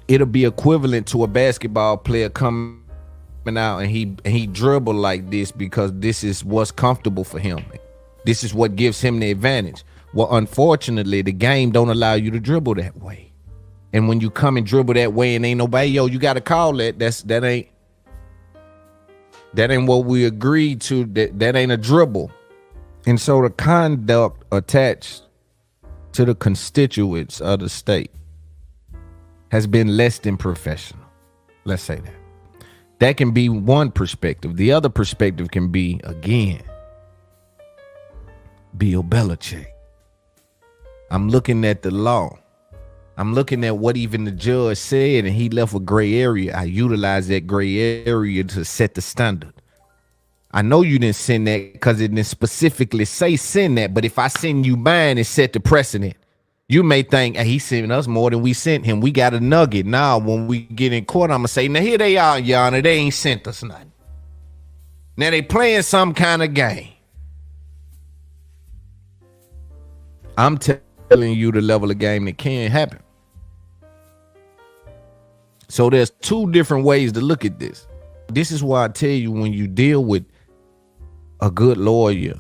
It'll be equivalent to a basketball player coming out and he dribble like this because this is what's comfortable for him. This is what gives him the advantage. Well, unfortunately, the game don't allow you to dribble that way. And when you come and dribble that way and ain't nobody, yo, you got to call that. That ain't what we agreed to. That ain't a dribble. And so the conduct attached to the constituents of the state has been less than professional. Let's say that. That can be one perspective. The other perspective can be, again, Bill Belichick. I'm looking at the law. I'm looking at what even the judge said, and he left a gray area. I utilize that gray area to set the standard. I know you didn't send that because it didn't specifically say send that, but if I send you mine and set the precedent, you may think, hey, he's sending us more than we sent him. We got a nugget. Now, when we get in court, I'm going to say, now here they are, Your Honor. They ain't sent us nothing. Now they playing some kind of game. I'm telling you the level of game that can happen. So there's two different ways to look at this. This is why I tell you, when you deal with a good lawyer,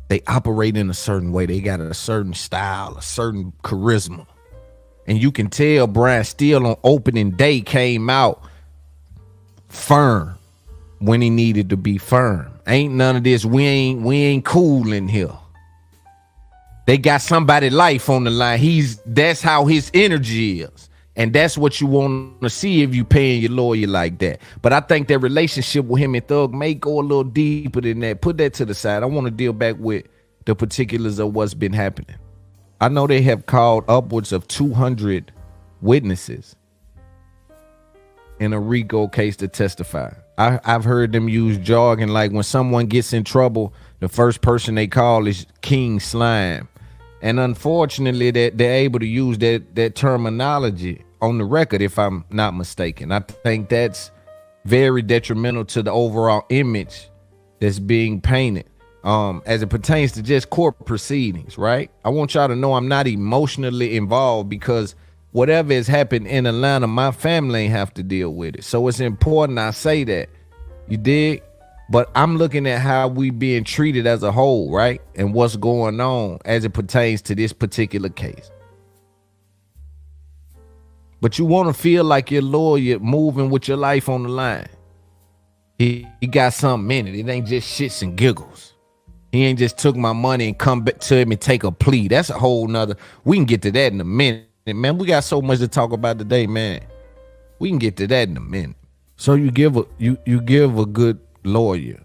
they operate in a certain way. They got a certain style, a certain charisma. And you can tell Brian Steele on opening day came out firm when he needed to be firm. Ain't none of this, we ain't cool in here. They got somebody's life on the line. That's how his energy is. And that's what you want to see if you paying your lawyer like that. But I think that relationship with him and Thug may go a little deeper than that. Put that to the side. I want to deal back with the particulars of what's been happening. I know they have called upwards of 200 witnesses in a RICO case to testify. I've heard them use jargon like when someone gets in trouble, the first person they call is King Slime. And unfortunately, they're able to use that terminology on the record, if I'm not mistaken. I think that's very detrimental to the overall image that's being painted as it pertains to just court proceedings, right? I want y'all to know I'm not emotionally involved because whatever has happened in Atlanta, my family ain't have to deal with it. So it's important I say that. You dig? But I'm looking at how we being treated as a whole, right? And what's going on as it pertains to this particular case. But you want to feel like your lawyer moving with your life on the line. He got something in it. It ain't just shits and giggles. He ain't just took my money and come back to him and take a plea. That's a whole nother. We can get to that in a minute, man. We got so much to talk about today, man. We can get to that in a minute. So you give a good lawyer,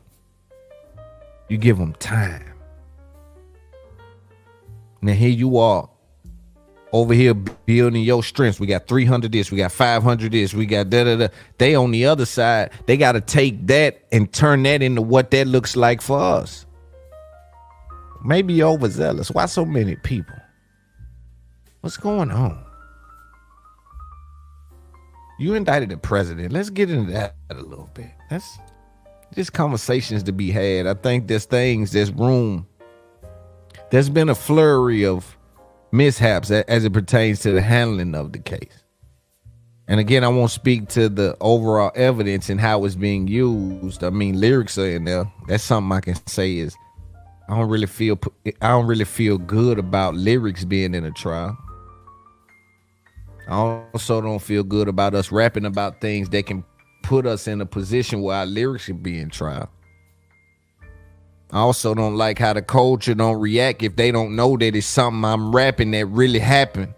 you give them time. Now here you are over here building your strengths. We got 300 this, we got 500 this, we got da. They on the other side, they got to take that and turn that into what that looks like for us. Maybe you're overzealous. Why so many people? What's going on? You indicted the president. Let's get into that a little bit. That's just conversations to be had. I think there's room. There's been a flurry of mishaps as it pertains to the handling of the case. And again, I won't speak to the overall evidence and how it's being used. I mean, lyrics are in there. That's something I can say is I don't really feel good about lyrics being in a trial. I also don't feel good about us rapping about things that can put us in a position where our lyrics should be in trial. I also don't like how the culture don't react if they don't know that it's something I'm rapping that really happened.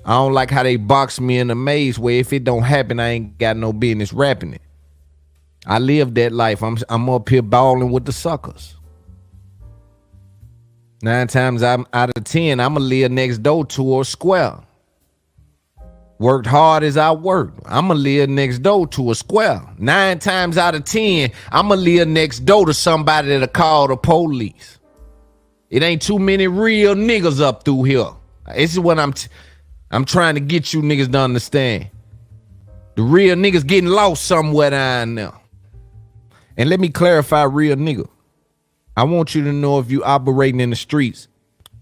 I don't like how they box me in a maze where if it don't happen, I ain't got no business rapping it. I live that life. I'm up here balling with the suckers. 9 times out of 10, I'ma live next door to a square. Worked hard as I worked. I'ma live next door to a square. 9 times out of 10, I'ma live next door to somebody that'll call the police. It ain't too many real niggas up through here. This is what I'm trying to get you niggas to understand. The real niggas getting lost somewhere down there. And let me clarify real nigga. I want you to know if you operating in the streets,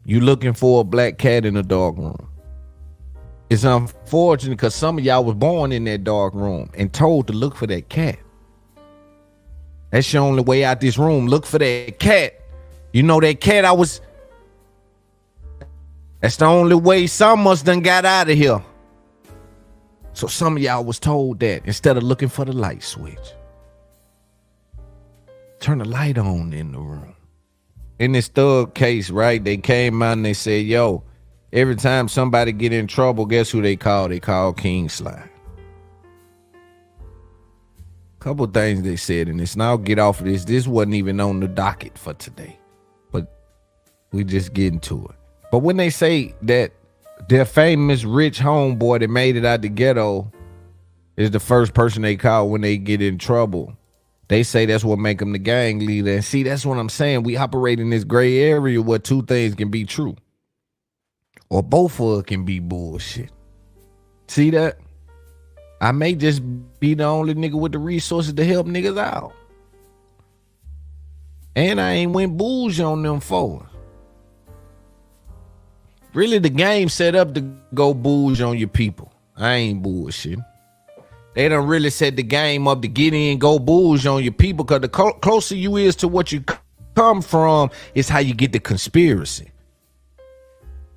you looking for a black cat in a dark room. It's unfortunate because some of y'all was born in that dark room and told to look for that cat. That's your only way out this room. Look for that cat. You know that cat that's the only way some of us done got out of here. So some of y'all was told that instead of looking for the light switch. Turn the light on in the room. In this Thug case, right, they came out and they said, yo, every time somebody get in trouble, guess who they call? They call King Slime. Couple things they said in this, and I'll get off of this. This wasn't even on the docket for today, but we just getting to it. But when they say that their famous rich homeboy that made it out the ghetto is the first person they call when they get in trouble, they say that's what make them the gang leader. And see, that's what I'm saying. We operate in this gray area where two things can be true. Or both of it can be bullshit. See that? I may just be the only nigga with the resources to help niggas out. And I ain't went bougie on them for it. Really, the game set up to go bougie on your people. I ain't bullshit. They done really set the game up to get in, go bougie on your people, because the closer you is to what you come from is how you get the conspiracy.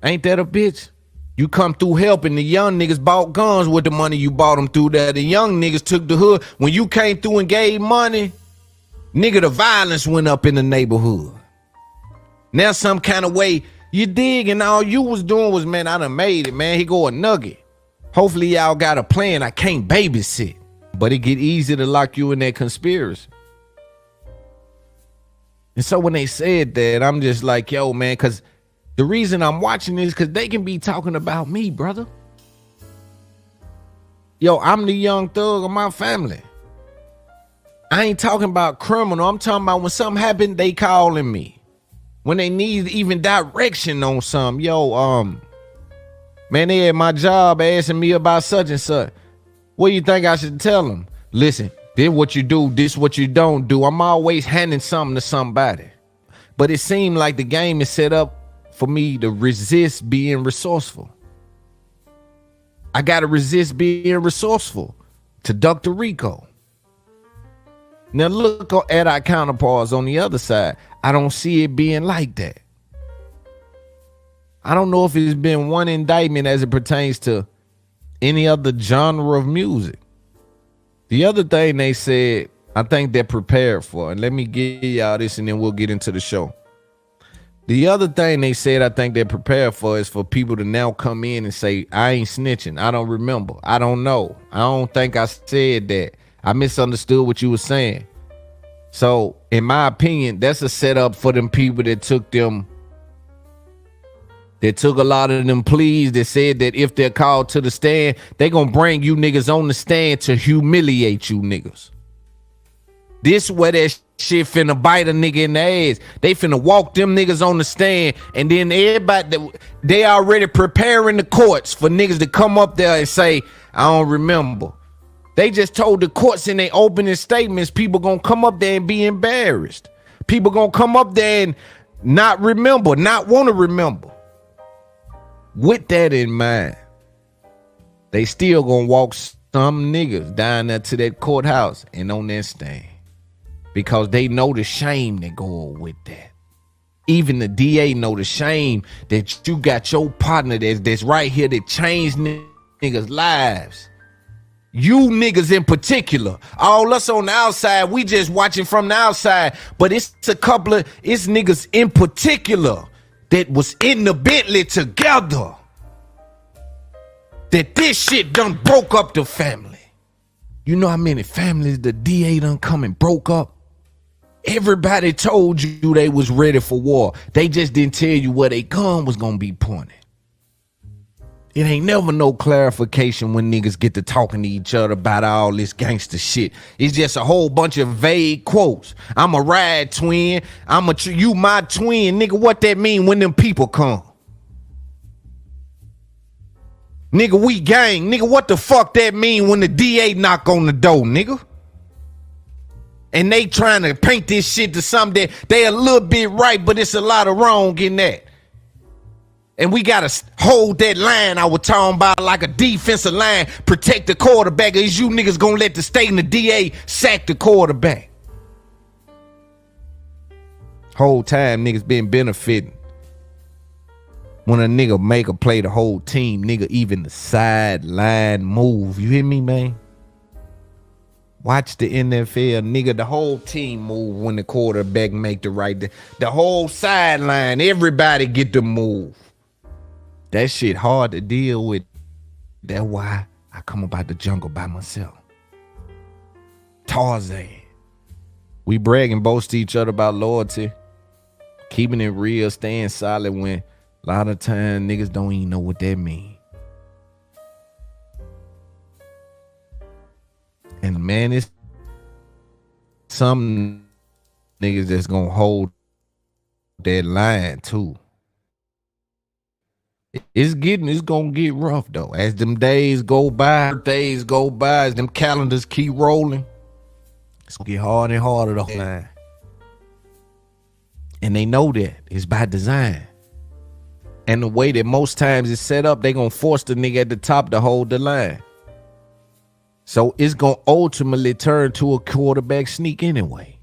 Ain't that a bitch? You come through helping, the young niggas bought guns with the money you bought them through there. The young niggas took the hood. When you came through and gave money, nigga, the violence went up in the neighborhood. Now some kind of way you dig, and all you was doing was, man, I done made it, man. Here go a nugget. Hopefully y'all got a plan. I can't babysit. But it get easy to lock you in that conspiracy. And so when they said that, I'm just like, yo, man, because the reason I'm watching this, because they can be talking about me, brother. Yo, I'm the young thug of my family. I ain't talking about criminal. I'm talking about when something happened, they calling me. When they need even direction on something. Yo, man, they at my job asking me about such and such. What do you think I should tell them? Listen, this what you do, this what you don't do. I'm always handing something to somebody. But it seemed like the game is set up for me to resist being resourceful. I got to resist being resourceful to Dr. RICO. Now look at our counterparts on the other side. I don't see it being like that. I don't know if it's been one indictment as it pertains to any other genre of music. The other thing they said, I think they're prepared for, and let me give y'all this and then we'll get into the show. The other thing they said I think they're prepared for is for people to now come in and say, I ain't snitching. I don't remember. I don't know. I don't think I said that. I misunderstood what you were saying. So, in my opinion, that's a setup for them people that took a lot of them pleas that said that if they're called to the stand, they gonna bring you niggas on the stand to humiliate you niggas. This where that shit finna bite a nigga in the ass. They finna walk them niggas on the stand, and then everybody, they already preparing the courts for niggas to come up there and say, I don't remember. They just told the courts in their opening statements, people gonna come up there and be embarrassed. People gonna come up there and not remember, not want to remember. With that in mind, they still gonna walk some niggas down there to that courthouse and on that stand. Because they know the shame that go with that. Even the DA know the shame that you got your partner that's right here that changed niggas' lives. You niggas in particular. All us on the outside, we just watching from the outside. But it's it's niggas in particular that was in the Bentley together. That this shit done broke up the family. You know how many families the DA done come and broke up? Everybody told you they was ready for war. They just didn't tell you where they gun was gonna be pointed. It ain't never no clarification when niggas get to talking to each other about all this gangster shit. It's just a whole bunch of vague quotes. I'm a ride twin. You my twin. Nigga, what that mean when them people come? Nigga, we gang. Nigga, what the fuck that mean when the DA knock on the door, nigga? And they trying to paint this shit to something that they a little bit right, but it's a lot of wrong in that. And we got to hold that line I was talking about like a defensive line, protect the quarterback. Is you niggas going to let the state and the DA sack the quarterback? Whole time niggas been benefiting. When a nigga make a play, the whole team, nigga, even the sideline move. You hear me, man? Watch the NFL, nigga, the whole team move when the quarterback make the right. The whole sideline, everybody get to move. That shit hard to deal with. That's why I come about the jungle by myself. Tarzan. We brag and boast to each other about loyalty. Keeping it real, staying solid when a lot of times niggas don't even know what that mean. And man, it's some niggas that's gonna hold that line too. It's gonna get rough though. As them days go by, as them calendars keep rolling, it's gonna get harder and harder to hold line. And they know that. It's by design. And the way that most times it's set up, they gonna force the nigga at the top to hold the line. So it's gonna ultimately turn to a quarterback sneak anyway.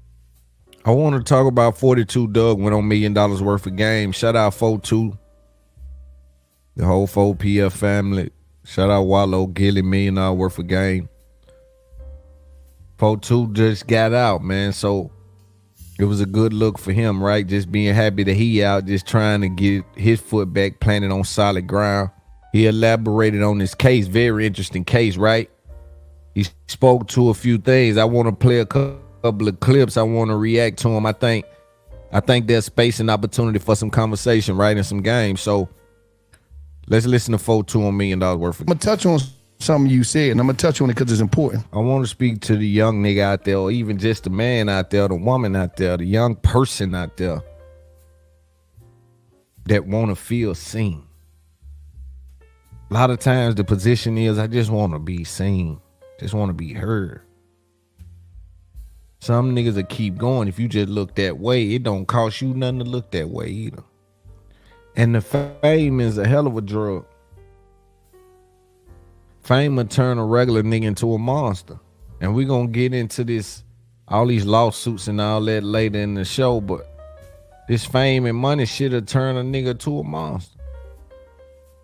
I want to talk about 42 Doug went on $1 million worth of games. Shout out 42. the whole 4PF family. Shout out Wallow, Gilly, $1 million worth of game. 4-2 just got out, man. So it was a good look for him, right? Just being happy that he out, just trying to get his foot back, planted on solid ground. He elaborated on this case, very interesting case, right? He spoke to a few things. I want to play a couple of clips. I want to react to him. I think there's space and opportunity for some conversation, right, and some games. So let's listen to 4-2 on $1 million worth. I'm gonna touch on something you said, and I'm gonna touch on it because it's important. I want to speak to the young nigga out there, or even just the man out there, the woman out there, the young person out there that want to feel seen. A lot of times the position is, I just want to be seen, just want to be heard. Some niggas will keep going. If you just look that way, it don't cost you nothing to look that way either. And the fame is a hell of a drug. Fame will turn a regular nigga into a monster. And we're going to get into this, all these lawsuits and all that later in the show, but this fame and money shit will turn a nigga to a monster.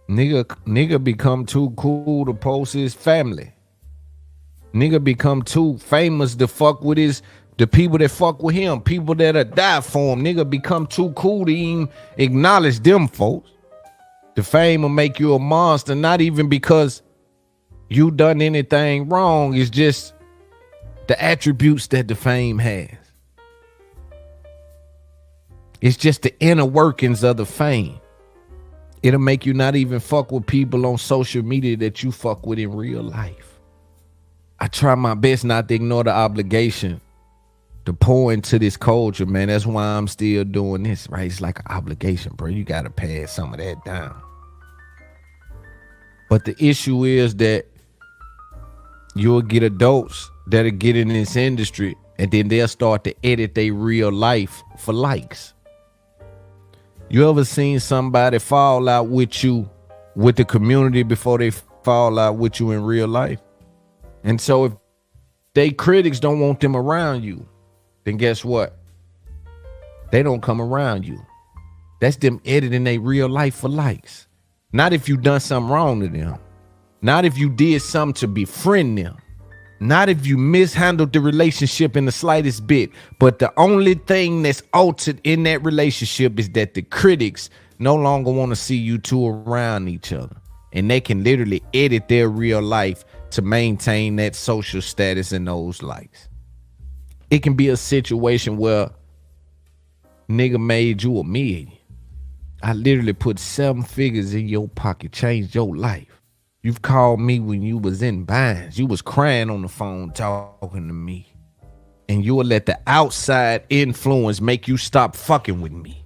Nigga become too cool to post his family. Nigga become too famous to fuck with the people that fuck with him, people that'll die for him. Nigga become too cool to even acknowledge them folks. The fame will make you a monster, not even because you done anything wrong. It's just the attributes that the fame has. It's just the inner workings of the fame. It'll make you not even fuck with people on social media that you fuck with in real life. I try my best not to ignore the obligation to pour into this culture, man. That's why I'm still doing this, right? It's like an obligation, bro. You got to pass some of that down. But the issue is that you'll get adults that'll get in this industry and then they'll start to edit their real life for likes. You ever seen somebody fall out with you, with the community before they fall out with you in real life? And so if they critics don't want them around you, then guess what? They don't come around you. That's them editing their real life for likes. Not if you done something wrong to them. Not if you did something to befriend them. Not if you mishandled the relationship in the slightest bit. But the only thing that's altered in that relationship is that the critics no longer want to see you two around each other. And they can literally edit their real life to maintain that social status and those likes. It can be a situation where nigga made you $1 million. I literally put 7 figures in your pocket, changed your life. You've called me when you was in binds. You was crying on the phone talking to me. And you will let the outside influence make you stop fucking with me.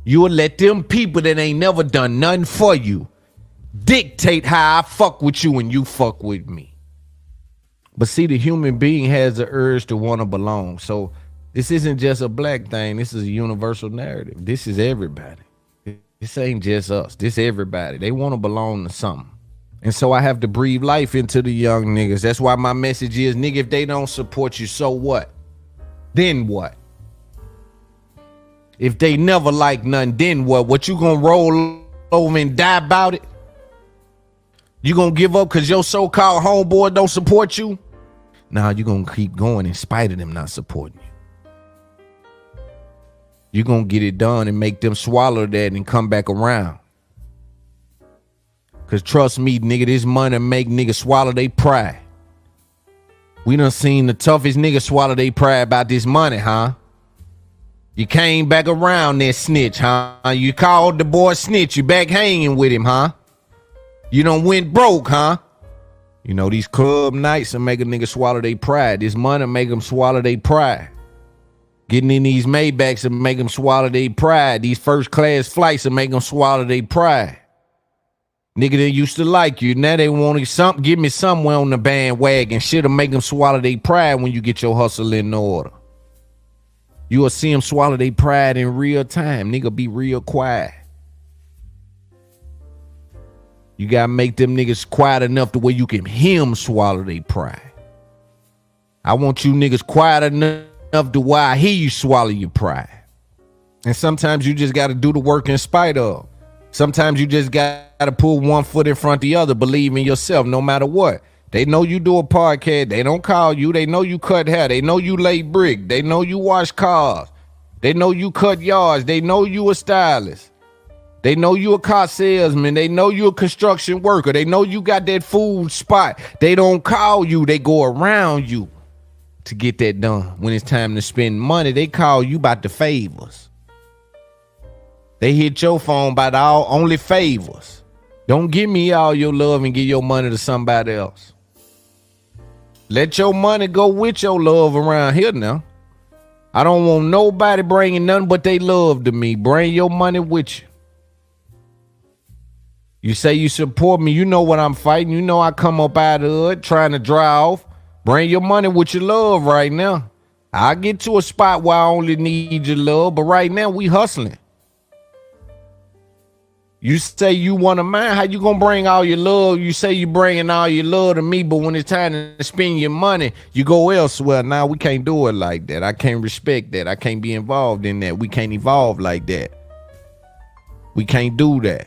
You will let them people that ain't never done nothing for you dictate how I fuck with you and you fuck with me. But see, the human being has the urge to want to belong. So this isn't just a black thing. This is a universal narrative. This is everybody. This ain't just us. This everybody. They want to belong to something. And so I have to breathe life into the young niggas. That's why my message is, nigga, if they don't support you, so what? Then what? If they never like nothing, then what? What, you gonna roll over and die about it? You gonna give up because your so-called homeboy don't support you? Nah, you gonna keep going in spite of them not supporting you. You gonna get it done and make them swallow that and come back around. Cause trust me, nigga, this money make niggas swallow their pride. We done seen the toughest niggas swallow their pride about this money, huh? You came back around that snitch, huh? You called the boy snitch, you back hanging with him, huh? You done went broke, huh? You know, these club nights will make a nigga swallow their pride. This money make them swallow their pride. Getting in these Maybachs will make them swallow their pride. These first class flights will make them swallow their pride. Nigga that used to like you, now they want something, give me somewhere on the bandwagon. Shit'll make them swallow their pride when you get your hustle in order. You will see them swallow their pride in real time. Nigga, be real quiet. You gotta make them niggas quiet enough to where you can hear them swallow their pride. I want you niggas quiet enough to where I hear you swallow your pride. And sometimes you just gotta do the work in spite of. Sometimes you just gotta pull one foot in front of the other. Believe in yourself no matter what. They know you do a podcast. They don't call you. They know you cut hair. They know you lay brick. They know you wash cars. They know you cut yards. They know you a stylist. They know you a car salesman. They know you a construction worker. They know you got that food spot. They don't call you. They go around you to get that done. When it's time to spend money, they call you about the favors. They hit your phone about all only favors. Don't give me all your love and give your money to somebody else. Let your money go with your love around here now. I don't want nobody bringing nothing but they love to me. Bring your money with you. You say you support me. You know what I'm fighting. You know I come up out of it trying to dry off. Bring your money with your love right now. I'll get to a spot where I only need your love, but right now we hustling. You say you want to mine. How you gonna bring all your love? You say you bringing all your love to me, but when it's time to spend your money, you go elsewhere. Now we can't do it like that. I can't respect that. I can't be involved in that. We can't evolve like that. We can't do that.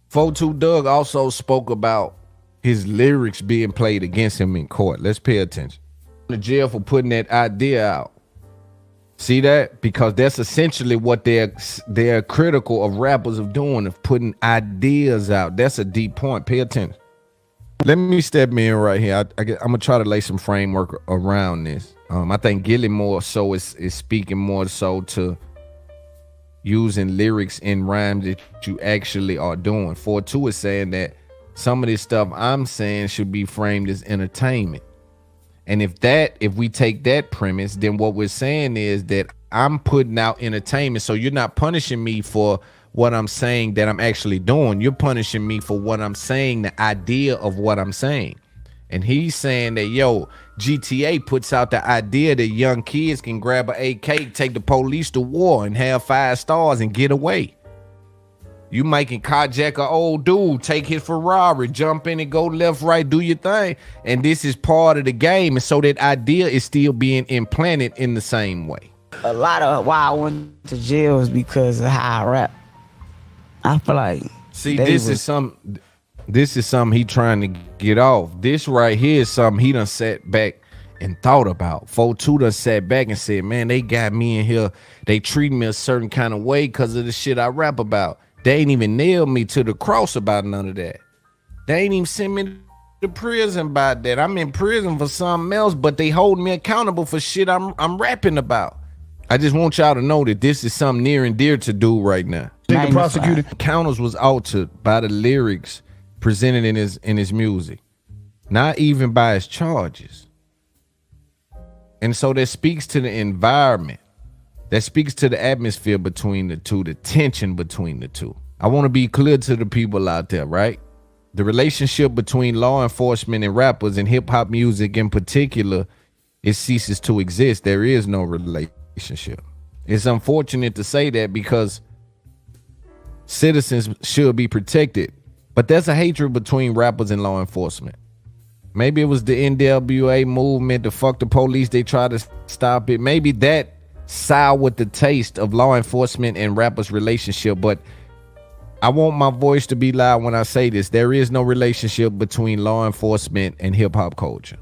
42 Doug also spoke about his lyrics being played against him in court. Let's pay attention. To jail for putting that idea out. See that? Because that's essentially what they're critical of rappers of doing, of putting ideas out. That's a deep point. Pay attention. Let me step in right here. I'm gonna try to lay some framework around this. I think Gilly more so is speaking more so to using lyrics in rhymes that you actually are doing. 42 is saying that some of this stuff I'm saying should be framed as entertainment. And if we take that premise, then what we're saying is that I'm putting out entertainment. So you're not punishing me for what I'm saying that I'm actually doing. You're punishing me for what I'm saying, the idea of what I'm saying. And he's saying that, yo, GTA puts out the idea that young kids can grab an AK, take the police to war and have 5 stars and get away. You making carjack an old dude, take his Ferrari, jump in and go left, right, do your thing. And this is part of the game. And so that idea is still being implanted in the same way. A lot of why I went to jail is because of how I rap. I feel like this is something he trying to get off. This right here is something he done sat back and thought about. 42 done sat back and said, man, they got me in here. They treat me a certain kind of way because of the shit I rap about. They ain't even nailed me to the cross about none of that. They ain't even sent me to prison about that. I'm in prison for something else, but they hold me accountable for shit I'm rapping about. I just want y'all to know that this is something near and dear to do right now. The prosecutor counters was altered by the lyrics presented in his music, not even by his charges. And so that speaks to the environment. That speaks to the atmosphere between the two, the tension between the two. I want to be clear to the people out there, right? The relationship between law enforcement and rappers and hip hop music in particular, it ceases to exist. There is no relationship. It's unfortunate to say that because citizens should be protected, but there's a hatred between rappers and law enforcement. Maybe it was the NWA movement, the fuck the police, they try to stop it. Maybe that soured the taste of law enforcement and rappers' relationship, but I want my voice to be loud when I say this. There is no relationship between law enforcement and hip-hop culture.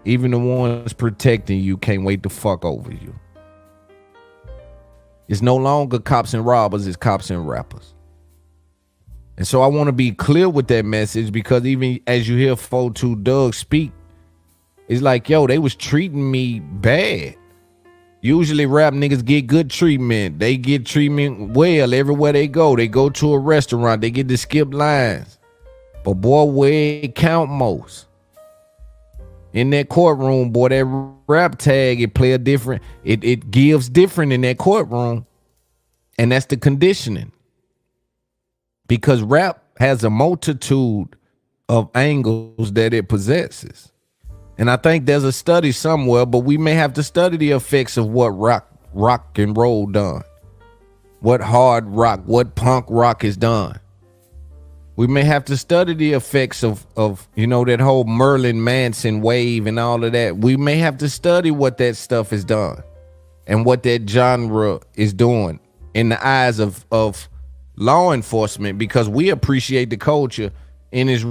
Even the ones protecting you can't wait to fuck over you. It's no longer cops and robbers, it's cops and rappers. And so I want to be clear with that message, because even as you hear 42 Doug speak, it's like, yo, they was treating me bad. Usually rap niggas get good treatment. They get treatment well everywhere they go. They go to a restaurant, they get to skip lines. But boy, where it count most. In that courtroom, boy, that rap tag, it play a different, it gives different in that courtroom. And that's the conditioning. Because rap has a multitude of angles that it possesses. And I think there's a study somewhere, but we may have to study the effects of what rock and roll done. What hard rock, what punk rock is done. We may have to study the effects of you know, that whole Merlin Manson wave and all of that. We may have to study what that stuff is done and what that genre is doing in the eyes of law enforcement, because we appreciate the culture in its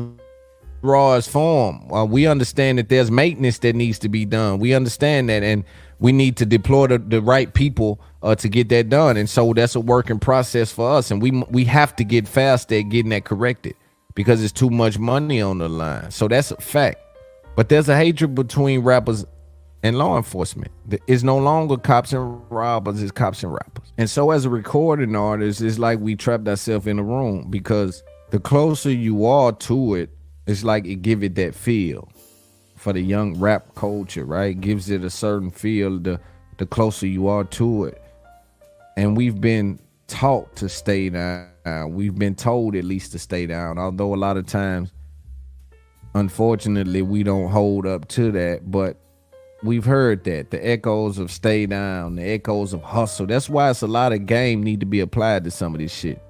rawest form. We understand that there's maintenance that needs to be done. We understand that, and we need to deploy the right people to get that done. And so that's a working process for us, and we have to get faster at getting that corrected because it's too much money on the line. So that's a fact. But there's a hatred between rappers and law enforcement. It's no longer cops and robbers, it's cops and rappers. And so as a recording artist, it's like we trapped ourselves in a room, because the closer you are to it, it's like it give it that feel. For the young rap culture, right? Gives it a certain feel the closer you are to it. And we've been taught to stay down. We've been told at least to stay down, although a lot of times, unfortunately, we don't hold up to that. But we've heard that, the echoes of stay down, the echoes of hustle. That's why it's a lot of game need to be applied to some of this shit.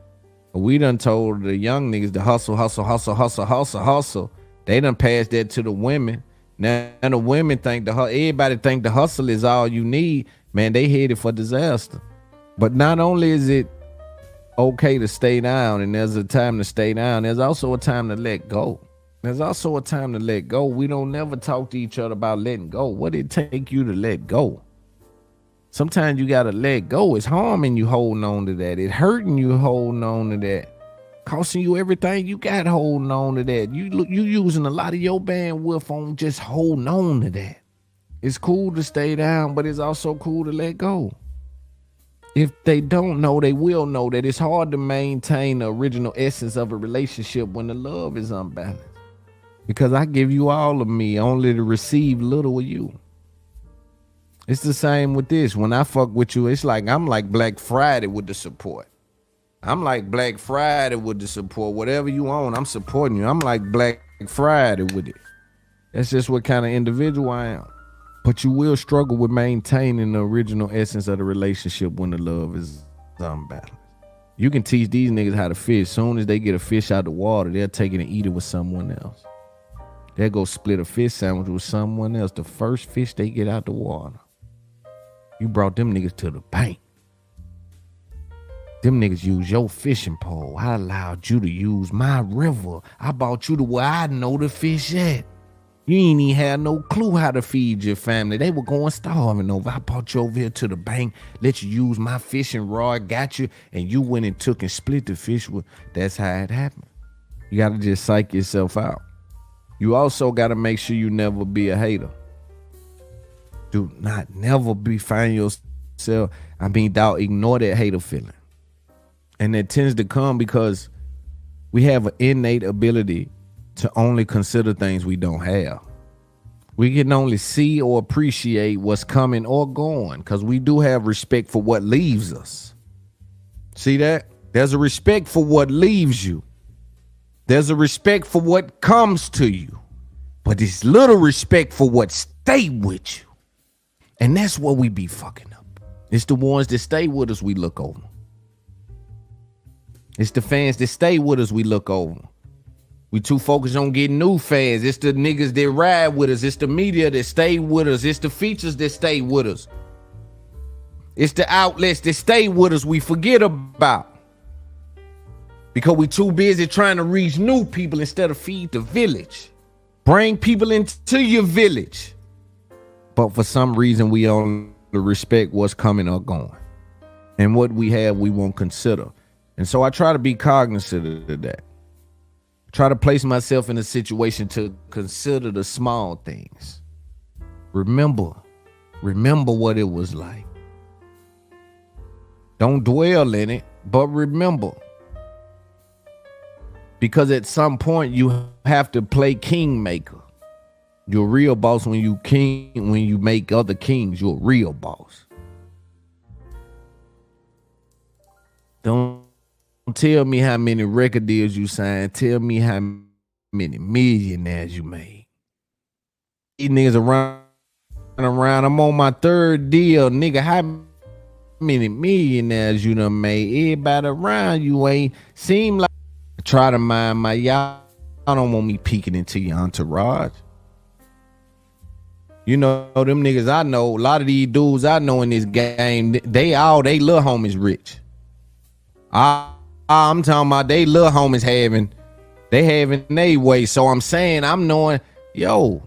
We done told the young niggas to hustle, hustle, hustle, hustle, hustle, hustle. They done passed that to the women. Now the women think everybody think the hustle is all you need. Man, they headed for disaster. But not only is it okay to stay down, and there's a time to stay down, there's also a time to let go. There's also a time to let go. We don't never talk to each other about letting go. What did it take you to let go? Sometimes you gotta let go. It's harming you holding on to that. It's hurting you holding on to that. Costing you everything you got holding on to that. You using a lot of your bandwidth on just holding on to that. It's cool to stay down, but it's also cool to let go. If they don't know, they will know that it's hard to maintain the original essence of a relationship when the love is unbalanced. Because I give you all of me only to receive little of you. It's the same with this. When I fuck with you, it's like I'm like Black Friday with the support. I'm like Black Friday with the support. Whatever you want, I'm supporting you. I'm like Black Friday with it. That's just what kind of individual I am. But you will struggle with maintaining the original essence of the relationship when the love is unbalanced. You can teach these niggas how to fish. Soon as they get a fish out the water, they'll take it and eat it with someone else. They'll go split a fish sandwich with someone else. The first fish they get out the water. You brought them niggas to the bank. Them niggas use your fishing pole. I allowed you to use my river. I brought you to where I know the fish at. You ain't even had no clue how to feed your family. They were going starving over. I brought you over here to the bank, let you use my fishing rod, got you, and you went and took and split the fish with. That's how it happened. You got to just psych yourself out. You also got to make sure you never be a hater. Do not never find yourself, ignore that hater feeling. And that tends to come because we have an innate ability to only consider things we don't have. We can only see or appreciate what's coming or going because we do have respect for what leaves us. See that? There's a respect for what leaves you. There's a respect for what comes to you. But there's little respect for what stay with you. And that's what we be fucking up. It's the ones that stay with us we look over. It's the fans that stay with us we look over. We too focused on getting new fans. It's the niggas that ride with us. It's the media that stay with us. It's the features that stay with us. It's the outlets that stay with us we forget about. Because we too busy trying to reach new people instead of feed the village. Bring people into your village. But for some reason, we only respect what's coming or going. And what we have, we won't consider. And so I try to be cognizant of that. Try to place myself in a situation to consider the small things. Remember what it was like. Don't dwell in it, but remember. Because at some point you have to play kingmaker. You're a real boss when you make other kings. You're a real boss. Don't tell me how many record deals you signed. Tell me how many millionaires you made. These niggas around. I'm on my third deal, nigga. How many millionaires you done made? Everybody around you ain't seem like. Try to mind my y'all don't want me peeking into your entourage. You know, them niggas I know, a lot of these dudes I know in this game, they little homies rich. I'm talking about they little homies having their way. So I'm saying, I'm knowing, yo,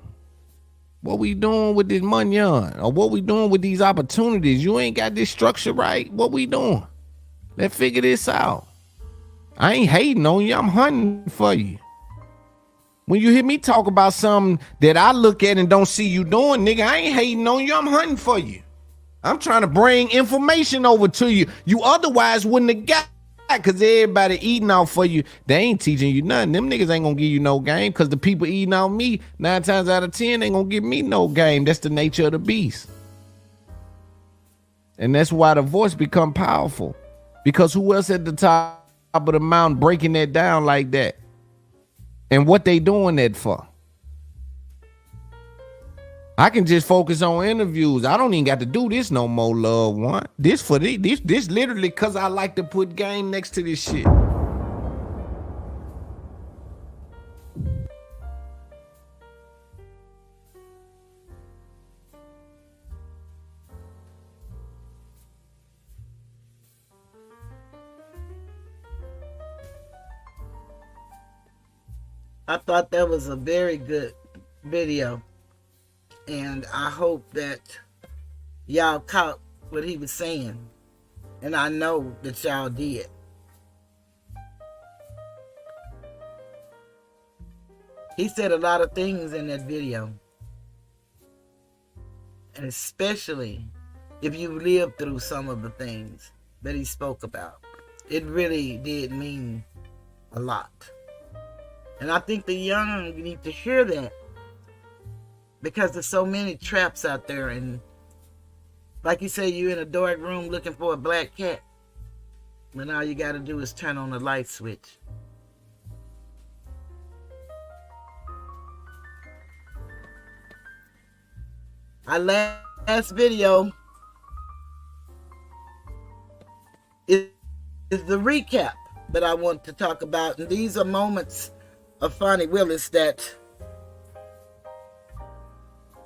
what we doing with this money on? Or what we doing with these opportunities? You ain't got this structure right. What we doing? Let's figure this out. I ain't hating on you. I'm hunting for you. When you hear me talk about something that I look at and don't see you doing, nigga, I ain't hating on you. I'm hunting for you. I'm trying to bring information over to you. You otherwise wouldn't have got, because everybody eating out for you. They ain't teaching you nothing. Them niggas ain't gonna give you no game, because the people eating out me, 9 times out of 10, ain't gonna give me no game. That's the nature of the beast. And that's why the voice become powerful. Because who else at the top of the mountain breaking that down like that? And what they doing that for? I can just focus on interviews. I don't even got to do this no more, loved one. This for this literally because I like to put game next to this shit. I thought that was a very good video. And I hope that y'all caught what he was saying. And I know that y'all did. He said a lot of things in that video. And especially if you lived through some of the things that he spoke about. It really did mean a lot. And I think the young need to hear that. Because there's so many traps out there. And like you say, you're in a dark room looking for a black cat. When all you got to do is turn on the light switch. Our last video is the recap that I want to talk about. And these are moments of Fani Willis that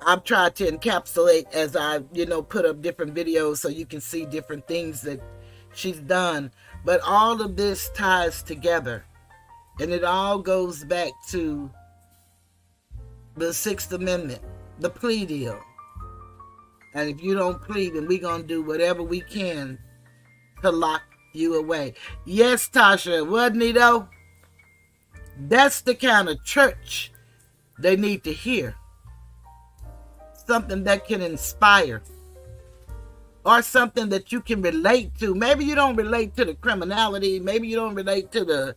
I've tried to encapsulate as I, put up different videos so you can see different things that she's done. But all of this ties together. And it all goes back to the 6th Amendment, the plea deal. And if you don't plead, then we're going to do whatever we can to lock you away. Yes, Tasha, wasn't he though? That's the kind of church they need to hear. Something that can inspire. Or something that you can relate to. Maybe you don't relate to the criminality. Maybe you don't relate to the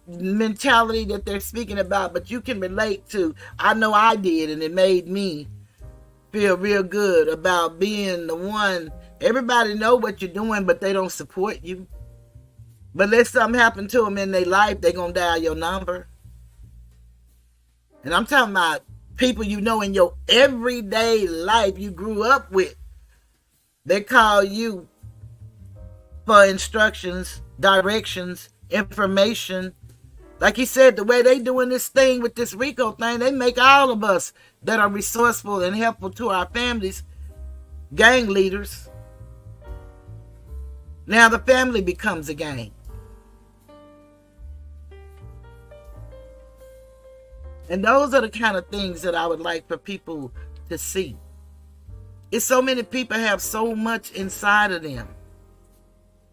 mentality that they're speaking about. But you can relate to, I know I did, and it made me feel real good about being the one. Everybody know what you're doing, but they don't support you. But let something happen to them in their life, they're going to dial your number. And I'm talking about people you know in your everyday life you grew up with. They call you for instructions, directions, information. Like he said, the way they doing this thing with this RICO thing, they make all of us that are resourceful and helpful to our families gang leaders. Now the family becomes a gang. And those are the kind of things that I would like for people to see. It's so many people have so much inside of them.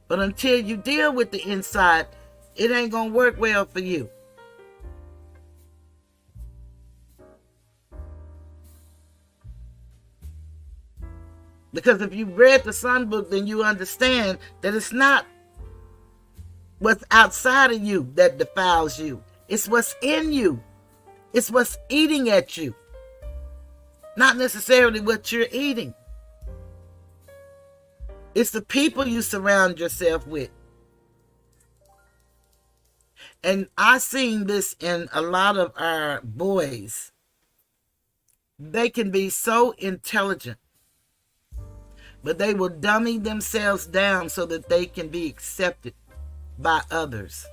But until you deal with the inside, it ain't going to work well for you. Because if you read the Sun book, then you understand that it's not what's outside of you that defiles you. It's what's in you. It's what's eating at you. Not necessarily what you're eating. It's the people you surround yourself with. And I've seen this in a lot of our boys. They can be so intelligent, but they will dummy themselves down so that they can be accepted by others.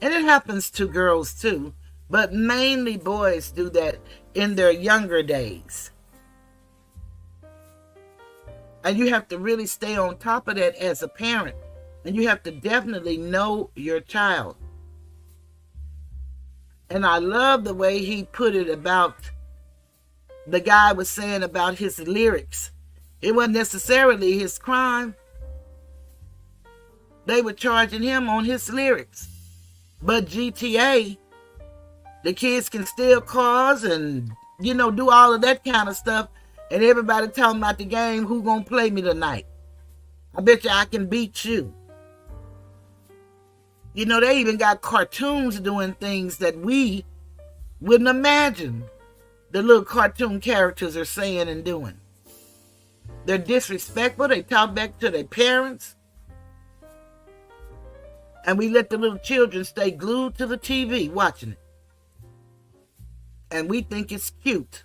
And it happens to girls too, but mainly boys do that in their younger days. And you have to really stay on top of that as a parent And you have to definitely know your child. And I love the way he put it about, the guy was saying about his lyrics. It wasn't necessarily his crime. They were charging him on his lyrics. But GTA, the kids can steal cars and, do all of that kind of stuff. And everybody talking about the game, who gonna play me tonight? I bet you I can beat you. They even got cartoons doing things that we wouldn't imagine the little cartoon characters are saying and doing. They're disrespectful. They talk back to their parents. And we let the little children stay glued to the TV watching it. And we think it's cute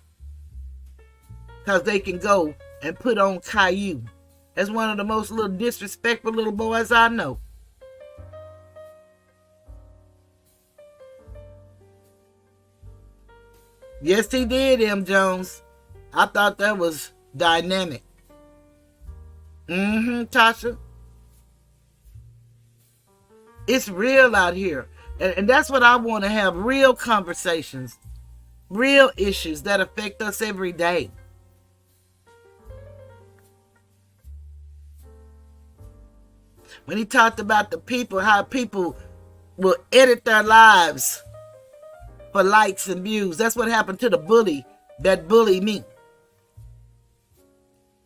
because they can go and put on Caillou. That's one of the most little disrespectful little boys I know. Yes, he did, M. Jones. I thought that was dynamic. Tasha. It's real out here. And that's what I want to have, real conversations, real issues that affect us every day. When he talked about the people, how people will edit their lives for likes and views. That's what happened to the bully that bullied me.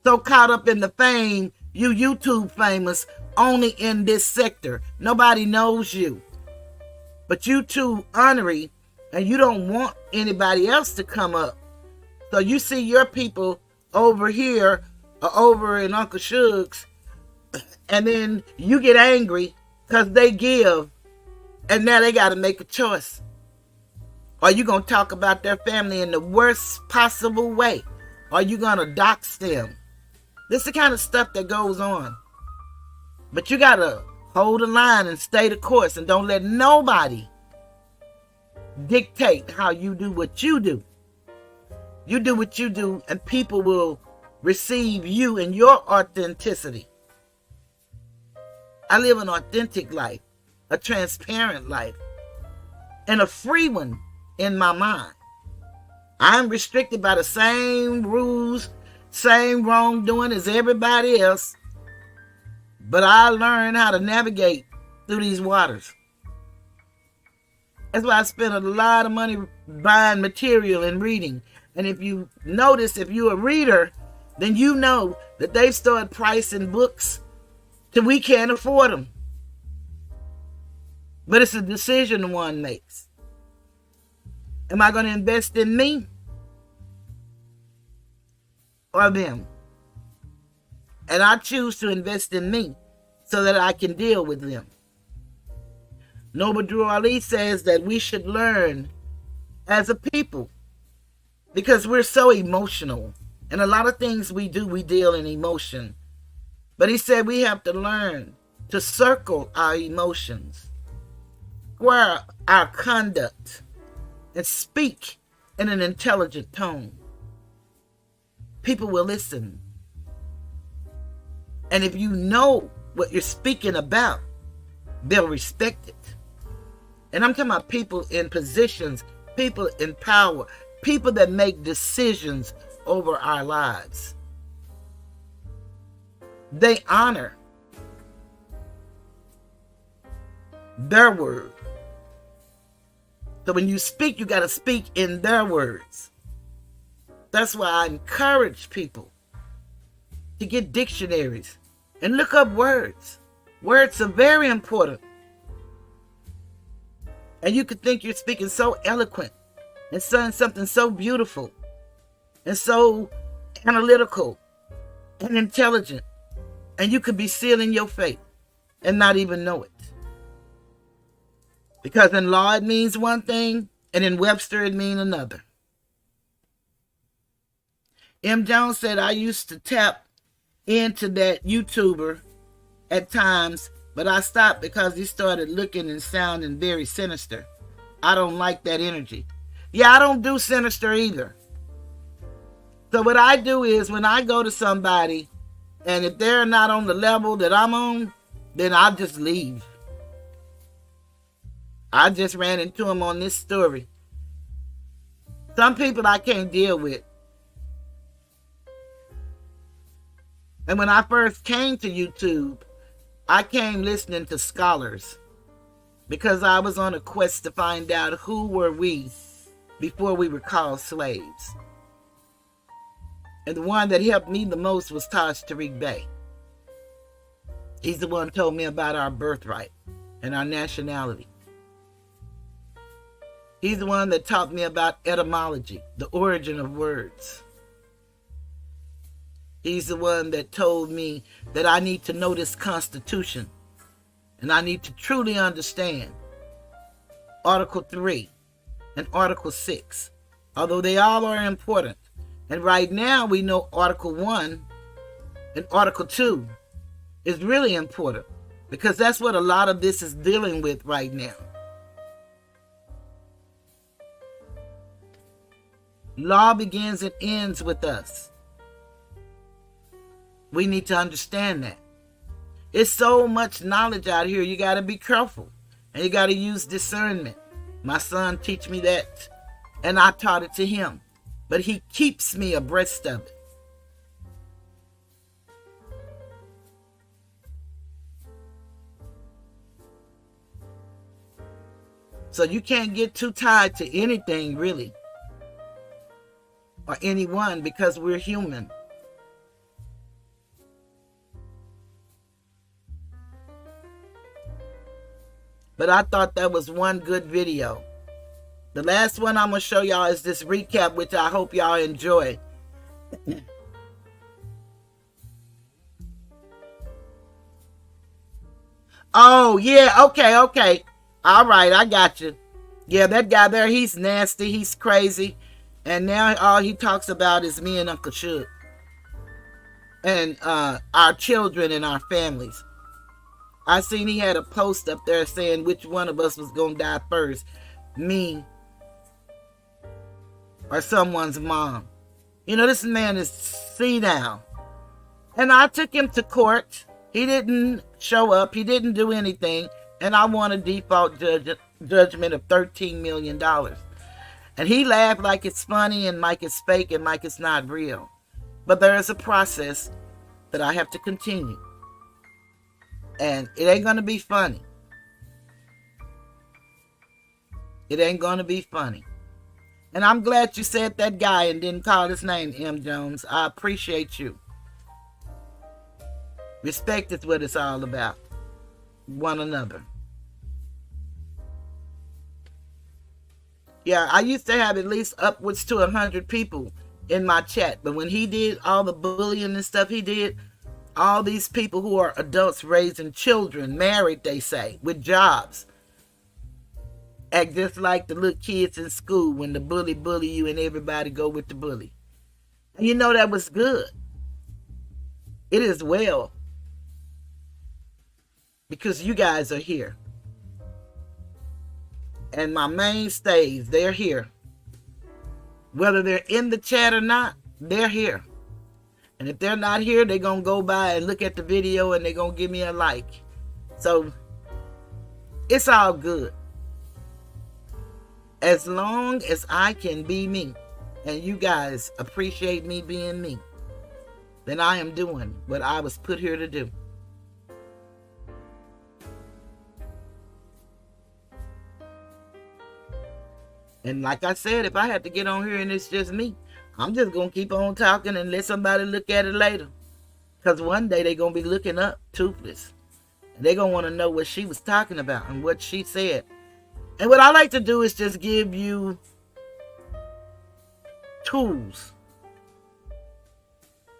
So caught up in the fame, you YouTube famous only in this sector. Nobody knows you. But you too ornery, and you don't want anybody else to come up. So you see your people over here or over in Uncle Shug's, and then you get angry because they give, and now they got to make a choice. Are you going to talk about their family in the worst possible way? Are you going to dox them? This is the kind of stuff that goes on. But you got to hold the line and stay the course, and don't let nobody dictate how you do what you do. You do what you do, and people will receive you and your authenticity. I live an authentic life, a transparent life, and a free one in my mind. I'm restricted by the same rules, same wrongdoing as everybody else, but I learned how to navigate through these waters. That's why I spend a lot of money buying material and reading. And if you notice, if you're a reader, then you know that they've started pricing books till we can't afford them. But it's a decision one makes. Am I going to invest in me or them? And I choose to invest in me so that I can deal with them. Noble Drew Ali says that we should learn as a people because we're so emotional. And a lot of things we do, we deal in emotion. But he said we have to learn to circle our emotions, square our conduct, and speak in an intelligent tone. People will listen. And if you know what you're speaking about, they'll respect it. And I'm talking about people in positions, people in power, people that make decisions over our lives. They honor their word. So when you speak, you got to speak in their words. That's why I encourage people to get dictionaries and look up words. Words are very important. And you could think you're speaking so eloquent and saying something so beautiful and so analytical and intelligent. And you could be sealing your fate and not even know it. Because in law it means one thing, and in Webster it means another. M. Jones said, I used to tap into that YouTuber at times, but I stopped because he started looking and sounding very sinister. I don't like that energy. Yeah, I don't do sinister either. So what I do is when I go to somebody, and if they're not on the level that I'm on, then I'll just leave. I just ran into him on this story. Some people I can't deal with. And when I first came to YouTube, I came listening to scholars because I was on a quest to find out who were we before we were called slaves. And the one that helped me the most was Taj Tariq Bey. He's the one who told me about our birthright and our nationality. He's the one that taught me about etymology, the origin of words. He's the one that told me that I need to know this Constitution and I need to truly understand Article 3 and Article 6, although they all are important. And right now we know Article 1 and Article 2 is really important because that's what a lot of this is dealing with right now. Law begins and ends with us. We need to understand that. It's so much knowledge out here, you got to be careful. And you got to use discernment. My son teach me that, and I taught it to him. But he keeps me abreast of it. So you can't get too tied to anything, really, or anyone, because we're human. But I thought that was one good video. The last one I'm going to show y'all is this recap, which I hope y'all enjoy. Oh, yeah, okay. All right, I got you. Yeah, that guy there, he's nasty, he's crazy. And now all he talks about is me and Uncle Shug. And our children and our families. I seen he had a post up there saying which one of us was going to die first. Me or someone's mom. You know, this man is senile. And I took him to court. He didn't show up. He didn't do anything. And I won a default judgment of $13 million. And he laughed like it's funny and like it's fake and like it's not real. But there is a process that I have to continue. And it ain't going to be funny. It ain't going to be funny. And I'm glad you said that guy and didn't call his name, M. Jones. I appreciate you. Respect is what it's all about. One another. Yeah, I used to have at least upwards to 100 people in my chat. But when he did all the bullying and stuff he did, all these people who are adults raising children, married, they say, with jobs, act just like the little kids in school when the bully you and everybody go with the bully. And you know that was good. It is well. Because you guys are here. And my mainstays, they're here. Whether they're in the chat or not, they're here. And if they're not here, they're going to go by and look at the video and they're going to give me a like. So, it's all good. As long as I can be me, and you guys appreciate me being me, then I am doing what I was put here to do. And like I said, if I had to get on here and it's just me, I'm just going to keep on talking and let somebody look at it later. Because one day they're going to be looking up Toothless. And they're going to want to know what she was talking about and what she said. And what I like to do is just give you tools.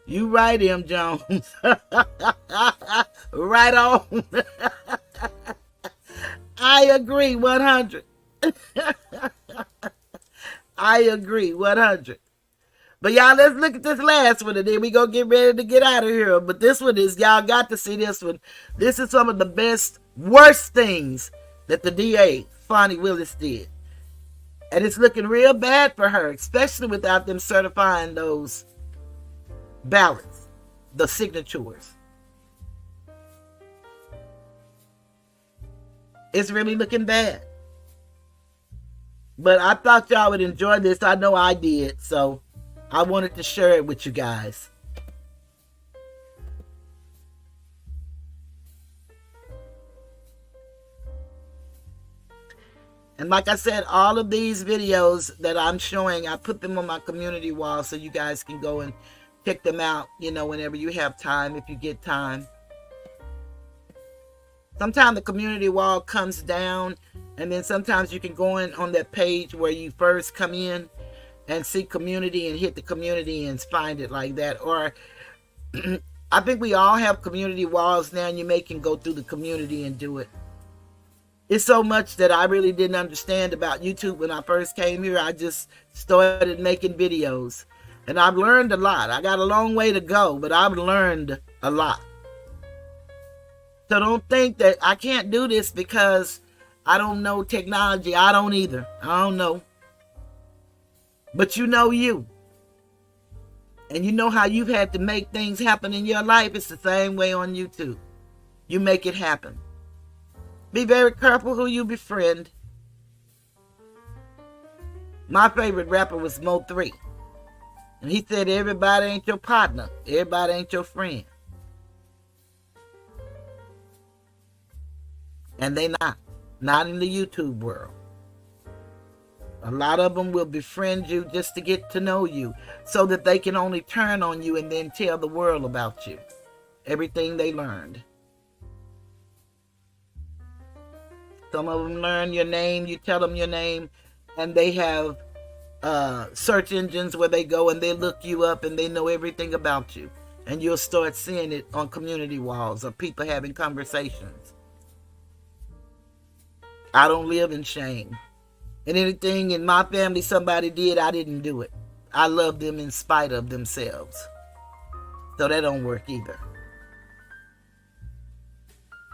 You right, M. Jones. Right on. I agree 100. I agree 100. But y'all, let's look at this last one and then we gonna get ready to get out of here. But this one is, y'all got to see this one. This is some of the worst things that the DA, Fani Willis, did. And it's looking real bad for her, especially without them certifying those ballots, the signatures. It's really looking bad. But I thought y'all would enjoy this. I know I did. So I wanted to share it with you guys. And like I said, all of these videos that I'm showing, I put them on my community wall so you guys can go and check them out, you know, whenever you have time, if you get time. Sometimes the community wall comes down, and then sometimes you can go in on that page where you first come in and see community and hit the community and find it like that. Or I think we all have community walls now, and you can go through the community and do it. It's so much that I really didn't understand about YouTube when I first came here. I just started making videos. And I've learned a lot. I got a long way to go, but I've learned a lot. So don't think that I can't do this because I don't know technology. I don't either. I don't know. But you know you. And you know how you've had to make things happen in your life. It's the same way on YouTube. You make it happen. Be very careful who you befriend. My favorite rapper was Mo3. And he said, everybody ain't your partner. Everybody ain't your friend. And they not. Not in the YouTube world. A lot of them will befriend you just to get to know you, so that they can only turn on you and then tell the world about you. Everything they learned. Some of them learn your name. You tell them your name, and they have search engines where they go and they look you up and they know everything about you. And you'll start seeing it on community walls or people having conversations. I don't live in shame. And anything in my family somebody did, I didn't do it. I love them in spite of themselves. So that don't work either.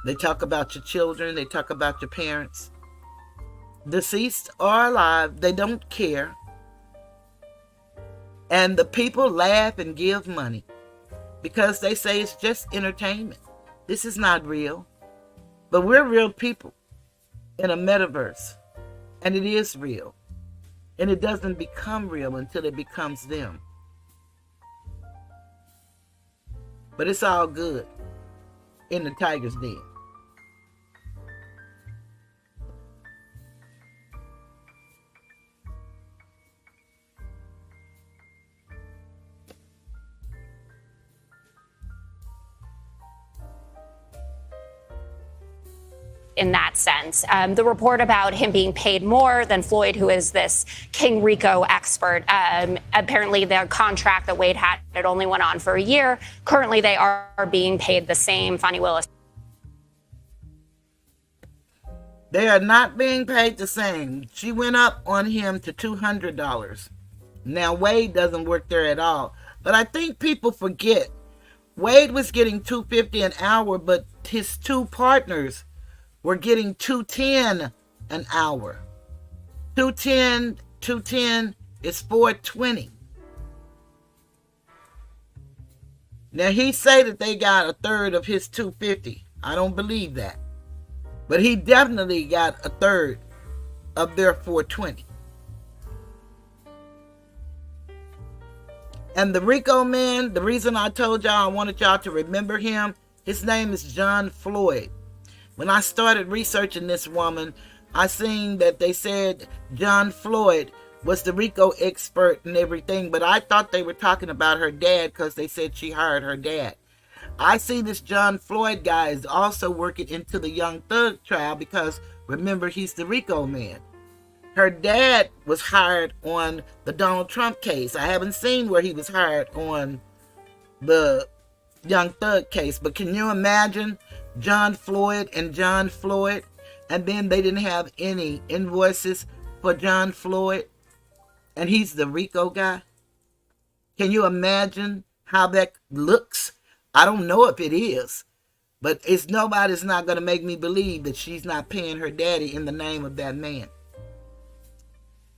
They talk about your children. They talk about your parents. Deceased or alive, they don't care. And the people laugh and give money because they say it's just entertainment. This is not real. But we're real people in a metaverse. And it is real. And it doesn't become real until it becomes them. But it's all good in the tiger's den. In that sense. The report about him being paid more than Floyd, who is this King RICO expert, apparently the contract that Wade had, it only went on for a year. Currently, they are being paid the same. Fani Willis. They are not being paid the same. She went up on him to $200. Now, Wade doesn't work there at all. But I think people forget. Wade was getting $250 an hour, but his two partners we're getting $210 an hour. $210 is $420. Now he say that they got a third of his $250. I don't believe that. But he definitely got a third of their $420. And the RICO man, the reason I told y'all I wanted y'all to remember him, his name is John Floyd. When I started researching this woman, I seen that they said John Floyd was the RICO expert and everything, but I thought they were talking about her dad because they said she hired her dad. I see this John Floyd guy is also working into the Young Thug trial because, remember, he's the RICO man. Her dad was hired on the Donald Trump case. I haven't seen where he was hired on the Young Thug case, but can you imagine John Floyd and John Floyd, and then they didn't have any invoices for John Floyd, and he's the RICO guy? Can you imagine how that looks? I don't know if it is, but nobody's not going to make me believe that she's not paying her daddy in the name of that man.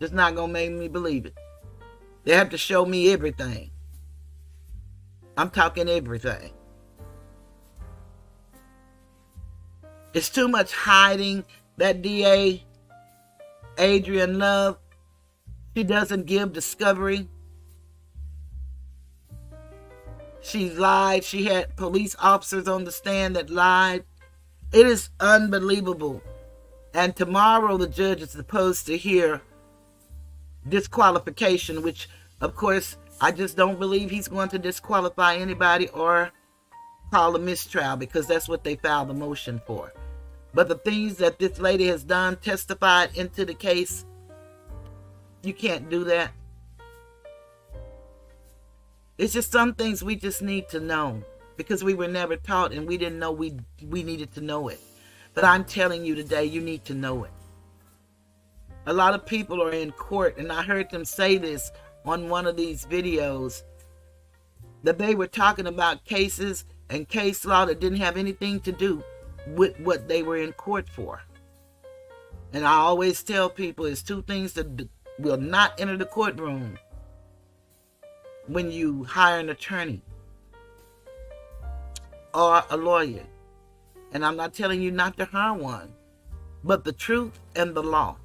Just not going to make me believe it. They have to show me everything. I'm talking everything. It's too much hiding that DA, Adriane Love, she doesn't give discovery. She lied. She had police officers on the stand that lied. It is unbelievable. And tomorrow the judge is supposed to hear disqualification, which, of course, I just don't believe he's going to disqualify anybody or call a mistrial, because that's what they filed the motion for. But the things that this lady has done, testified into the case, you can't do that. It's just some things we just need to know, because we were never taught and we didn't know we needed to know it. But I'm telling you today, you need to know it. A lot of people are in court, and I heard them say this on one of these videos, that they were talking about cases and case law that didn't have anything to do with what they were in court for. And I always tell people, it's two things that will not enter the courtroom when you hire an attorney or a lawyer. And I'm not telling you not to hire one, but the truth and the law.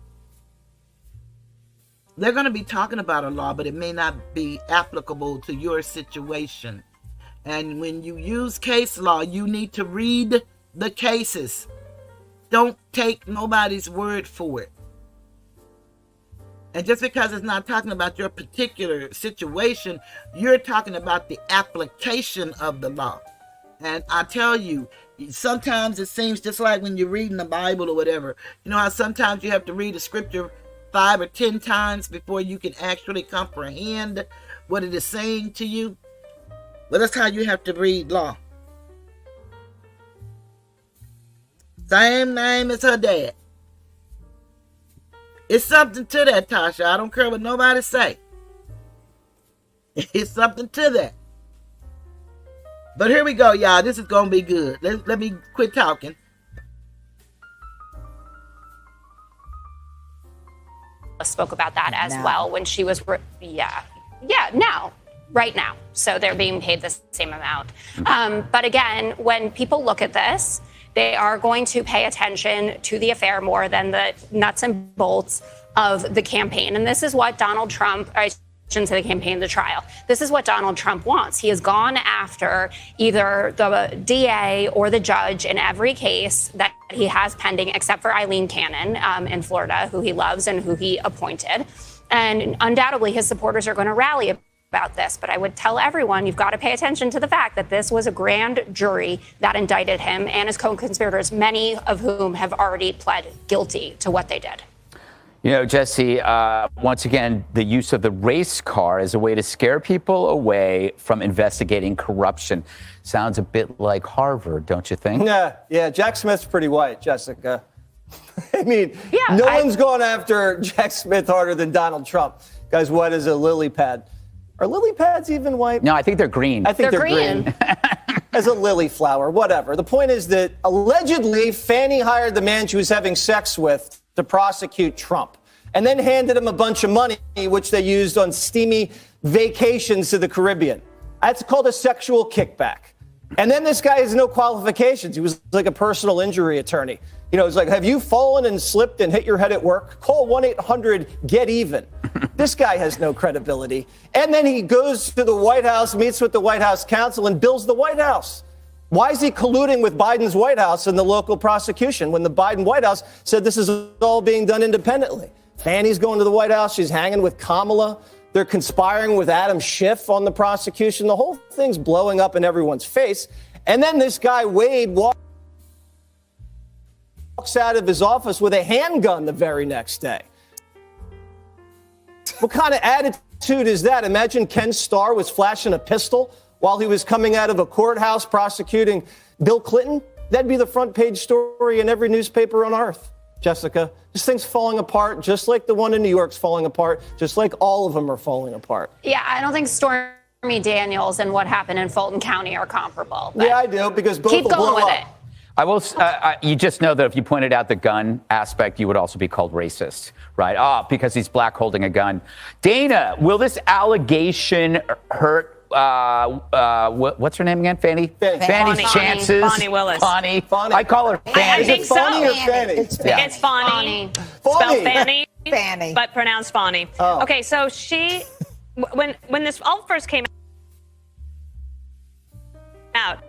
They're going to be talking about a law, but it may not be applicable to your situation. And when you use case law, you need to read the cases. Don't take nobody's word for it. And just because it's not talking about your particular situation, you're talking about the application of the law. And I tell you, sometimes it seems just like when you're reading the Bible or whatever. You know how sometimes you have to read a scripture 5 or 10 times before you can actually comprehend what it is saying to you? Well, that's how you have to read law. Same name as her dad. It's something to that, Tasha. I don't care what nobody say. It's something to that. But here we go, y'all. This is going to be good. Let me quit talking. Spoke about that as well when she was, right now. So they're being paid the same amount. But again, when people look at this, they are going to pay attention to the affair more than the nuts and bolts of the campaign. And this is what Donald Trump, I shouldn't say the campaign, the trial. This is what Donald Trump wants. He has gone after either the DA or the judge in every case that he has pending, except for Eileen Cannon in Florida, who he loves and who he appointed. And undoubtedly, his supporters are going to rally about this. But I would tell everyone, you've got to pay attention to the fact that this was a grand jury that indicted him and his co-conspirators, many of whom have already pled guilty to what they did. You know, Jesse, once again, the use of the race car as a way to scare people away from investigating corruption. Sounds a bit like Harvard, don't you think? Yeah, Jack Smith's pretty white, Jessica. I mean, no one's going after Jack Smith harder than Donald Trump. Guy's white as a lily pad. Are lily pads even white? No, I think they're green. I think they're green. As a lily flower, whatever. The point is that allegedly Fani hired the man she was having sex with to prosecute Trump, and then handed him a bunch of money, which they used on steamy vacations to the Caribbean. That's called a sexual kickback. And then this guy has no qualifications. He was like a personal injury attorney. You know, it's like, have you fallen and slipped and hit your head at work? Call 1-800-GET-EVEN. This guy has no credibility. And then he goes to the White House, meets with the White House counsel, and bills the White House. Why is he colluding with Biden's White House and the local prosecution when the Biden White House said this is all being done independently? Fanny's going to the White House. She's hanging with Kamala. They're conspiring with Adam Schiff on the prosecution. The whole thing's blowing up in everyone's face. And then this guy, Wade, walks out of his office with a handgun the very next day. What kind of attitude is that? Imagine Ken Starr was flashing a pistol while he was coming out of a courthouse prosecuting Bill Clinton. That'd be the front page story in every newspaper on earth. Jessica, this thing's falling apart, just like the one in New York's falling apart, just like all of them are falling apart. Yeah, I don't think Stormy Daniels and what happened in Fulton County are comparable. Yeah, I do, because both keep will going blow with up. it. I will. You just know that if you pointed out the gun aspect, you would also be called racist, right? Because he's black holding a gun. Dana, will this allegation hurt what's her name again? Fanny's Fani. chances. Fani Willis. Fani. I call her Fanny. I think so. Fani or Fanny? It's Fani. Spelled Fanny. Fanny. But pronounced Fani. Oh. Okay, so she, when this all first came out,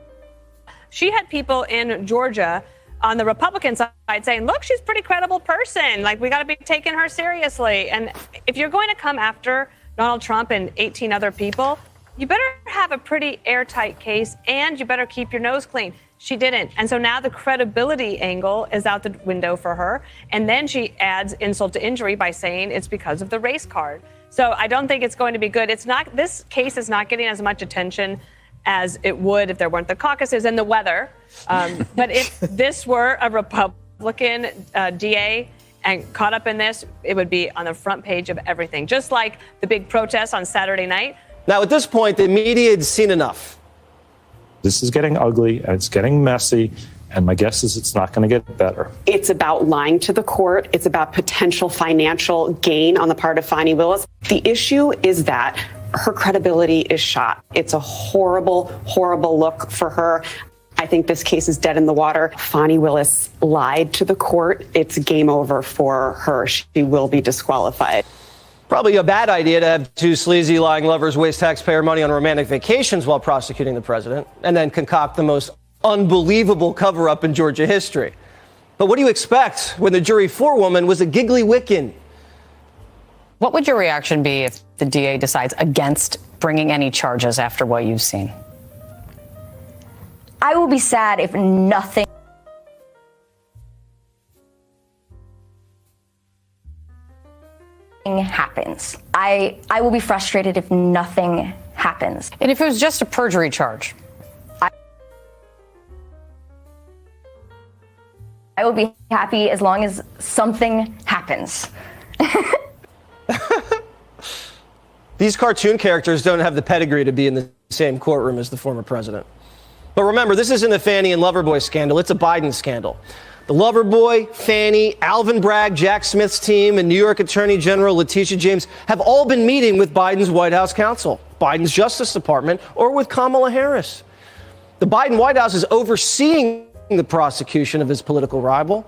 she had people in Georgia on the Republican side saying, look, she's a pretty credible person. Like, we got to be taking her seriously. And if you're going to come after Donald Trump and 18 other people, you better have a pretty airtight case and you better keep your nose clean. She didn't. And so now the credibility angle is out the window for her. And then she adds insult to injury by saying it's because of the race card. So I don't think it's going to be good. This case is not getting as much attention as it would if there weren't the caucuses and the weather. But if this were a Republican DA and caught up in this, it would be on the front page of everything, just like the big protests on Saturday night. Now, at this point, the media had seen enough. This is getting ugly and it's getting messy. And my guess is it's not going to get better. It's about lying to the court. It's about potential financial gain on the part of Fani Willis. The issue is that her credibility is shot. It's a horrible, horrible look for her. I think this case is dead in the water. Fani Willis lied to the court. It's game over for her. She will be disqualified. Probably a bad idea to have two sleazy, lying lovers waste taxpayer money on romantic vacations while prosecuting the president and then concoct the most unbelievable cover-up in Georgia history. But what do you expect when the jury forewoman was a giggly Wiccan? What would your reaction be if the DA decides against bringing any charges after what you've seen? I will be sad if nothing happens. I will be frustrated if nothing happens. And if it was just a perjury charge? I will be happy as long as something happens. These cartoon characters don't have the pedigree to be in the same courtroom as the former president. But remember, this isn't the Fani and Loverboy scandal. It's a Biden scandal. The Loverboy, Fani, Alvin Bragg, Jack Smith's team, and New York Attorney General Letitia James have all been meeting with Biden's White House counsel, Biden's Justice Department, or with Kamala Harris. The Biden White House is overseeing the prosecution of his political rival.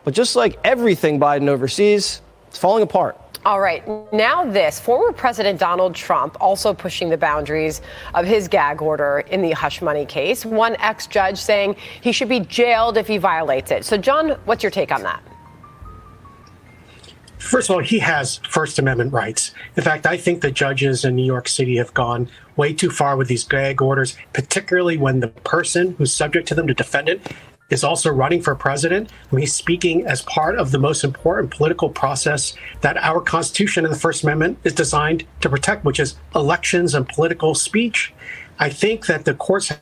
But just like everything Biden oversees, it's falling apart. All right, now this. Former President Donald Trump also pushing the boundaries of his gag order in the hush money case. One ex-judge saying he should be jailed if he violates it. So, John, what's your take on that? First of all, he has First Amendment rights. In fact, I think the judges in New York City have gone way too far with these gag orders, particularly when the person who's subject to them, the defendant, is also running for president, when he's speaking as part of the most important political process that our Constitution and the First Amendment is designed to protect, which is elections and political speech. I think that the courts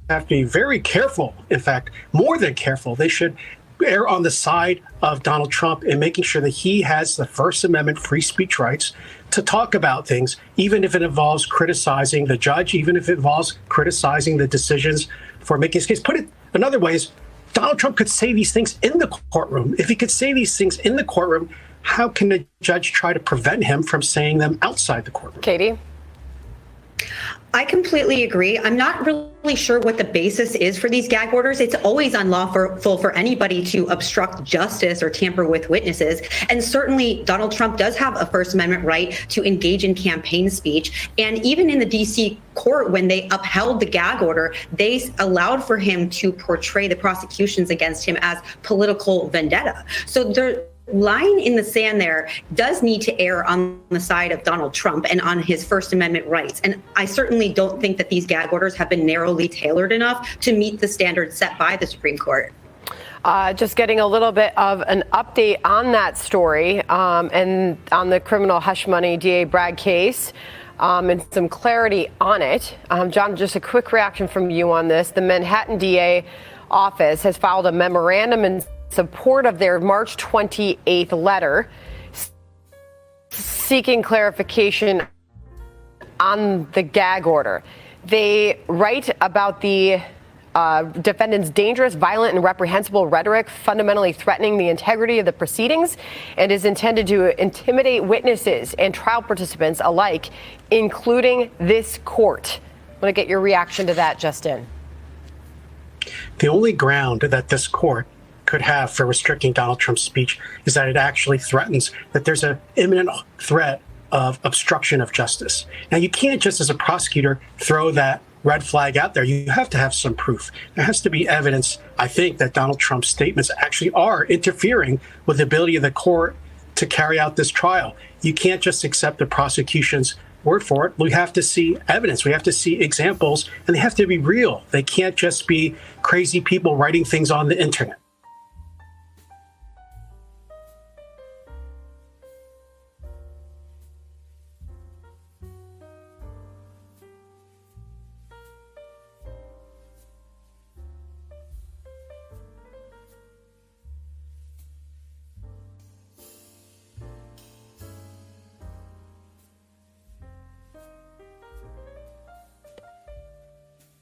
have to be very careful, in fact, more than careful. They should err on the side of Donald Trump in making sure that he has the First Amendment free speech rights to talk about things, even if it involves criticizing the judge, even if it involves criticizing the decisions for making his case. Put it another way is, Donald Trump could say these things in the courtroom. If he could say these things in the courtroom, how can the judge try to prevent him from saying them outside the courtroom? Katie? I completely agree. I'm not really sure what the basis is for these gag orders. It's always unlawful for anybody to obstruct justice or tamper with witnesses. And certainly Donald Trump does have a First Amendment right to engage in campaign speech. And even in the DC court, when they upheld the gag order, they allowed for him to portray the prosecutions against him as political vendetta. So the line in the sand there does need to err on the side of Donald Trump and on his First Amendment rights. And I certainly don't think that these gag orders have been narrowly tailored enough to meet the standards set by the Supreme Court. Just getting a little bit of an update on that story and on the criminal hush money DA Bragg case. And some clarity on it. John, just a quick reaction from you on this. The Manhattan DA office has filed a memorandum in support of their March 28th letter seeking clarification on the gag order. They write about the defendant's dangerous, violent, and reprehensible rhetoric fundamentally threatening the integrity of the proceedings and is intended to intimidate witnesses and trial participants alike, including this court. Want to get your reaction to that, Justin? The only ground that this court could have for restricting Donald Trump's speech is that it actually threatens that there's an imminent threat of obstruction of justice. Now, you can't just as a prosecutor throw that red flag out there. You have to have some proof. There has to be evidence, I think, that Donald Trump's statements actually are interfering with the ability of the court to carry out this trial. You can't just accept the prosecution's word for it. We have to see evidence. We have to see examples, and they have to be real. They can't just be crazy people writing things on the internet.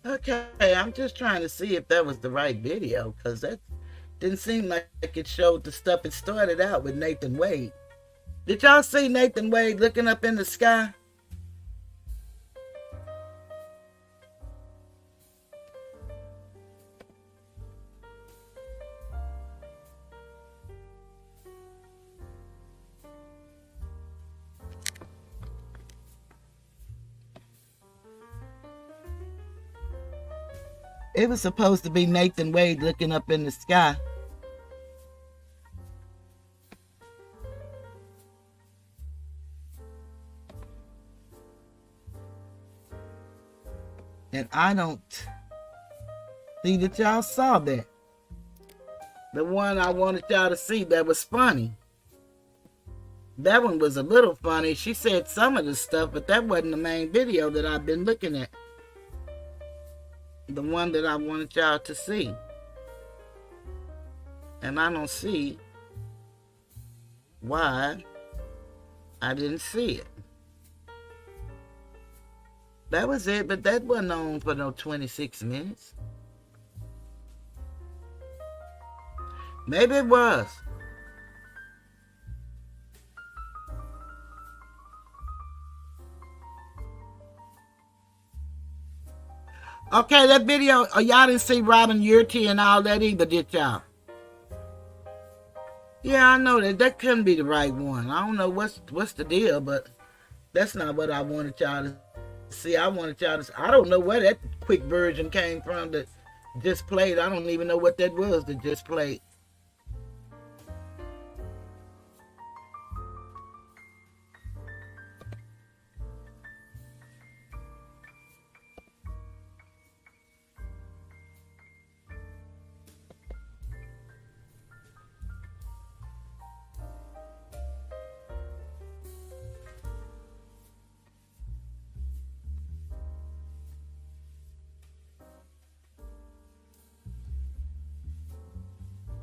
Okay, I'm just trying to see if that was the right video, because that didn't seem like it showed the stuff. It started out with Nathan Wade. Did y'all see Nathan Wade looking up in the sky? It was supposed to be Nathan Wade looking up in the sky. And I don't see that y'all saw that. The one I wanted y'all to see that was funny. That one was a little funny. She said some of the stuff, but that wasn't the main video that I've been looking at. The one that I wanted y'all to see. And I don't see why I didn't see it. That was it, but that wasn't on for no 26 minutes. Maybe it was. Okay, that video, y'all didn't see Robin Yurty and all that either, did y'all? Yeah, I know that couldn't be the right one. I don't know what's the deal, but that's not what I wanted y'all to see. I wanted y'all to. I don't know where that quick version came from that just played. I don't even know what that was that just played.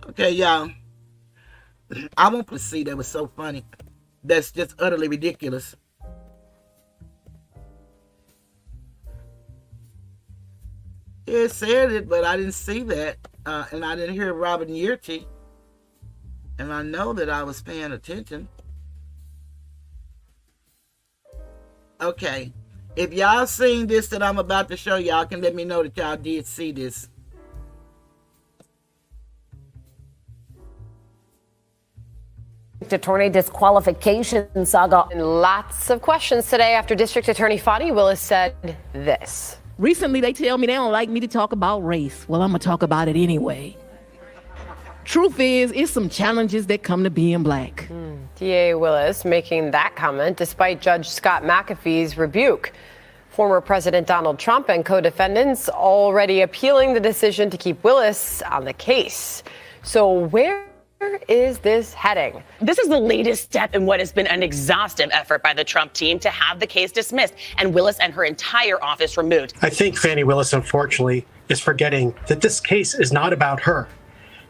Okay, y'all. I want to see that was so funny. That's just utterly ridiculous. It said it, but I didn't see that. And I didn't hear Robin Yurty. And I know that I was paying attention. Okay. If y'all seen this that I'm about to show y'all, can let me know that y'all did see this. Attorney disqualification saga. And lots of questions today after District Attorney Fani Willis said this. Recently, they tell me they don't like me to talk about race. Well, I'm going to talk about it anyway. Truth is, it's some challenges that come to being black. DA Willis making that comment despite Judge Scott McAfee's rebuke. Former President Donald Trump and co-defendants already appealing the decision to keep Willis on the case. So where is this heading? This is the latest step in what has been an exhaustive effort by the Trump team to have the case dismissed and Willis and her entire office removed. I think Fani Willis, unfortunately, is forgetting that this case is not about her.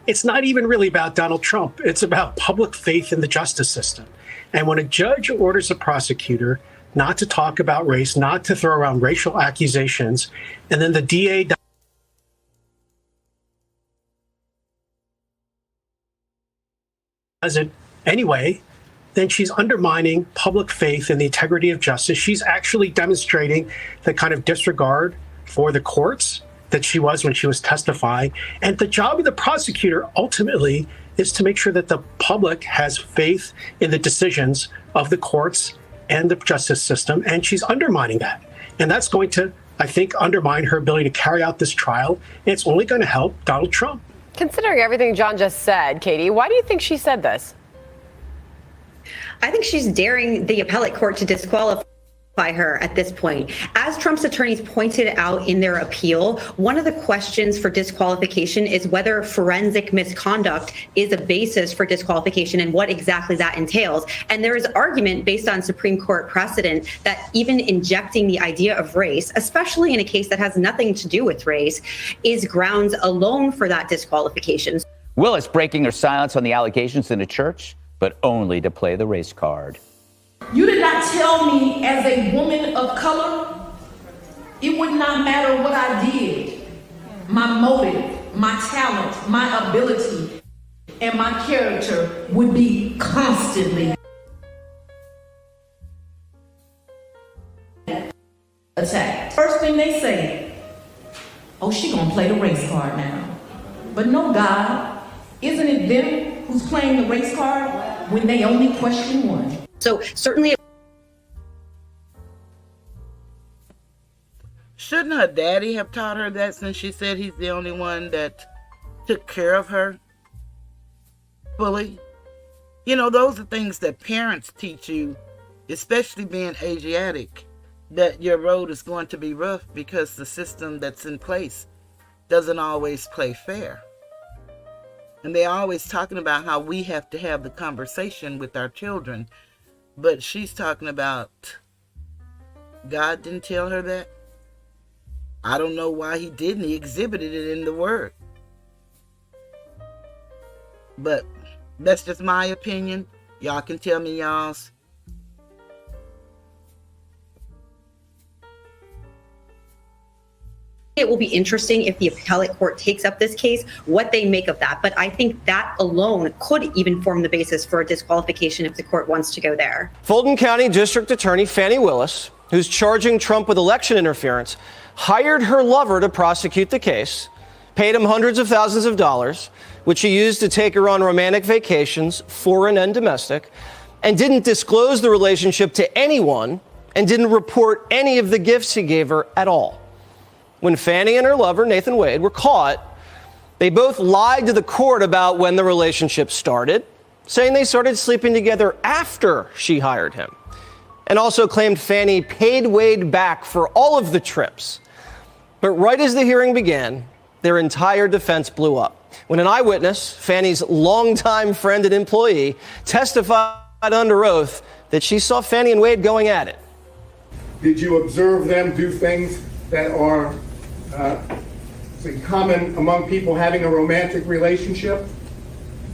It's not even really about Donald Trump. It's about public faith in the justice system. And when a judge orders a prosecutor not to talk about race, not to throw around racial accusations, and then the DA does it anyway, then she's undermining public faith in the integrity of justice. She's actually demonstrating the kind of disregard for the courts that she was when she was testifying. And the job of the prosecutor ultimately is to make sure that the public has faith in the decisions of the courts and the justice system. And she's undermining that. And that's going to, I think, undermine her ability to carry out this trial. And it's only going to help Donald Trump. Considering everything John just said, Katie, why do you think she said this? I think she's daring the appellate court to disqualify her at this point. As Trump's attorneys pointed out in their appeal, one of the questions for disqualification is whether forensic misconduct is a basis for disqualification and what exactly that entails. And there is argument based on Supreme Court precedent that even injecting the idea of race, especially in a case that has nothing to do with race, is grounds alone for that disqualification. Willis breaking her silence on the allegations in a church, but only to play the race card. You did not tell me as a woman of color, it would not matter what I did. My motive, my talent, my ability, and my character would be constantly attacked. First thing they say, oh, she gonna play the race card now. But no, God, isn't it them who's playing the race card when they only question one? So certainly. Shouldn't her daddy have taught her that, since she said he's the only one that took care of her fully? You know, those are things that parents teach you, especially being Asiatic, that your road is going to be rough because the system that's in place doesn't always play fair. And they're always talking about how we have to have the conversation with our children. But she's talking about God didn't tell her that. I don't know why he didn't. He exhibited it in the word. But that's just my opinion. Y'all can tell me y'all's. It will be interesting if the appellate court takes up this case, what they make of that. But I think that alone could even form the basis for a disqualification if the court wants to go there. Fulton County District Attorney Fani Willis, who's charging Trump with election interference, hired her lover to prosecute the case, paid him hundreds of thousands of dollars, which he used to take her on romantic vacations, foreign and domestic, and didn't disclose the relationship to anyone and didn't report any of the gifts he gave her at all. When Fani and her lover, Nathan Wade, were caught, they both lied to the court about when the relationship started, saying they started sleeping together after she hired him, and also claimed Fani paid Wade back for all of the trips. But right as the hearing began, their entire defense blew up when an eyewitness, Fani's longtime friend and employee, testified under oath that she saw Fani and Wade going at it. Did you observe them do things that are common among people having a romantic relationship?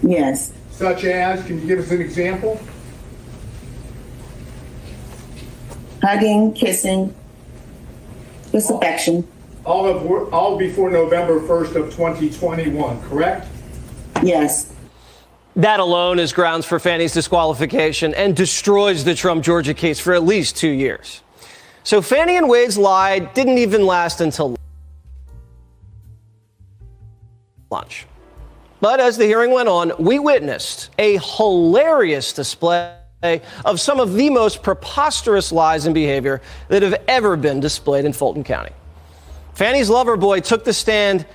Yes. Such as, can you give us an example? Hugging, kissing, with affection. All before November 1st of 2021, correct? Yes. That alone is grounds for Fani's disqualification and destroys the Trump-Georgia case for at least 2 years. So Fani and Wade's lie didn't even last until lunch. But as the hearing went on, we witnessed a hilarious display of some of the most preposterous lies and behavior that have ever been displayed in Fulton County. Fani's lover boy took the stand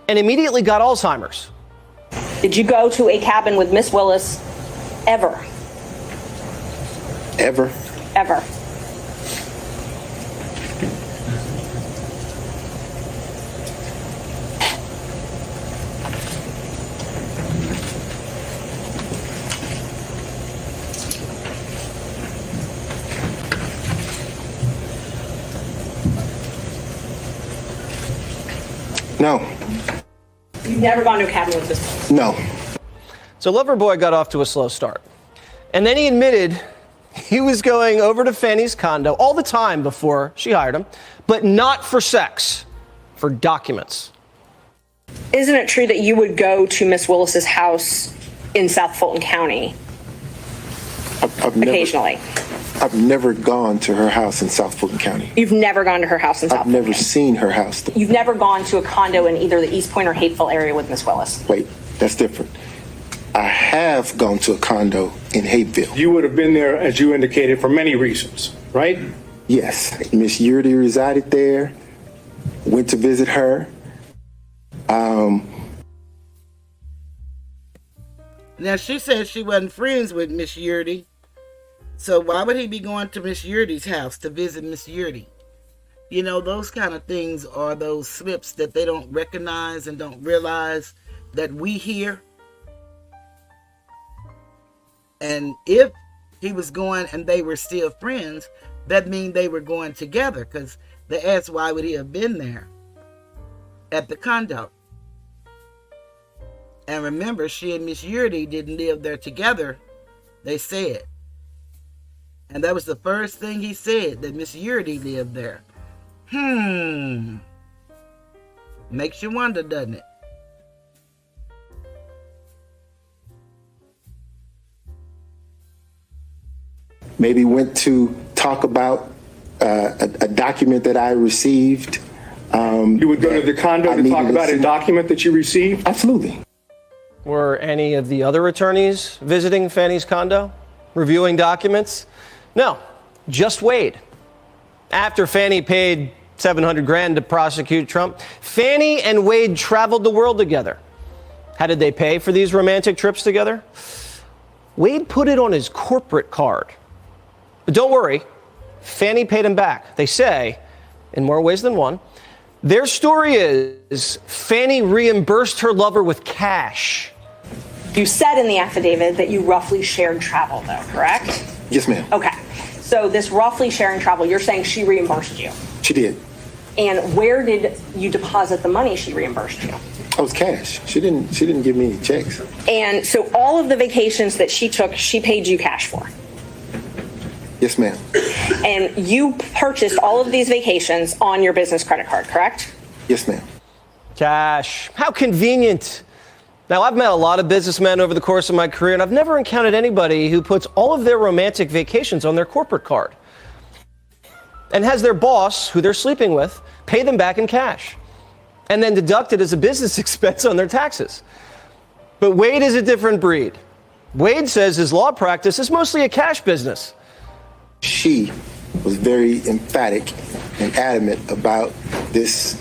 and immediately got Alzheimer's. Did you go to a cabin with Miss Willis ever? Ever? Ever. No. You've never gone to a cabin with this? No. So Loverboy got off to a slow start. And then he admitted he was going over to Fani's condo all the time before she hired him, but not for sex, for documents. Isn't it true that you would go to Miss Willis's house in South Fulton County? Occasionally. I've never gone to her house in South Fulton County. You've never gone to her house in South I've never seen her house. You've never gone to a condo in either the East Point or Hateville area with Miss Willis. Wait, that's different. I have gone to a condo in Hateville. You would have been there, as you indicated, for many reasons, right? Yes. Miss Yurdy resided there. Went to visit her. Now, she said she wasn't friends with Miss Yurdy. So why would he be going to Miss Yurdy's house to visit Miss Yurdy? You know, those kind of things are those slips that they don't recognize and don't realize that we hear. And if he was going and they were still friends, that means they were going together, because they asked why would he have been there at the condo. And remember, she and Miss Yurdy didn't live there together, they said. And that was the first thing he said, that Miss Yurdy lived there. Makes you wonder, doesn't it? Maybe went to talk about a document that I received. You would go to the condo to talk about a document that you received? Absolutely. Were any of the other attorneys visiting Fani's condo, reviewing documents? No, just Wade. After Fani paid $700,000 to prosecute Trump, Fani and Wade traveled the world together. How did they pay for these romantic trips together? Wade put it on his corporate card. But don't worry, Fani paid him back. They say, in more ways than one. Their story is Fani reimbursed her lover with cash. You said in the affidavit that you roughly shared travel, though, correct? Yes, ma'am. Okay. So this roughly sharing travel, you're saying she reimbursed you. She did. And where did you deposit the money she reimbursed you? It was cash. She didn't give me any checks. And so all of the vacations that she took, she paid you cash for. Yes, ma'am. And you purchased all of these vacations on your business credit card, correct? Yes, ma'am. Cash. How convenient. Now, I've met a lot of businessmen over the course of my career, and I've never encountered anybody who puts all of their romantic vacations on their corporate card and has their boss, who they're sleeping with, pay them back in cash and then deduct it as a business expense on their taxes. But Wade is a different breed. Wade says his law practice is mostly a cash business. She was very emphatic and adamant about this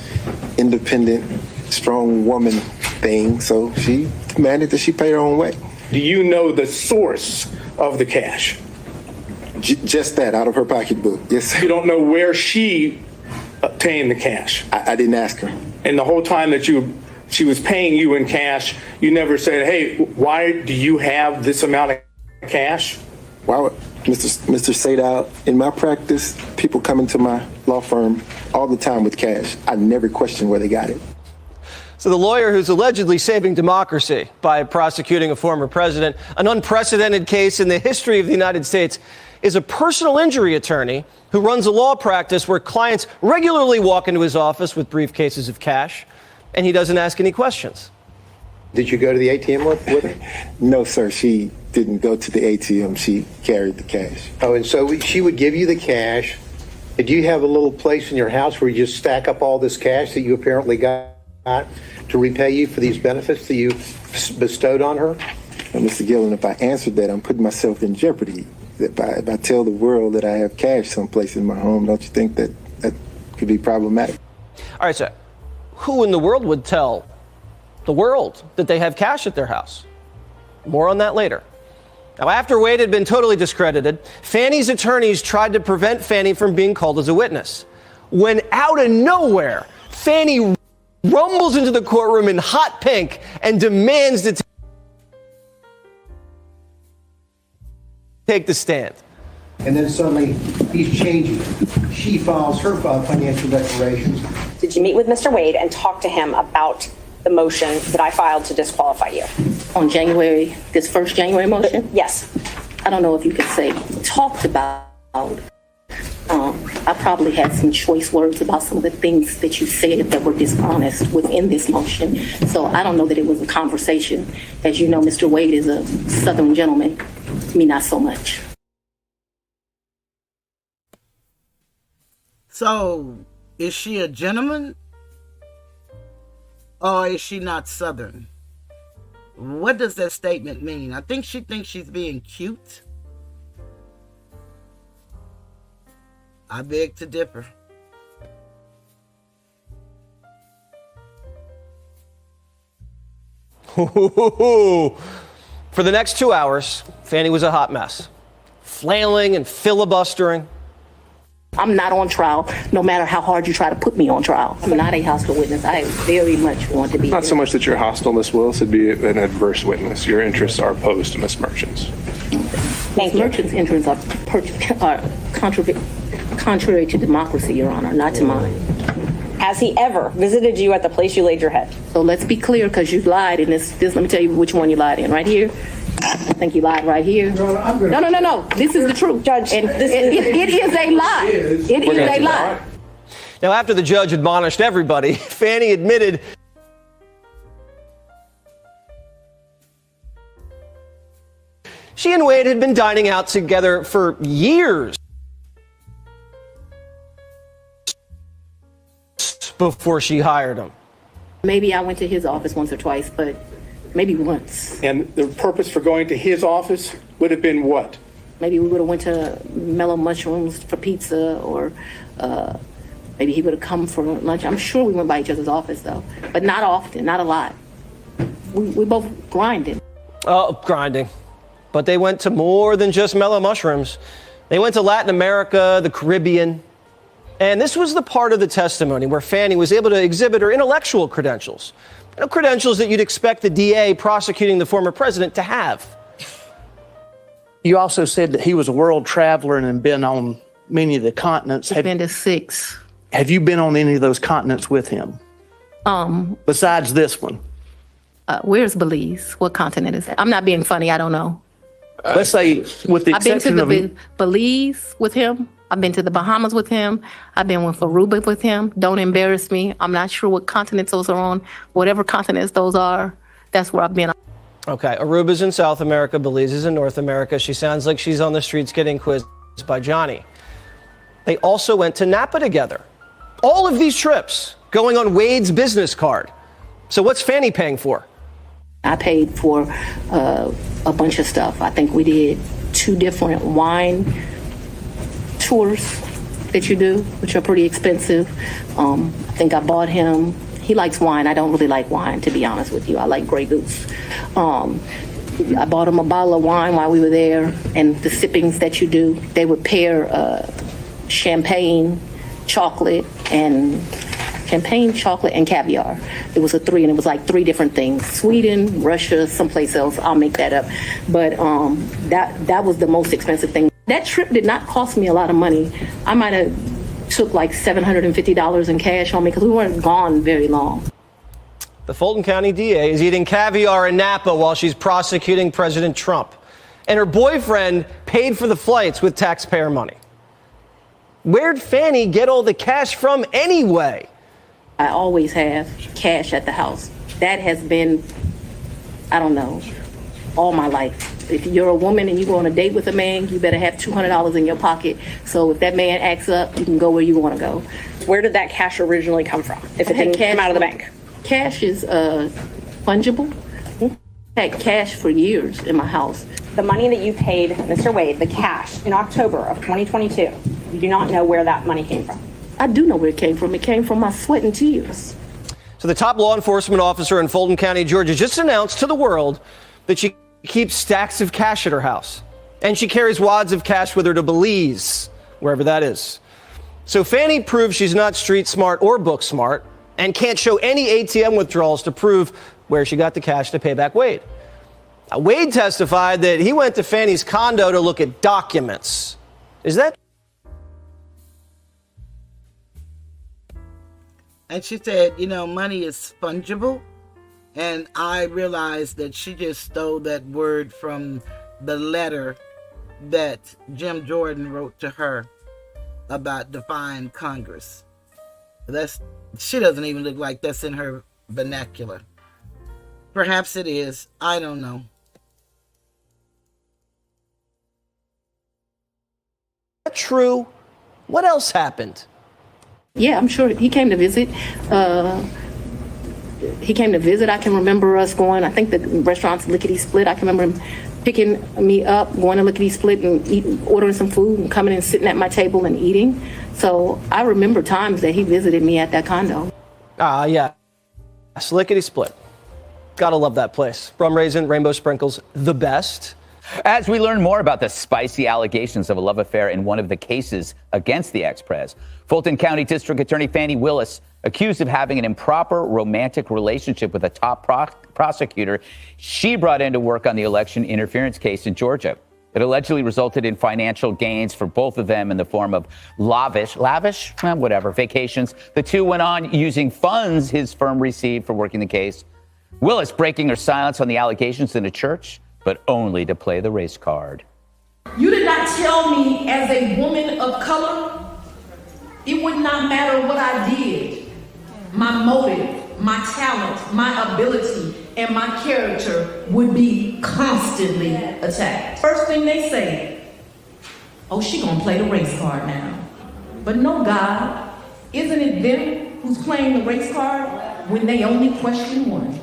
independent, strong woman thing, so she demanded that she pay her own way. Do you know the source of the cash? Just that, out of her pocketbook, yes. You don't know where she obtained the cash? I didn't ask her. And the whole time that she was paying you in cash, you never said, hey, why do you have this amount of cash? Why would Mr. Sadal, in my practice, people come into my law firm all the time with cash. I never question where they got it. So the lawyer who's allegedly saving democracy by prosecuting a former president, an unprecedented case in the history of the United States, is a personal injury attorney who runs a law practice where clients regularly walk into his office with briefcases of cash, and he doesn't ask any questions. Did you go to the ATM with her? No, sir. She didn't go to the ATM. She carried the cash. Oh, and so she would give you the cash. Did you have a little place in your house where you just stack up all this cash that you apparently got to repay you for these benefits that you bestowed on her? Well, Mr. Gillen, if I answered that, I'm putting myself in jeopardy. If I tell the world that I have cash someplace in my home, don't you think that could be problematic? All right, so who in the world would tell the world that they have cash at their house? More on that later. Now, after Wade had been totally discredited, Fani's attorneys tried to prevent Fani from being called as a witness. When out of nowhere, Fani rumbles into the courtroom in hot pink and demands to take the stand. And then suddenly he's changing. She files her financial declarations. Did you meet with Mr. Wade and talk to him about the motion that I filed to disqualify you? On January, this first January motion? Yes. I don't know if you could say talked about. I probably had some choice words about some of the things that you said that were dishonest within this motion. So I don't know that it was a conversation. As you know, Mr. Wade is a Southern gentleman. Me, not so much. So, is she a gentleman? Or is she not Southern? What does that statement mean? I think she thinks she's being cute. I beg to differ. For the next 2 hours, Fani was a hot mess, flailing and filibustering. I'm not on trial, no matter how hard you try to put me on trial. I'm not a hostile witness. I very much want to be. Not so much that you're hostile, Ms. Willis, it'd be an adverse witness. Your interests are opposed to Ms. Merchant's. Ms. Merchant's interests are contrary to democracy, Your Honor, not to mine. Has he ever visited you at the place you laid your head? So let's be clear, because you lied in this. Let me tell you which one you lied in. Right here. I think you lied right here. No. This is the truth, Judge. And it is a lie. It is a lie. Now, after the judge admonished everybody, Fani admitted she and Wade had been dining out together for years before she hired him. Maybe I went to his office once or twice, but maybe once. And the purpose for going to his office would have been what? Maybe we would have went to Mellow Mushrooms for pizza, or maybe he would have come for lunch. I'm sure we went by each other's office, though, but not often, not a lot. We both grinded. Oh, grinding. But they went to more than just Mellow Mushrooms. They went to Latin America, the Caribbean. And this was the part of the testimony where Fani was able to exhibit her intellectual credentials. Credentials that you'd expect the DA prosecuting the former president to have. You also said that he was a world traveler and had been on many of the continents. I've been to 6. Have you been on any of those continents with him? Besides this one? Where's Belize? What continent is that? I'm not being funny. I don't know. Let's say with the exception I've been to Belize with him. I've been to the Bahamas with him. I've been with Aruba with him. Don't embarrass me. I'm not sure what continents those are on. Whatever continents those are, that's where I've been. Okay, Aruba's in South America, Belize is in North America. She sounds like she's on the streets getting quizzed by Johnny. They also went to Napa together. All of these trips going on Wade's business card. So what's Fani paying for? I paid for a bunch of stuff. I think we did 2 different wine tours that you do, which are pretty expensive. I think I bought him, he likes wine. I don't really like wine, to be honest with you. I like Grey Goose. I bought him a bottle of wine while we were there, and the sippings that you do, they would pair champagne, chocolate, and caviar. It was a 3, and it was like 3 different things. Sweden, Russia, someplace else. I'll make that up. But that was the most expensive thing. That trip did not cost me a lot of money. I might have took like $750 in cash on me because we weren't gone very long. The Fulton County DA is eating caviar in Napa while she's prosecuting President Trump. And her boyfriend paid for the flights with taxpayer money. Where'd Fani get all the cash from anyway? I always have cash at the house. That has been, I don't know, all my life. If you're a woman and you go on a date with a man, you better have $200 in your pocket. So if that man acts up, you can go where you want to go. Where did that cash originally come from, if it didn't come out of the bank? Cash is fungible. I had cash for years in my house. The money that you paid Mr. Wade, the cash, in October of 2022, you do not know where that money came from. I do know where it came from. It came from my sweat and tears. So the top law enforcement officer in Fulton County, Georgia, just announced to the world that she keeps stacks of cash at her house. And she carries wads of cash with her to Belize, wherever that is. So Fani proves she's not street smart or book smart and can't show any ATM withdrawals to prove where she got the cash to pay back Wade. Now, Wade testified that he went to Fani's condo to look at documents. Is that? And she said, money is fungible. And I realized that she just stole that word from the letter that Jim Jordan wrote to her about defying Congress. She doesn't even look like that's in her vernacular. Perhaps it is. I don't know. True. What else happened? Yeah, I'm sure he came to visit. I can remember us going, I think the restaurant's Lickety Split. I can remember him picking me up, going to Lickety Split and ordering some food and coming and sitting at my table and eating. So I remember times that he visited me at that condo. Yeah. Lickety Split. Gotta love that place. Rum raisin, rainbow sprinkles, the best. As we learn more about the spicy allegations of a love affair in one of the cases against the ex-pres, Fulton County District Attorney Fani Willis, accused of having an improper romantic relationship with a top prosecutor she brought in to work on the election interference case in Georgia. It allegedly resulted in financial gains for both of them in the form of lavish, vacations. The two went on using funds his firm received for working the case. Willis breaking her silence on the allegations in a church, but only to play the race card. You did not tell me as a woman of color, it would not matter what I did. My motive, my talent, my ability, and my character would be constantly attacked. First thing they say, oh, she gonna play the race card now. But no, God, isn't it them who's playing the race card when they only question one?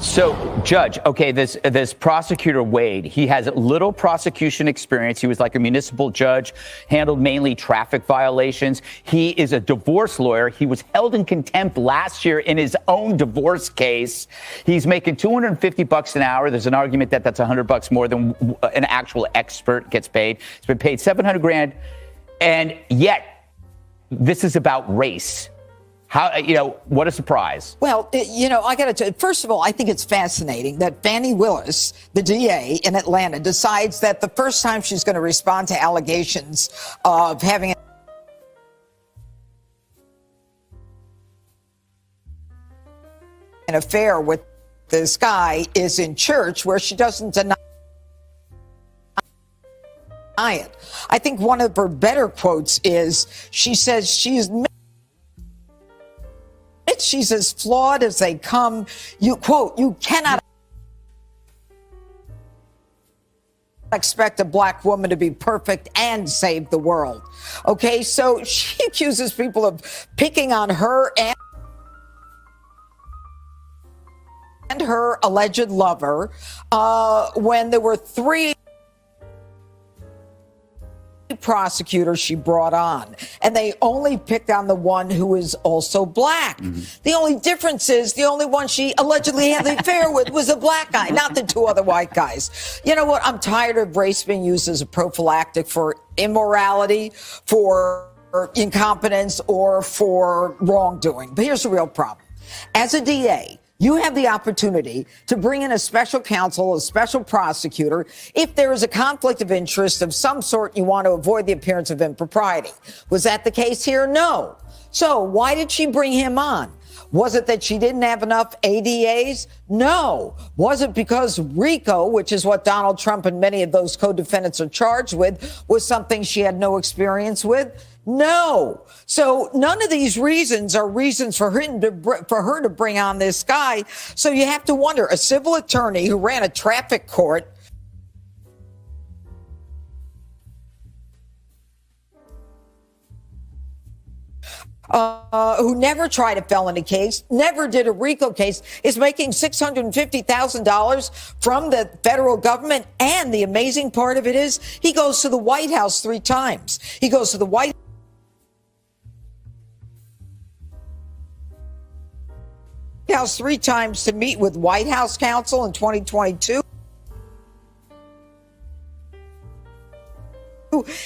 So, Judge, okay, this prosecutor Wade, he has little prosecution experience. He was like a municipal judge, handled mainly traffic violations. He is a divorce lawyer. He was held in contempt last year in his own divorce case. He's making $250 an hour. There's an argument that that's $100 more than an actual expert gets paid. He's been paid $700,000, and yet this is about race. How, what a surprise. Well, I got to tell you, first of all, I think it's fascinating that Fani Willis, the DA in Atlanta, decides that the first time she's going to respond to allegations of having an affair with this guy is in church, where she doesn't deny it. I think one of her better quotes is, she says she's as flawed as they come. You quote, you cannot expect a black woman to be perfect and save the world. Okay, so she accuses people of picking on her and her alleged lover when there were 3 prosecutors she brought on, and they only picked on the one who is also black. The only difference is the only one she allegedly had the affair with was a black guy, not the 2 other white guys. You know what? I'm tired of race being used as a prophylactic for immorality, for incompetence, or for wrongdoing. But here's the real problem. As a DA, you have the opportunity to bring in a special counsel, a special prosecutor, if there is a conflict of interest of some sort, you want to avoid the appearance of impropriety. Was that the case here? No. So why did she bring him on? Was it that she didn't have enough ADAs? No. Was it because RICO, which is what Donald Trump and many of those co-defendants are charged with, was something she had no experience with? No. So none of these reasons are reasons for her to bring on this guy. So you have to wonder, a civil attorney who ran a traffic court who never tried a felony case, never did a RICO case, is making $650,000 from the federal government. And the amazing part of it is he goes to the White House 3 times. He goes to the White House 3 times to meet with White House counsel in 2022.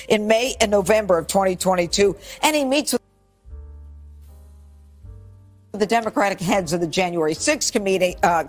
In May and November of 2022. And he meets with the Democratic heads of the January 6th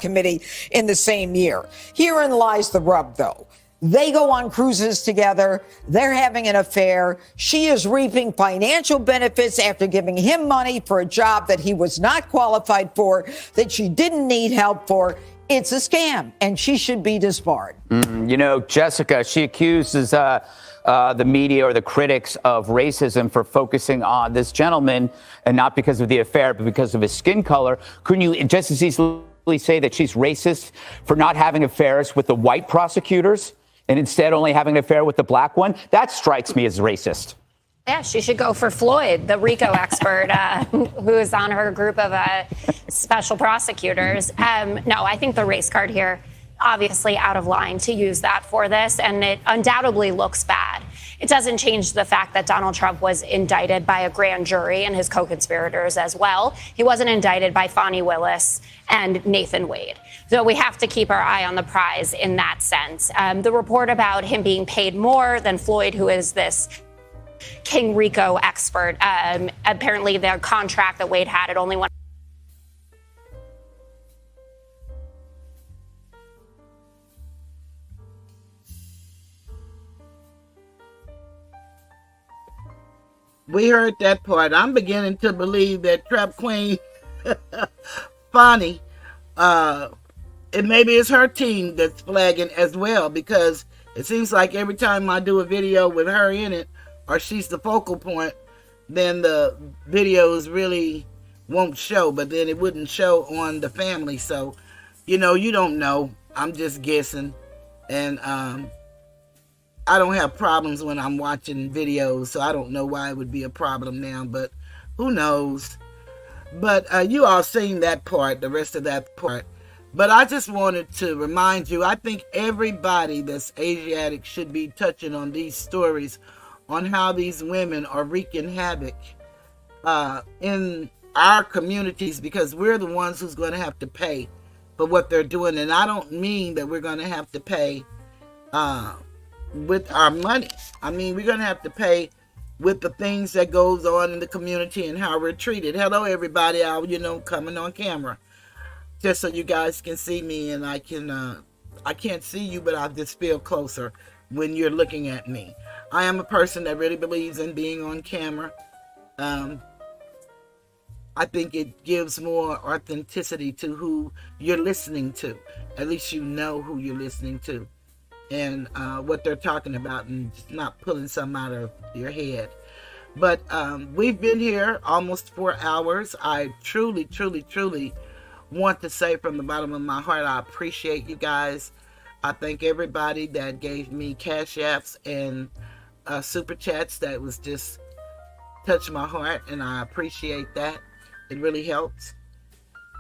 committee in the same year. Herein lies the rub, though. They go on cruises together. They're having an affair. She is reaping financial benefits after giving him money for a job that he was not qualified for, that she didn't need help for. It's a scam, and she should be disbarred. You know, Jessica, she accuses the media or the critics of racism for focusing on this gentleman, and not because of the affair, but because of his skin color. Couldn't you just as easily say that she's racist for not having affairs with the white prosecutors and instead only having an affair with the black one? That strikes me as racist. Yeah, she should go for Floyd, the RICO expert, who is on her group of special prosecutors. No, I think the race card here, obviously out of line to use that for this, and it undoubtedly looks bad. It doesn't change the fact that Donald Trump was indicted by a grand jury and his co-conspirators as well. He wasn't indicted by Fani Willis and Nathan Wade. So we have to keep our eye on the prize in that sense. The report about him being paid more than Floyd, who is this King RICO expert, apparently the contract that Wade had, it only went. We heard that part. I'm beginning to believe that Trap Queen Fani, it maybe it's her team that's flagging as well, because it seems like every time I do a video with her in it, or she's the focal point, then the videos really won't show, but then it wouldn't show on the family. So, you know, you don't know. I'm just guessing. And I don't have problems when I'm watching videos, so I don't know why it would be a problem now, but who knows. But you all seen that part, the rest of that part. But I just wanted to remind you, I think everybody that's Asiatic should be touching on these stories on how these women are wreaking havoc in our communities, because we're the ones who's going to have to pay for what they're doing. And I don't mean that we're going to have to pay with our money. I mean, we're going to have to pay with the things that goes on in the community and how we're treated. Hello, everybody out, coming on camera, just so you guys can see me, and I can't see you, but I just feel closer when you're looking at me. I am a person that really believes in being on camera. I think it gives more authenticity to who you're listening to. At least you know who you're listening to and what they're talking about, and just not pulling something out of your head. But we've been here almost 4 hours. I truly, truly, truly want to say from the bottom of my heart, I appreciate you guys. I thank everybody that gave me cash apps and super chats. That was just touched my heart, and I appreciate that. It really helps.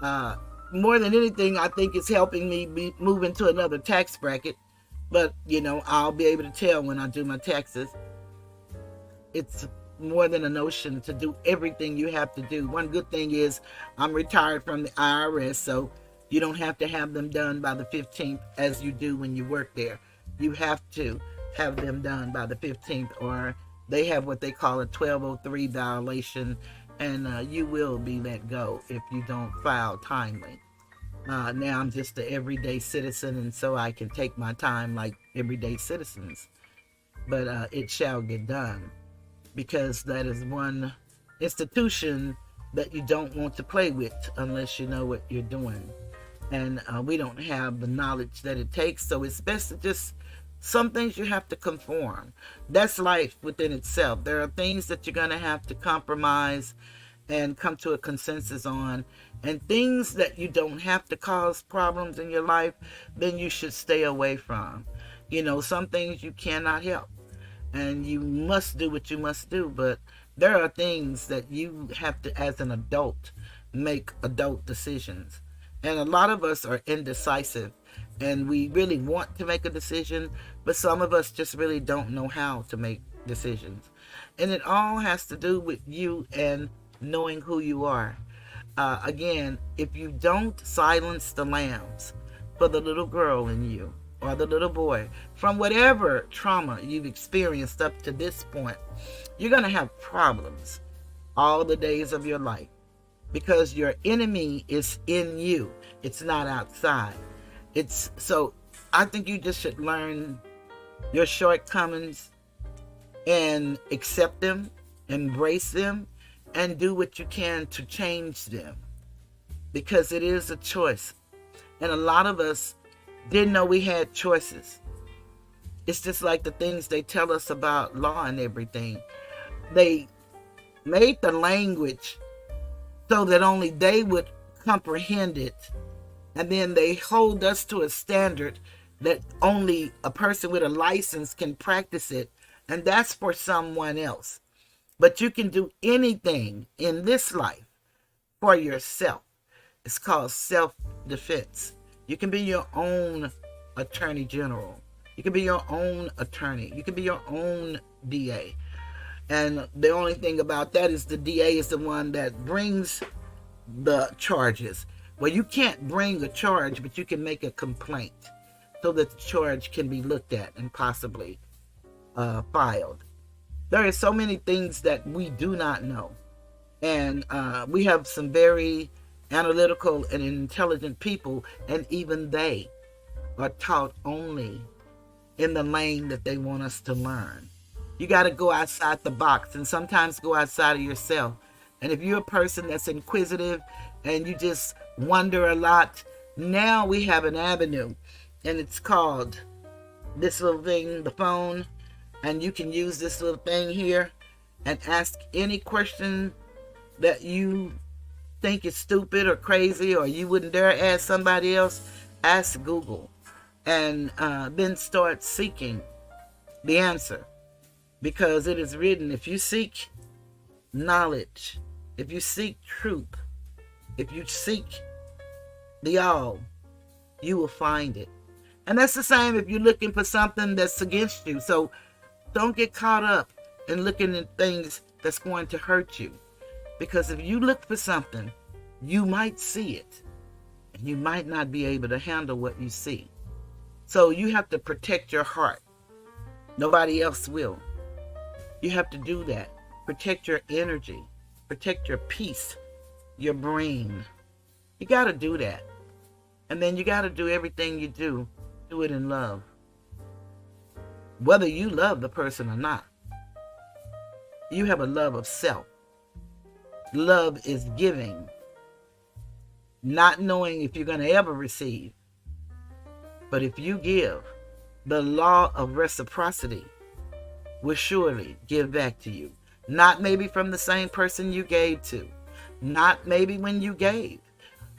More than anything, I think it's helping me move into another tax bracket. But, I'll be able to tell when I do my taxes. It's more than a notion to do everything you have to do. One good thing is I'm retired from the IRS, so you don't have to have them done by the 15th as you do when you work there. You have to have them done by the 15th, or they have what they call a 1203 violation, and you will be let go if you don't file timely. Now I'm just an everyday citizen, and so I can take my time like everyday citizens. But it shall get done, because that is one institution that you don't want to play with unless you know what you're doing. And we don't have the knowledge that it takes, so it's best to just, some things you have to conform. That's life within itself. There are things that you're going to have to compromise and come to a consensus on, and things that you don't have to cause problems in your life, then you should stay away from. Some things you cannot help, and you must do what you must do, but there are things that you have to, as an adult, make adult decisions. And a lot of us are indecisive, and we really want to make a decision, but some of us just really don't know how to make decisions. And it all has to do with you and knowing who you are. Again, if you don't silence the lambs for the little girl in you, or the little boy, from whatever trauma you've experienced up to this point, you're going to have problems all the days of your life, because your enemy is in you. It's not outside. So I think you just should learn your shortcomings and accept them, embrace them, and do what you can to change them, because it is a choice. And a lot of us didn't know we had choices. It's just like the things they tell us about law and everything. They made the language so that only they would comprehend it. And then they hold us to a standard that only a person with a license can practice it. And that's for someone else. But you can do anything in this life for yourself. It's called self-defense. You can be your own attorney general. You can be your own attorney. You can be your own DA. And the only thing about that is the DA is the one that brings the charges. Well, you can't bring a charge, but you can make a complaint so that the charge can be looked at and possibly filed. There are so many things that we do not know. And we have some very analytical and intelligent people, and even they are taught only in the lane that they want us to learn. You got to go outside the box and sometimes go outside of yourself. And if you're a person that's inquisitive and you just wonder a lot, now we have an avenue, and it's called this little thing, the phone. And you can use this little thing here and ask any question that you think is stupid or crazy or you wouldn't dare ask somebody else. Ask Google and then start seeking the answer. Because it is written, if you seek knowledge, if you seek truth, if you seek the all, you will find it. And that's the same if you're looking for something that's against you. So don't get caught up in looking at things that's going to hurt you. Because if you look for something, you might see it. And you might not be able to handle what you see. So you have to protect your heart. Nobody else will. You have to do that. Protect your energy. Protect your peace. Your brain. You got to do that. And then you got to do everything you do it in love. Whether you love the person or not, you have a love of self. Love is giving, not knowing if you're going to ever receive. But if you give, the law of reciprocity will surely give back to you. Not maybe from the same person you gave to. Not maybe when you gave.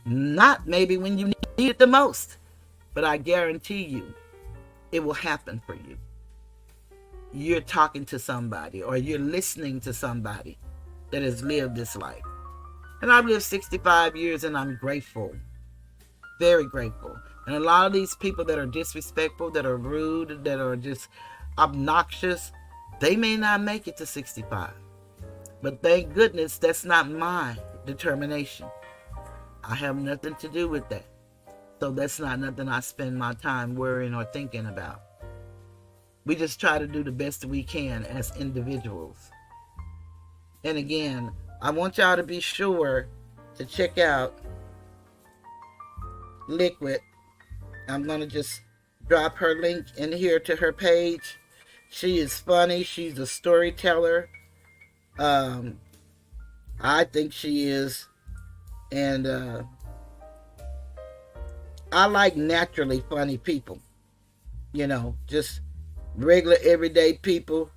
Not maybe when you need it the most. But I guarantee you, it will happen for you. You're talking to somebody or you're listening to somebody that has lived this life. And I've lived 65 years and I'm grateful. Very grateful. And a lot of these people that are disrespectful, that are rude, that are just obnoxious, they may not make it to 65. But thank goodness that's not my determination. I have nothing to do with that. So that's not nothing I spend my time worrying or thinking about. We just try to do the best we can as individuals. And again, I want y'all to be sure to check out Liquid. I'm going to just drop her link in here to her page. She is funny. She's a storyteller. I think she is. And I like naturally funny people. You know, just regular everyday people.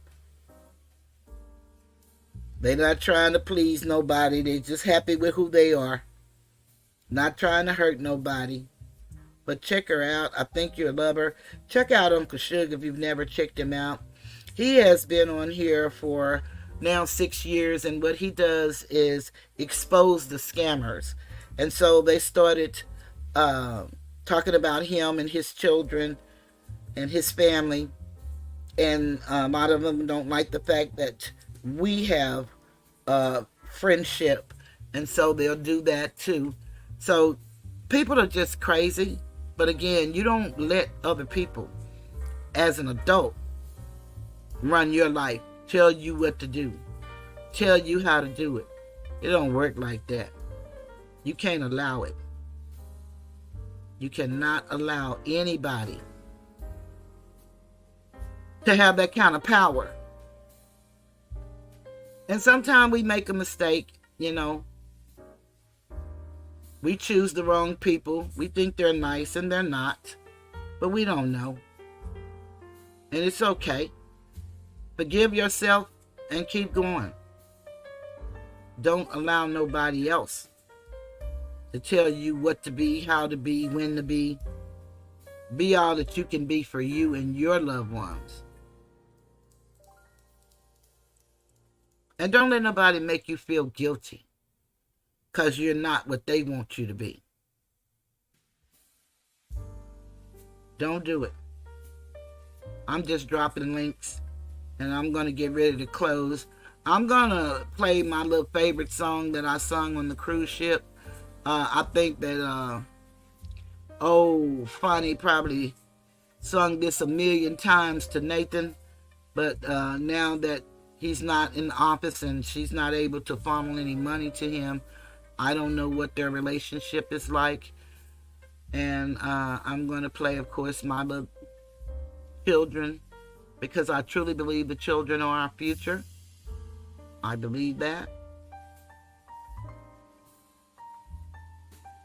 They're not trying to please nobody. They're just happy with who they are. Not trying to hurt nobody. But check her out. I think you'll love her. Check out Uncle Suge if you've never checked him out. He has been on here for now 6 years. And what he does is expose the scammers. And so they started talking about him and his children and his family. And a lot of them don't like the fact that we have friendship. And so they'll do that too. So people are just crazy. But again, you don't let other people, as an adult, run your life, tell you what to do, tell you how to do it. It don't work like that. You can't allow it. You cannot allow anybody to have that kind of power. And sometimes we make a mistake, you know. We choose the wrong people. We think they're nice and they're not, but we don't know. And it's okay. Forgive yourself and keep going. Don't allow nobody else to tell you what to be, how to be, when to be. Be all that you can be for you and your loved ones. And don't let nobody make you feel guilty because you're not what they want you to be. Don't do it. I'm just dropping links, and I'm going to get ready to close. I'm going to play my little favorite song that I sung on the cruise ship. I think that, Fani probably sung this a million times to Nathan, but now that he's not in the office and she's not able to funnel any money to him, I don't know what their relationship is like. And I'm going to play, of course, my little children, because I truly believe the children are our future. I believe that.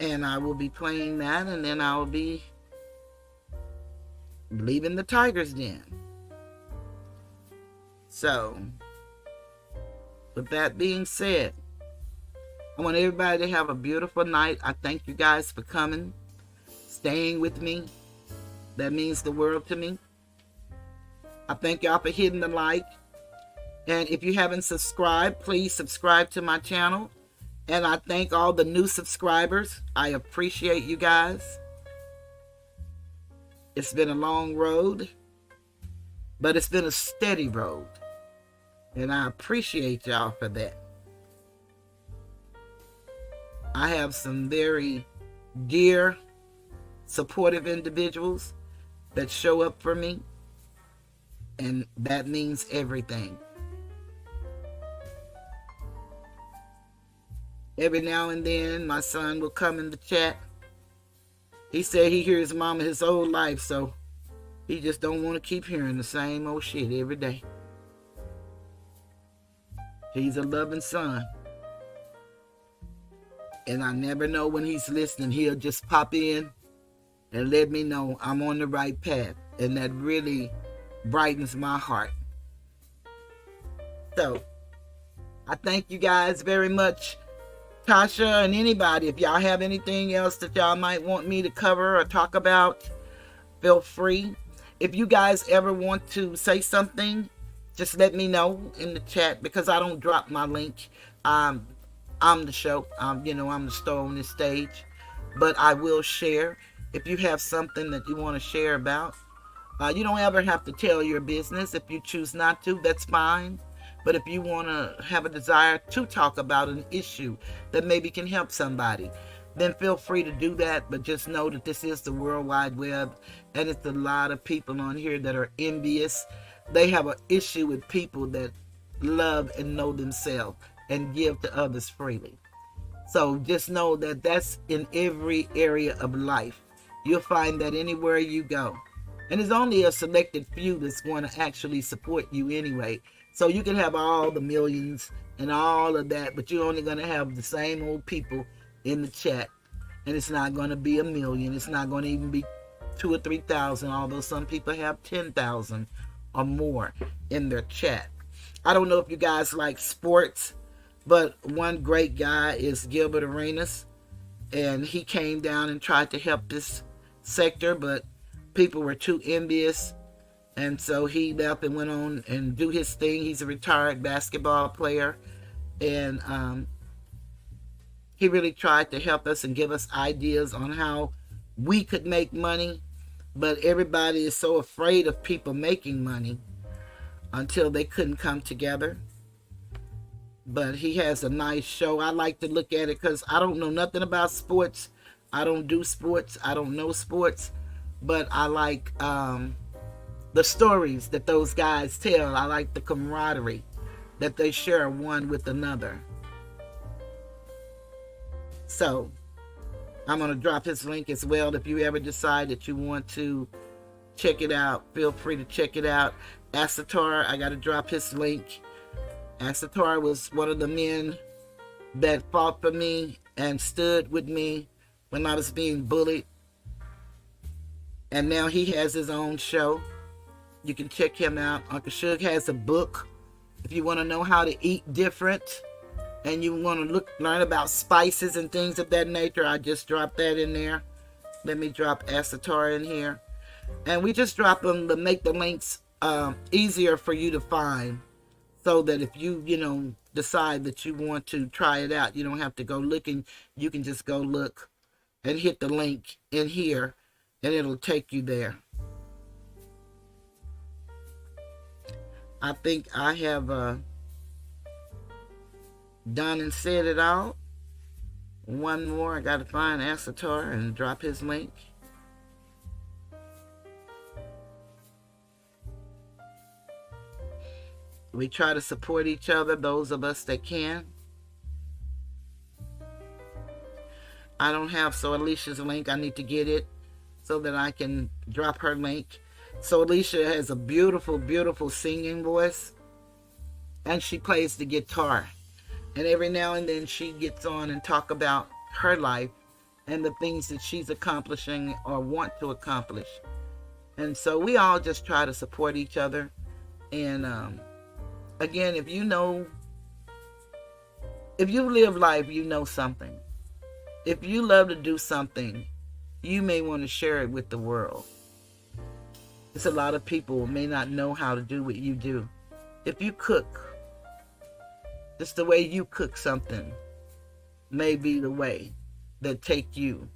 And I will be playing that, and then I will be leaving the Tiger's Den. So, with that being said, I want everybody to have a beautiful night. I thank you guys for coming, staying with me. That means the world to me. I thank y'all for hitting the like. And if you haven't subscribed, please subscribe to my channel. And I thank all the new subscribers. I appreciate you guys. It's been a long road, but it's been a steady road. And I appreciate y'all for that. I have some very dear, supportive individuals that show up for me. And that means everything. Every now and then, my son will come in the chat. He said he hears mama his whole life, so he just don't want to keep hearing the same old shit every day. He's a loving son. And I never know when he's listening. He'll just pop in and let me know I'm on the right path. And that really brightens my heart. So, I thank you guys very much. Tasha and anybody, if y'all have anything else that y'all might want me to cover or talk about, feel free. If you guys ever want to say something, just let me know in the chat, because I don't drop my link. I'm the show. I'm the star on this stage. But I will share. If you have something that you want to share about, you don't ever have to tell your business. If you choose not to, that's fine. But if you want to have a desire to talk about an issue that maybe can help somebody, then feel free to do that. But just know that this is the World Wide Web, and it's a lot of people on here that are envious. They have an issue with people that love and know themselves and give to others freely. So just know that that's in every area of life. You'll find that anywhere you go. And there's only a selected few that's going to actually support you anyway. So you can have all the millions and all of that, but you're only going to have the same old people in the chat. And it's not going to be 1 million. It's not going to even be 2,000 or 3,000, although some people have 10,000 or more in their chat. I don't know if you guys like sports, but one great guy is Gilbert Arenas. And he came down and tried to help this sector, but people were too envious. And so he left and went on and do his thing. He's a retired basketball player. And he really tried to help us and give us ideas on how we could make money. But everybody is so afraid of people making money until they couldn't come together. But he has a nice show. I like to look at it because I don't know nothing about sports. I don't do sports. I don't know sports. But I like the stories that those guys tell. I like the camaraderie that they share one with another. So I'm going to drop his link as well. If you ever decide that you want to check it out, feel free to check it out. Asatar, I got to drop his link. Asatar was one of the men that fought for me and stood with me when I was being bullied. And now he has his own show. You can check him out. Uncle Suge has a book. If you want to know how to eat different and you want to learn about spices and things of that nature, I just dropped that in there. Let me drop acetar in here. And we just drop them to make the links easier for you to find, so that if you decide that you want to try it out, you don't have to go looking. You can just go look and hit the link in here and it'll take you there. I think I have done and said it all. One more, I got to find acetar and drop his link. We try to support each other, those of us that can. I don't have So Alicia's link. I need to get it so that I can drop her link. So Alicia has a beautiful, beautiful singing voice, and she plays the guitar. And every now and then she gets on and talk about her life and the things that she's accomplishing or want to accomplish. And so we all just try to support each other. And again, if you live life, you know something. If you love to do something, you may want to share it with the world. It's a lot of people may not know how to do what you do. If you cook, just the way you cook something may be the way that take you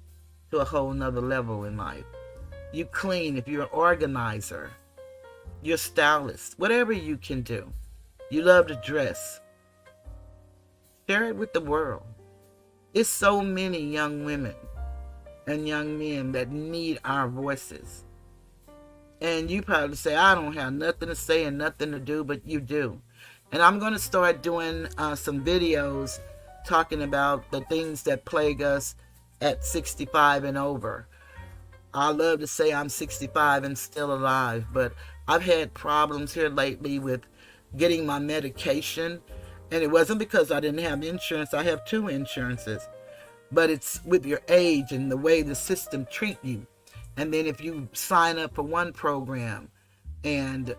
to a whole nother level in life. You clean, if you're an organizer, you're a stylist, whatever you can do. You love to dress. Share it with the world. It's so many young women and young men that need our voices. And you probably say, I don't have nothing to say and nothing to do, but you do. And I'm going to start doing some videos talking about the things that plague us at 65 and over. I love to say I'm 65 and still alive, but I've had problems here lately with getting my medication. And it wasn't because I didn't have insurance. I have 2 insurances. But it's with your age and the way the system treat you. And then if you sign up for one program and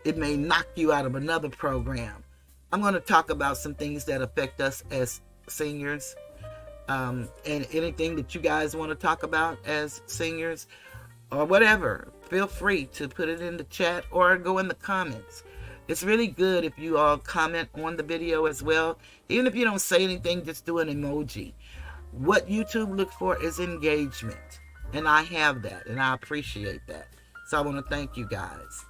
it may knock you out of another program. I'm going to talk about some things that affect us as seniors. And anything that you guys want to talk about as seniors or whatever, feel free to put it in the chat or go in the comments. It's really good if you all comment on the video as well. Even if you don't say anything, just do an emoji. What YouTube looks for is engagement. And I have that, and I appreciate that. So I want to thank you guys.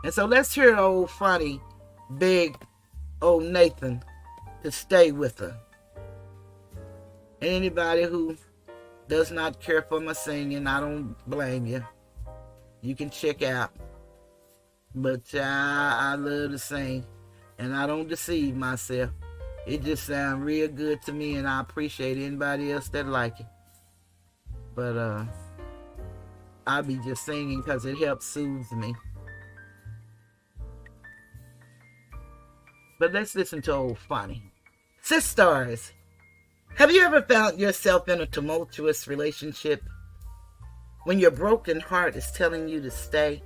And so let's hear old Fani beg old Nathan to stay with her. And anybody who does not care for my singing, I don't blame you. You can check out. But I love to sing, and I don't deceive myself. It just sounds real good to me, and I appreciate anybody else that like it. But I'll be just singing because it helps soothe me. But let's listen to old Fani. Sisters, have you ever found yourself in a tumultuous relationship when your broken heart is telling you to stay,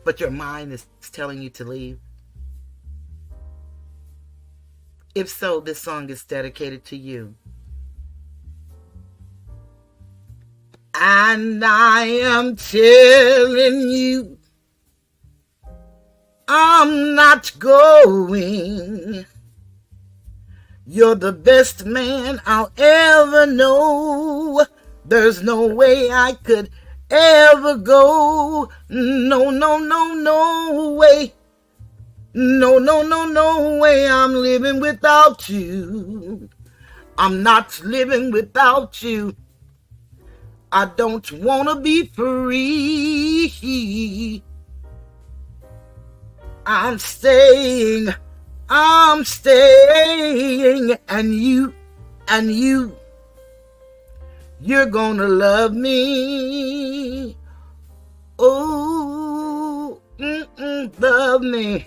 but your mind is telling you to leave? If so, this song is dedicated to you. And I am telling you, I'm not going. You're the best man I'll ever know. There's no way I could ever go. No, no, no, no way. No, no, no, no way I'm living without you. I'm not living without you. I don't want to be free. I'm staying, and you're gonna love me. Oh, love me.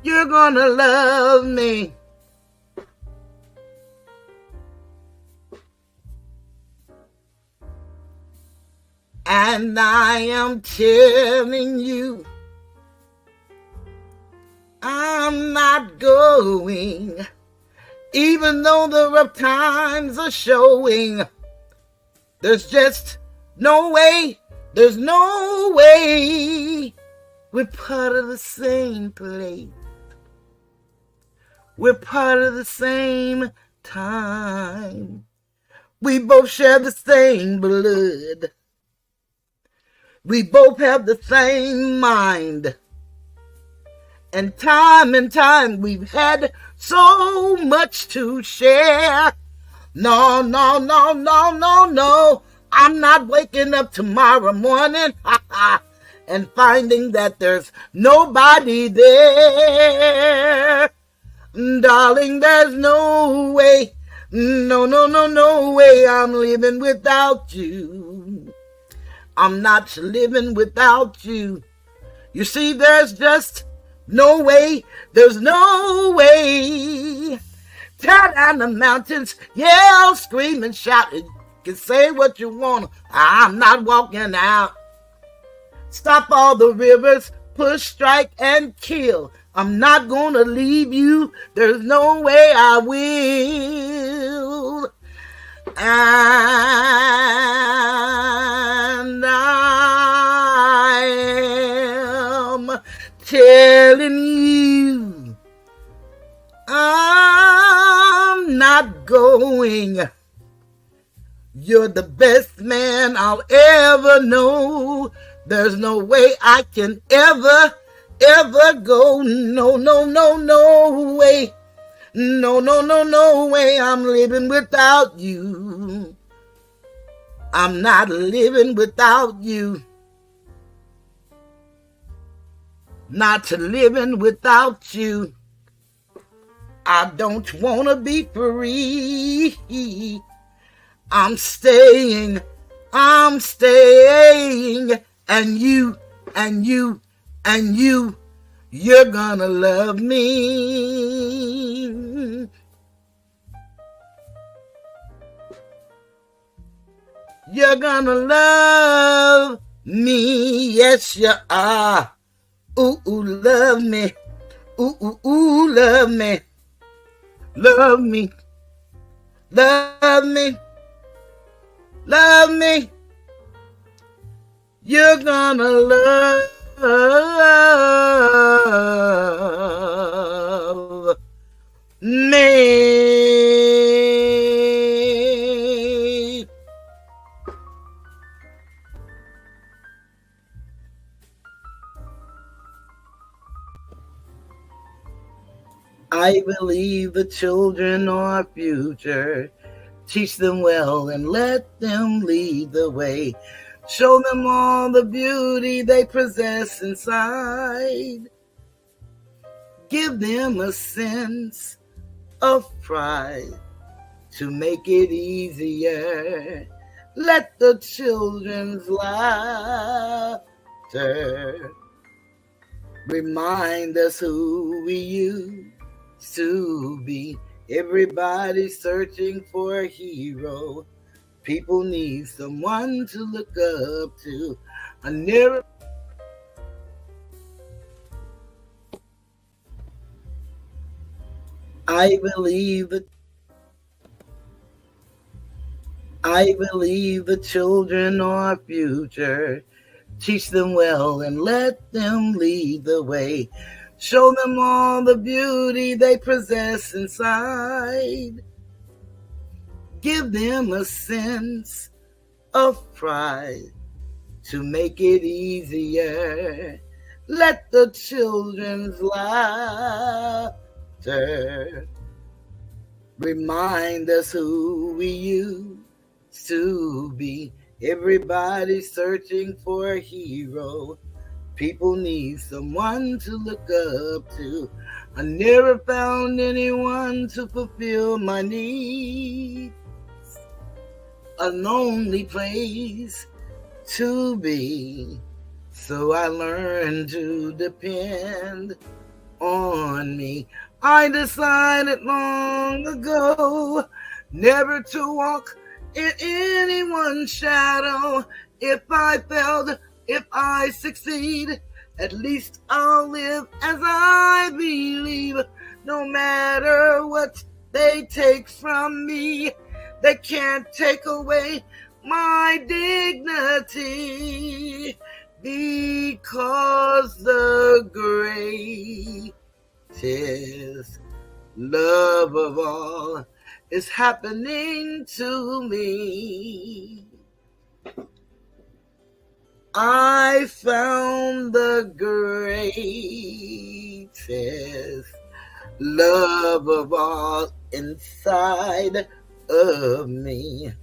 You're gonna love me. And I am telling you, I'm not going, even though the rough times are showing. There's just no way, there's no way. We're part of the same place. We're part of the same time. We both share the same blood. We both have the same mind. And time we've had so much to share. No, no, no, no, no, no. I'm not waking up tomorrow morning and finding that there's nobody there. Darling, there's no way. No, no, no, no way I'm living without you. I'm not living without you. You see, there's just no way. There's no way. Tear down the mountains, yell, scream, and shout. You can say what you want. I'm not walking out. Stop all the rivers, push, strike, and kill. I'm not gonna leave you. There's no way I will. And I am telling you, I'm not going. You're the best man I'll ever know. There's no way I can ever go. No, no, no, no way. No, no, no, no way I'm living without you. I'm not living without you. Not living without you. I don't want to be free. I'm staying. And you're gonna love me. You're gonna love me. Yes, you are. Ooh, ooh, love me. Ooh, ooh, ooh, love me. Love me. Love me. Love me. You're gonna love me. I believe the children are our future. Teach them well and let them lead the way. Show them all the beauty they possess inside. Give them a sense of pride to make it easier. Let the children's laughter remind us who we used to be. Everybody's searching for a hero. People need someone to look up to. I believe the children are our future. Teach them well and let them lead the way. Show them all the beauty they possess inside. Give them a sense of pride to make it easier. Let the children's laughter remind us who we used to be. Everybody's searching for a hero. People need someone to look up to. I never found anyone to fulfill my needs. A lonely place to be. So I learned to depend on me. I decided long ago never to walk in anyone's shadow. If I failed, if I succeed, at least I'll live as I believe. No matter what they take from me, they can't take away my dignity, because the greatest love of all is happening to me. I found the greatest love of all inside of me.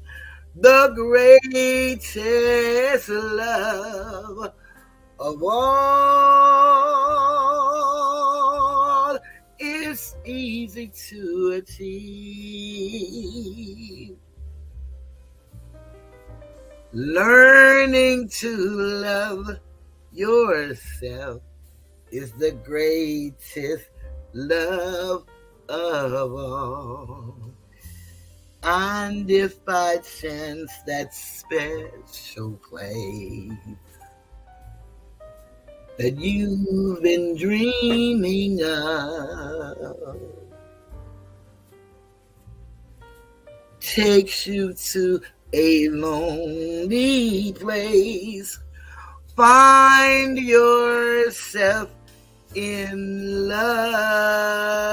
The greatest love of all is easy to achieve. Learning to love yourself is the greatest love of all. And if by chance that special place that you've been dreaming of takes you to a lonely place, find yourself in love.